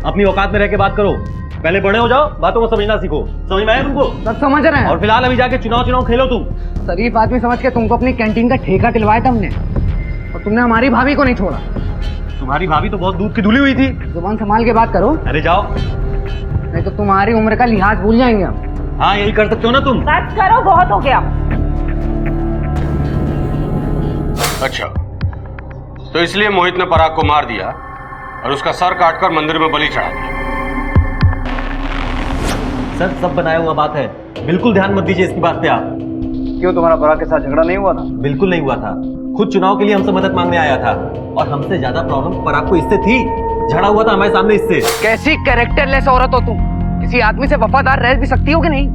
अपनी औकात में रह के बात करो। पहले बड़े हो जाओ, बातों को समझना सीखो। समझ में आया तुमको? सब समझ रहे हैं। और फिलहाल अभी जाके चुनाव खेलो तुम। शरीफ आदमी समझ के तुमको अपनी कैंटीन का ठेका दिलवाया था हमने, और तुमने हमारी भाभी को नहीं छोड़ा। तुम्हारी भाभी तो बहुत दूध की धुली हुई थी। जुबान संभाल के बात करो। अरे जाओ, नहीं तो तुम्हारी उम्र का लिहाज भूल जाएंगे हम। हाँ, यही कर सकते हो ना तुम। बात करो, बहुत हो गया। अच्छा, तो इसलिए मोहित ने पराग को मार दिया और उसका सर काटकर मंदिर में बलि चढ़ा दिया। सर, सब बनाया हुआ बात है, बिल्कुल ध्यान मत दीजिए इसकी बात पे आप। क्यों, तुम्हारा पराग के साथ झगड़ा नहीं हुआ था? बिल्कुल नहीं हुआ था। खुद चुनाव के लिए हमसे मदद मांगने आया था, और हमसे ज्यादा प्रॉब्लम पराग को इससे थी। झगड़ा हुआ था हमारे सामने इससे। कैसी कैरेक्टरलेस औरत हो तुम? किसी आदमी से वफादार रह भी सकती हो कि नहीं?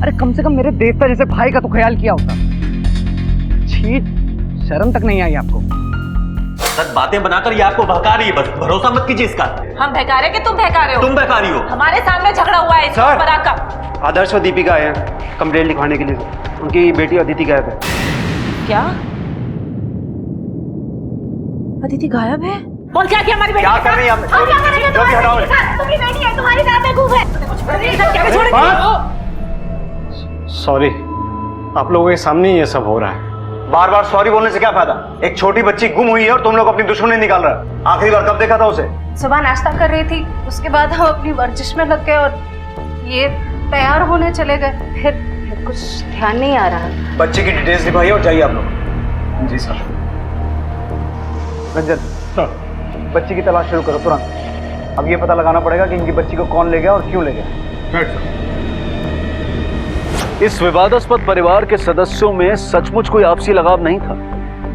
अरे कम से कम मेरे देवता जैसे भाई का तो ख्याल किया होता। छी, शर्म तक नहीं आई आपको? सर, बातें बनाकर ये आपको बहका रही है, बस भरोसा मत कीजिए इसका। हम बहका रहे कि तुम बहका रहे हो? तुम बहका रही हो। हमारे सामने झगड़ा हुआ है सर, पराग का। आदर्श और दीपिका आए हैं कंप्लेंट लिखवाने के लिए। उनकी बेटी अदिति गायब है। क्या? अदिति गायब है? बोल क्या किया हमारी बेटी? क्या कर रही है? क्या करेंगे तुम्हारी बेटी है, तुम्हारी दांत में खूब है। सॉरी, आप लोगों के सामने ही ये सब हो रहा है। बार बार सॉरी बोलने से क्या फायदा? एक छोटी बच्ची गुम हुई है और तुम लोग अपनी दुश्मनी निकाल रहे हो। आखिरी बार कब देखा था उसे? सुबह नाश्ता कर रही थी, उसके बाद हम अपनी वर्जिश में लग गए और ये तैयार होने चले गए। फिर कुछ ध्यान नहीं आ रहा। बच्ची की डिटेल्स दिखाइए और जाइए आप लोग। जी सर। रंजन सर, बच्ची की तलाश शुरू करो तुरंत। अब ये पता लगाना पड़ेगा कि इनकी बच्ची को कौन ले गया और क्यों ले गया। इस विवादास्पद परिवार के सदस्यों में सचमुच कोई आपसी लगाव नहीं था।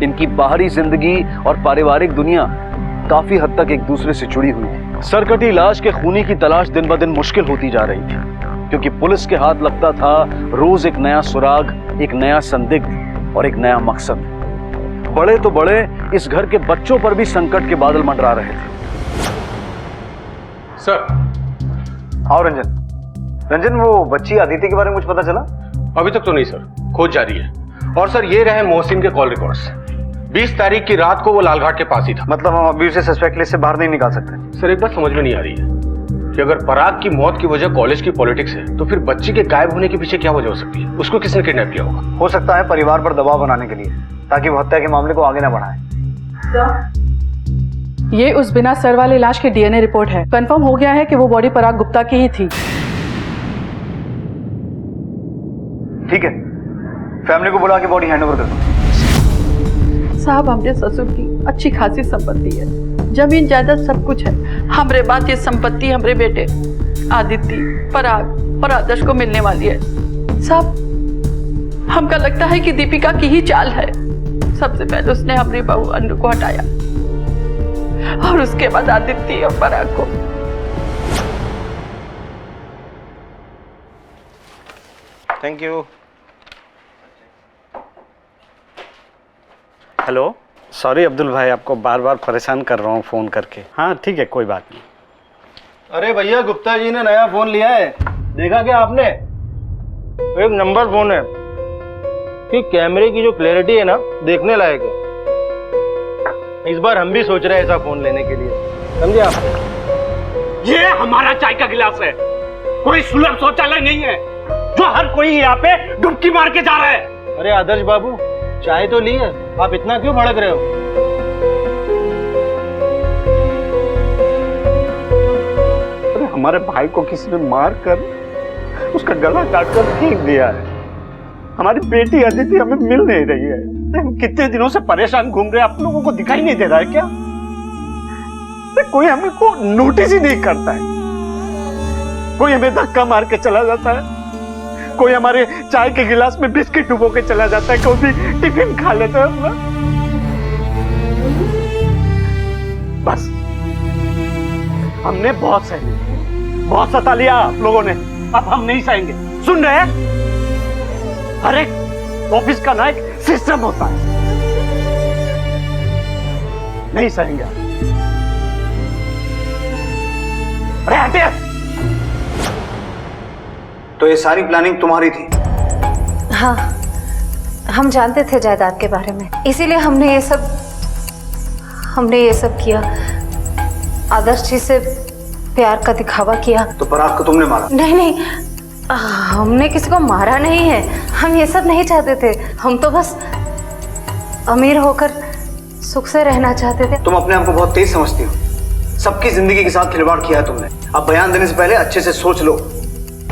इनकी बाहरी जिंदगी और पारिवारिक दुनिया काफी हद तक एक दूसरे से जुड़ी हुई थी। सरकटी लाश के खूनी की तलाश दिन ब दिन मुश्किल होती जा रही थी, क्योंकि पुलिस के हाथ लगता था रोज एक नया सुराग, एक नया संदिग्ध और एक नया मकसद। बड़े तो बड़े, इस घर के बच्चों पर भी संकट के बादल मंडरा रहे थे। सर। आओ रंजन। रंजन, वो बच्ची अदिति के बारे में कुछ पता चला? अभी तक तो नहीं सर, खोज जारी है। और सर, ये रहे मोहसिन के कॉल रिकॉर्ड्स। 20 तारीख की रात को वो लालघाट के पास ही था। मतलब हम अभी उसे सस्पेक्ट लिस्ट से बाहर नहीं निकाल सकते? सर, एक बात समझ में नहीं आ रही है कि अगर पराग की मौत की वजह कॉलेज की पॉलिटिक्स है, तो फिर बच्ची के गायब होने के पीछे क्या वजह हो सकती है? उसको किसने किडनैप किया होगा? हो सकता है परिवार पर दबाव बनाने के लिए, ताकि वो हत्या के मामले को आगे न बढ़ाए। ये उस बिना सर वाले लाश की डीएनए रिपोर्ट है। कंफर्म हो गया है कि वो बॉडी पराग गुप्ता की ही थी। ठीक है, फैमिली को बुला के बॉडी हैंडओवर कर दो। साहब, हमरे ससुर की अच्छी खासी संपत्ति है, जमीन जायदाद सब कुछ है। हमरे बाद ये संपत्ति हमरे बेटे आदित्य, पराग और आदर्श को मिलने वाली है। साहब, हमका लगता है कि दीपिका की ही चाल है। सबसे पहले उसने हमारी बहू अनु को हटाया और उसके बाद आदित्य और पराग को। Thank you. Hello, sorry Abdul भाई, आपको बार बार परेशान कर रहा हूँ फ़ोन करके। हाँ ठीक है, कोई बात नहीं। अरे भैया, गुप्ता जी ने नया फोन लिया है, देखा क्या आपने? एक नंबर फोन है कि कैमरे की जो क्लैरिटी है ना, देखने लायक है। इस बार हम भी सोच रहे हैं ऐसा फोन लेने के लिए, समझे आप? ये हमारा चाय का गिलास है, कोई सुलभ शौचालय नहीं है जो हर कोई यहाँ पे डुबकी मार के जा रहा है। अरे आदर्श बाबू, चाय तो ली है, आप इतना क्यों भड़क रहे हो? हमारे भाई को किसी ने मार कर उसका गला काट कर फेंक दिया है। हमारी बेटी अदिति हमें मिल नहीं रही है। हम कितने दिनों से परेशान घूम रहे हैं, आप लोगों को दिखाई नहीं दे रहा है क्या? कोई हमें को नोटिस ही नहीं करता है। कोई हमें धक्का मार के चला जाता है, कोई हमारे चाय के गिलास में बिस्किट डुबो के चला जाता है, कोई भी टिफिन खा लेता है अपना। बस हमने बहुत सह लिया, बहुत सता लिया आप लोगों ने, अब हम नहीं सहेंगे। सुन रहे हैं? हर एक ऑफिस का ना एक सिस्टम होता है, नहीं सहेंगे। अरे हटिए। तो ये सारी प्लानिंग तुम्हारी थी? हाँ, हम जानते थे जायदाद के बारे में, इसीलिए हमने ये सब किया। आदर्श जी से प्यार का दिखावा किया। तो पराग को तुमने मारा? नहीं, हमने किसी को मारा नहीं है, हम ये सब नहीं चाहते थे। हम तो बस अमीर होकर सुख से रहना चाहते थे। तुम अपने आप को बहुत तेज समझती हो, सबकी जिंदगी के साथ खिलवाड़ किया है तुमने। अब बयान देने से पहले अच्छे से सोच लो,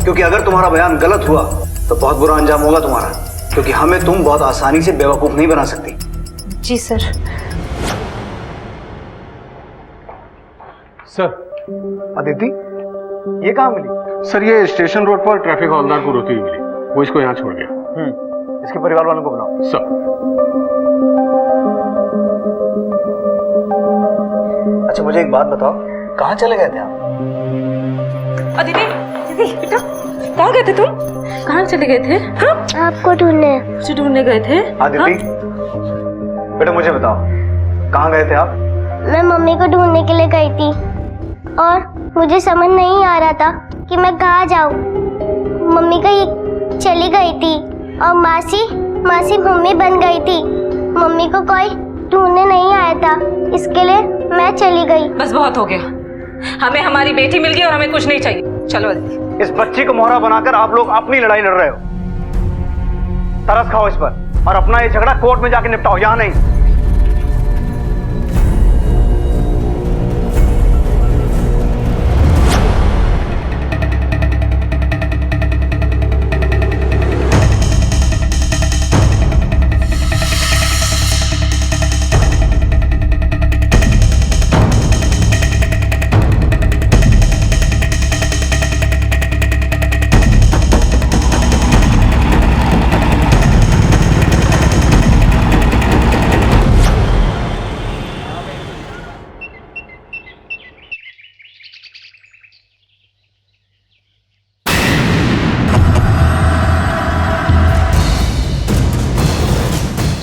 क्योंकि अगर तुम्हारा बयान गलत हुआ तो बहुत बुरा अंजाम होगा तुम्हारा, क्योंकि हमें तुम बहुत आसानी से बेवकूफ नहीं बना सकती। जी सर। सर, अदिति ये कहाँ मिली? सर ये स्टेशन रोड पर ट्रैफिक हवलदार को रोती हुई मिली, वो इसको यहाँ छोड़ गया। इसके परिवार वालों को बुलाओ। सर। अच्छा मुझे एक बात बताओ, कहाँ चले गए थे आप? दीदी बेटा, कहाँ गए थे तुम? कहाँ चले गए थे? हाँ? आपको ढूंढने गए थे। अदिति बेटा मुझे बताओ, कहाँ गए थे आप? मैं मम्मी को ढूंढने के लिए गई थी और मुझे समझ नहीं आ रहा था कि मैं कहाँ जाऊँ। मम्मी कहीं चली गई थी और मासी मम्मी बन गई थी। मम्मी को कोई ढूंढने नहीं आया था, इसके लिए मैं चली गई। बस बहुत हो गया, हमें हमारी बेटी मिल गई और हमें कुछ नहीं चाहिए। चलो इस बच्ची को मोहरा बनाकर आप लोग अपनी लड़ाई लड़ रहे हो। तरस खाओ इस पर और अपना ये झगड़ा कोर्ट में जाके निपटाओ, यहाँ नहीं।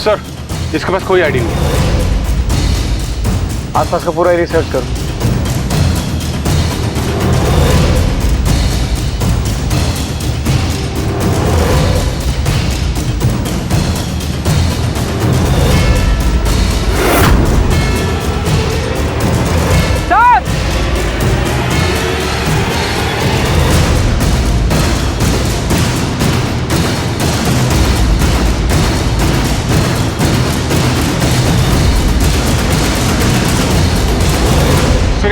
सर, इसके पास कोई आईडी नहीं। आसपास का पूरा एरिया सर्च करो।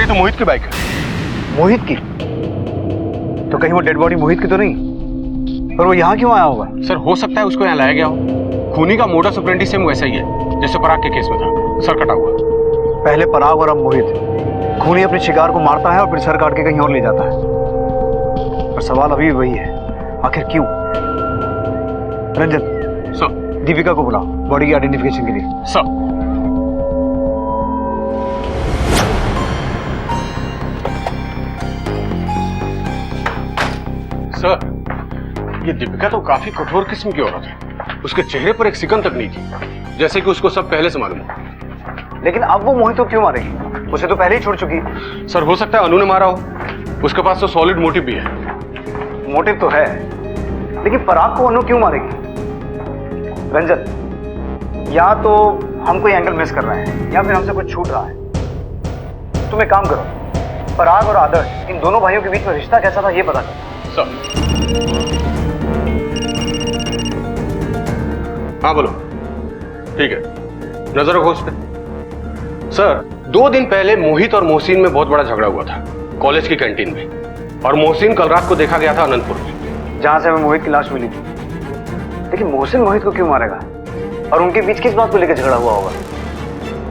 तो मोहित की बाइक है। मोहित की? तो कहीं वो डेड बॉडी मोहित की तो नहीं? पर वो यहाँ क्यों आया होगा? सर हो सकता है उसको यहाँ लाया गया हो। खूनी का मोडस ऑपरेंडी सेम वैसा ही है जैसे पराग के केस में था, सर कटा हुआ। पहले पराग और अब मोहित। खूनी अपने शिकार को मारता है और फिर सर काट के कहीं और ले जाता है। पर सवाल अभी भी वही है, आखिर क्यों? रंजन, सर, दीपिका को बुलाओ। बॉडी की आइडेंटिफिकेशन के लिए। सब सर, ये दीपिका तो काफी कठोर किस्म की औरत है। उसके चेहरे पर एक सिकन तक नहीं थी, जैसे कि उसको सब पहले से मालूम हो। लेकिन अब वो मोहित को क्यों मारेगी? उसे तो पहले ही छोड़ चुकी। सर, हो सकता है अनु ने मारा हो। उसके पास तो सॉलिड मोटिव भी है। मोटिव तो है, लेकिन पराग को अनु क्यों मारेगी? रंजन, या तो हम कोई एंगल मिस कर रहे हैं या फिर हमसे कुछ छूट रहा है। तुम एक काम करो, पराग और आदर्श, इन दोनों भाइयों के बीच में रिश्ता कैसा था ये पता करो। हाँ बोलो। ठीक है, नजर रखो उस पे। सर, 2 दिन पहले मोहित और मोहसिन में बहुत बड़ा झगड़ा हुआ था कॉलेज की कैंटीन में, और मोहसिन कल रात को देखा गया था अनंतपुर में, जहां से हमें मोहित की लाश मिली थी। लेकिन मोहसिन मोहित को क्यों मारेगा? और उनके बीच किस बात को लेकर झगड़ा हुआ होगा?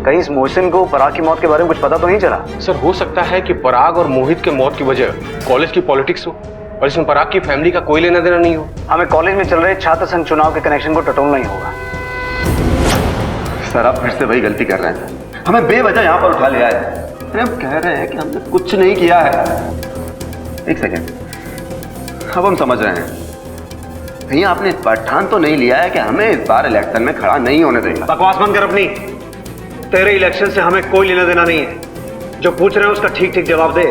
कहीं इस मोहसिन को पराग की मौत के बारे में कुछ पता तो नहीं चला? सर, हो सकता है कि पराग और मोहित के मौत की वजह कॉलेज की पॉलिटिक्स हो, और इसमें पराग की फैमिली का कोई लेना देना नहीं हो। हमें कॉलेज में चल रहे छात्र संघ चुनाव के कनेक्शन को टटोलना ही होगा। सर, आप फिर से वही गलती कर रहे हैं। हमें बेवजह यहाँ पर उठा लिया है। अरे हम कह रहे हैं कि हमने कुछ नहीं किया है। एक सेकेंड, अब हम समझ रहे हैं। भैया, आपने पठान तो नहीं लिया है कि हमें इस बार इलेक्शन में खड़ा नहीं होने देगा। बकवास बंद कर अपनी। तेरे इलेक्शन से हमें कोई लेना देना नहीं है। जो पूछ रहे हैं उसका ठीक ठीक जवाब दे,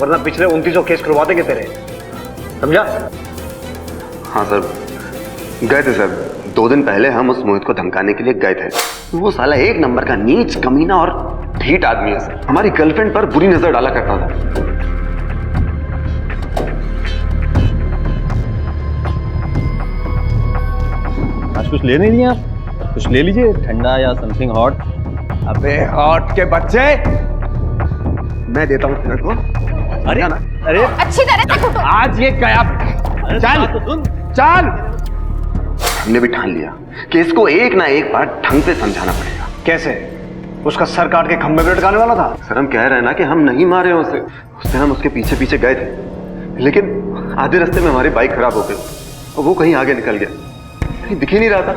वरना पिछले 29 केस करवा देंगे तेरे, समझा? हाँ सर, गए थे सर। 2 दिन पहले हम उस मोहित को धमकाने के लिए गए थे। वो साला एक नंबर का नीच, कमीना और ढीठ आदमी है सर। हमारी गर्लफ्रेंड पर बुरी नजर डाला करता था। आज कुछ ले नहीं दिया आप? कुछ ले लीजिए, ठंडा या समथिंग हॉट। अबे हॉट के बच्चे, मैं देता हूँ तेरे को। अरे अरे अच्छी तरह से कुटो। आज ये गया। चल चल। हमने भी ठान लिया कि इसको एक ना एक बार ढंग से समझाना पड़ेगा। कैसे? उसका सर काट के खंभे पे लटकाने वाला था? सर, हम कह रहे हैं ना कि हम नहीं मारे उसे। उस दिन हम उसके पीछे पीछे गए थे, लेकिन आधे रास्ते में हमारी बाइक खराब हो गई और वो कहीं आगे निकल गया। कहीं दिख ही नहीं रहा था।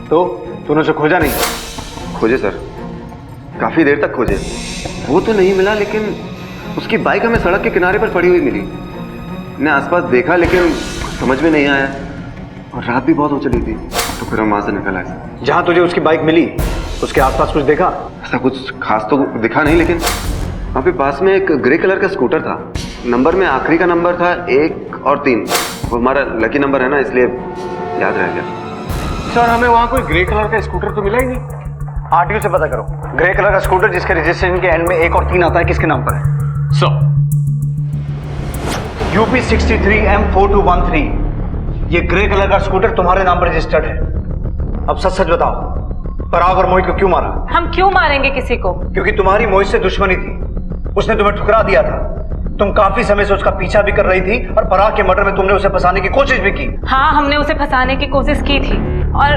तो तूने उसे खोजा नहीं? खोजे सर, काफी देर तक खोजे। वो तो नहीं मिला, लेकिन उसकी बाइक हमें सड़क के किनारे पर पड़ी हुई मिली। हमने आसपास देखा, लेकिन समझ में नहीं आया, और रात भी बहुत हो चली थी, तो फिर हम वहां से निकल आए। जहां तुझे उसकी बाइक मिली उसके आसपास कुछ देखा? ऐसा कुछ खास तो दिखा नहीं, लेकिन वहां पे पास में एक ग्रे कलर का स्कूटर था। नंबर में आखिरी का नंबर था 1 और 3। वो हमारा लकी नंबर है ना, इसलिए याद रह गया। सर, हमें वहां कोई ग्रे कलर का स्कूटर तो मिला ही नहीं। आरटीओ से पता करो। ग्रे कलर का स्कूटर जिसके रजिस्ट्रेशन के एंड में 1 और 3 आता है, किसके नाम पर है? Sir, UP 63M4213। ये ग्रे कलर का स्कूटर तुम्हारे नाम पर रजिस्टर्ड है। अब सच सच बताओ, पराग और मोहित को क्यों मारा? हम क्यों मारेंगे किसी को? क्योंकि तुम्हारी मोहित से दुश्मनी थी। उसने तुम्हें ठुकरा दिया था। तुम काफी समय से उसका पीछा भी कर रही थी, और पराग के मर्डर में तुमने उसे फंसाने की कोशिश भी की। हाँ, हमने उसे फंसाने की कोशिश की थी, और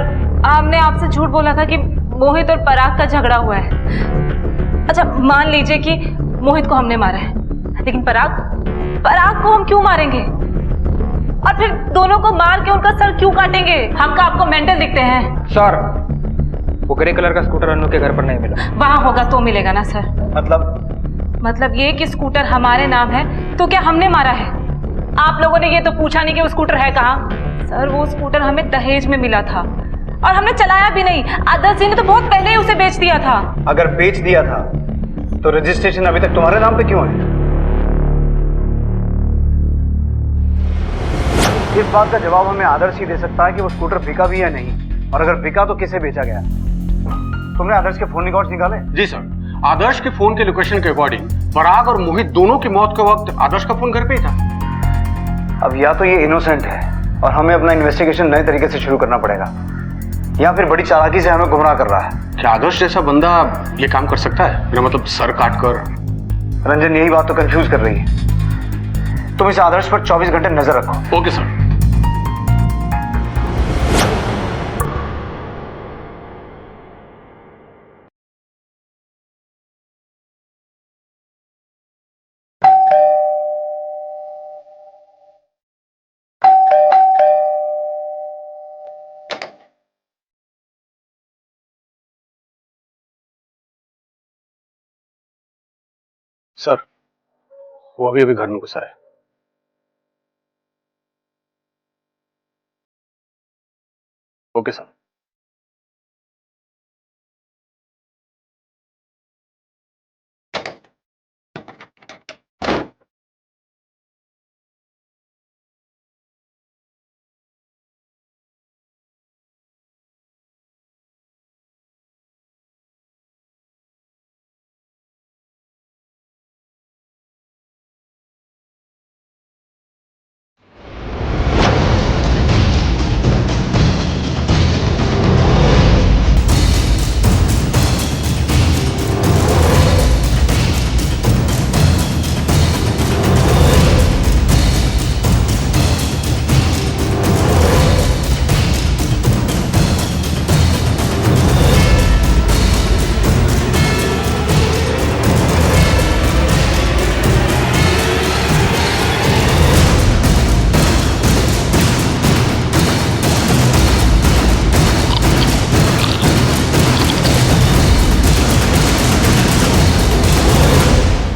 हमने आपसे झूठ बोला था कि मोहित और पराग का झगड़ा हुआ है। अच्छा, मान लीजिए कि मोहित को हमने मारा है, लेकिन पराग को हम क्यों मारेंगे? और फिर दोनों को मार के उनका सर क्यों काटेंगे? हम का आपको मेंटल दिखते हैं? सर, वो ग्रे कलर का स्कूटर अनु के घर पर नहीं मिला। वहां होगा तो मिलेगा ना सर। मतलब ये कि स्कूटर हमारे नाम है, तो क्या हमने मारा है? आप लोगों ने ये तो पूछा नहीं कि वो स्कूटर है कहाँ। सर, वो स्कूटर हमें दहेज में मिला था, और हमने चलाया भी नहीं। आदर्श जी ने तो बहुत पहले ही उसे बेच दिया था। अगर बेच दिया था तो रजिस्ट्रेशन अभी तक तुम्हारे नाम पे क्यों है? इस बात का जवाब हमें आदर्श ही दे सकता है कि वो स्कूटर बिका भी या नहीं, और अगर बिका तो किसे बेचा गया। तुमने आदर्श के फोन रिकॉर्ड्स निकाले? जी सर, आदर्श के फोन के लोकेशन के अकॉर्डिंग पराग और मोहित दोनों की मौत के वक्त आदर्श का फोन घर पे ही था। अब या तो ये इनोसेंट है और हमें अपना इन्वेस्टिगेशन नए तरीके से शुरू करना पड़ेगा, या फिर बड़ी चालाकी से हमें गुमराह कर रहा है। क्या आदर्श जैसा बंदा ये काम कर सकता है? मेरा मतलब सर काट कर। रंजन, यही बात तो कंफ्यूज कर रही है। तुम इस आदर्श पर 24 घंटे नजर रखो। Okay sir. सर वो अभी अभी घर में घुसा है। Okay sir.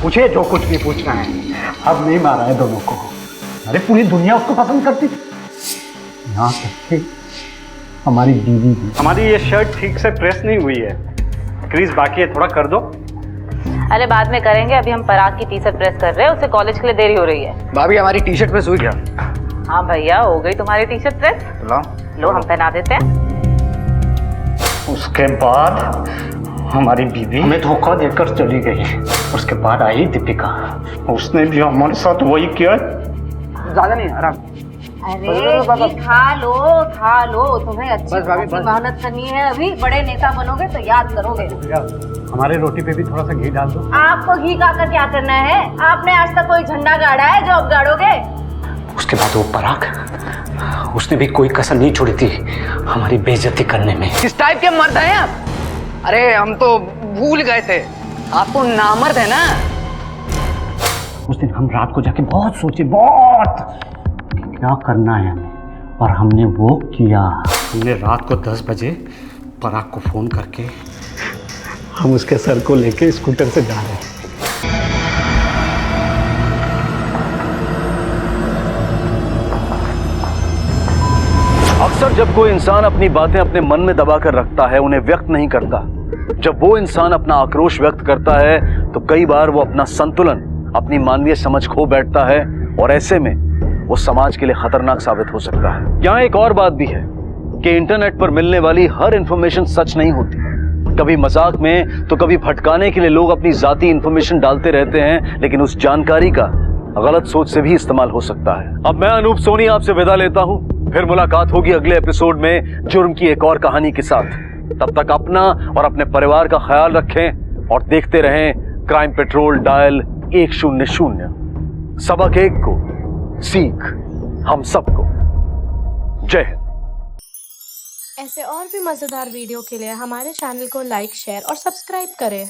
पूछे जो कुछ भी पूछना है। अब नहीं मारा है दोनों को। अरे पूरी दुनिया उसको पसंद करती थी, यहाँ तक कि हमारी बीवी भी। हमारी ये शर्ट ठीक से प्रेस नहीं हुई है, क्रीज बाकी है, थोड़ा कर दो। अरे बाद में करेंगे, अभी हम पराग की टी शर्ट प्रेस कर रहे हैं, उसे कॉलेज के लिए देरी हो रही है। भाभी हमारी टी शर्ट प्रेस हुई क्या? हाँ भैया हो गई तुम्हारी टी शर्ट प्रेस। लो हम पहना देते हैं। उसके बाद हमारी बीवी हमें धोखा देकर चली गई। उसके बाद आई दीपिका, उसने भी हमारे साथ वही किया। ज्यादा नहीं, आराम। अरे खा लो तुम्हें अच्छी मेहनत करनी है, अभी बड़े नेता बनोगे तो याद करोगे। हमारे रोटी पे भी थोड़ा सा घी डाल दो। आपको घी खाकर क्या करना है? आपने आज तक कोई झंडा गाड़ा है जो अब गाड़ोगे? उसके बाद वो पराग, उसने भी कोई कसर नहीं छोड़ी थी हमारी बेइज्जती करने में। किस टाइप के मर्द हैं आप? अरे हम तो भूल गए थे, आप तो नामर्द है ना। उस दिन हम रात को जाके बहुत सोचे, बहुत क्या करना है हमें, और हमने वो किया। हमने रात को 10 बजे पराग को फोन करके हम उसके सर को लेके स्कूटर से जा रहे हैं। अक्सर जब कोई इंसान अपनी बातें अपने मन में दबा कर रखता है, उन्हें व्यक्त नहीं करता, जब वो इंसान अपना आक्रोश व्यक्त करता है तो कई बार वो अपना संतुलन, अपनी मानवीय समझ खो बैठता है, और ऐसे में वो समाज के लिए खतरनाक साबित हो सकता है। यहाँ एक और बात भी है कि इंटरनेट पर मिलने वाली हर इंफॉर्मेशन सच नहीं होती। कभी मजाक में तो कभी भटकाने के लिए लोग अपनी जाती इंफॉर्मेशन डालते रहते हैं, लेकिन उस जानकारी का गलत सोच से भी इस्तेमाल हो सकता है। अब मैं अनूप सोनी आपसे विदा लेता हूँ, फिर मुलाकात होगी अगले एपिसोड में जुर्म की एक और कहानी के साथ। तब तक अपना और अपने परिवार का ख्याल रखें और देखते रहें क्राइम पेट्रोल डायल 100। सबक एक को सीख हम सबको। जय हिंद। ऐसे और भी मजेदार वीडियो के लिए हमारे चैनल को लाइक, शेयर और सब्सक्राइब करें।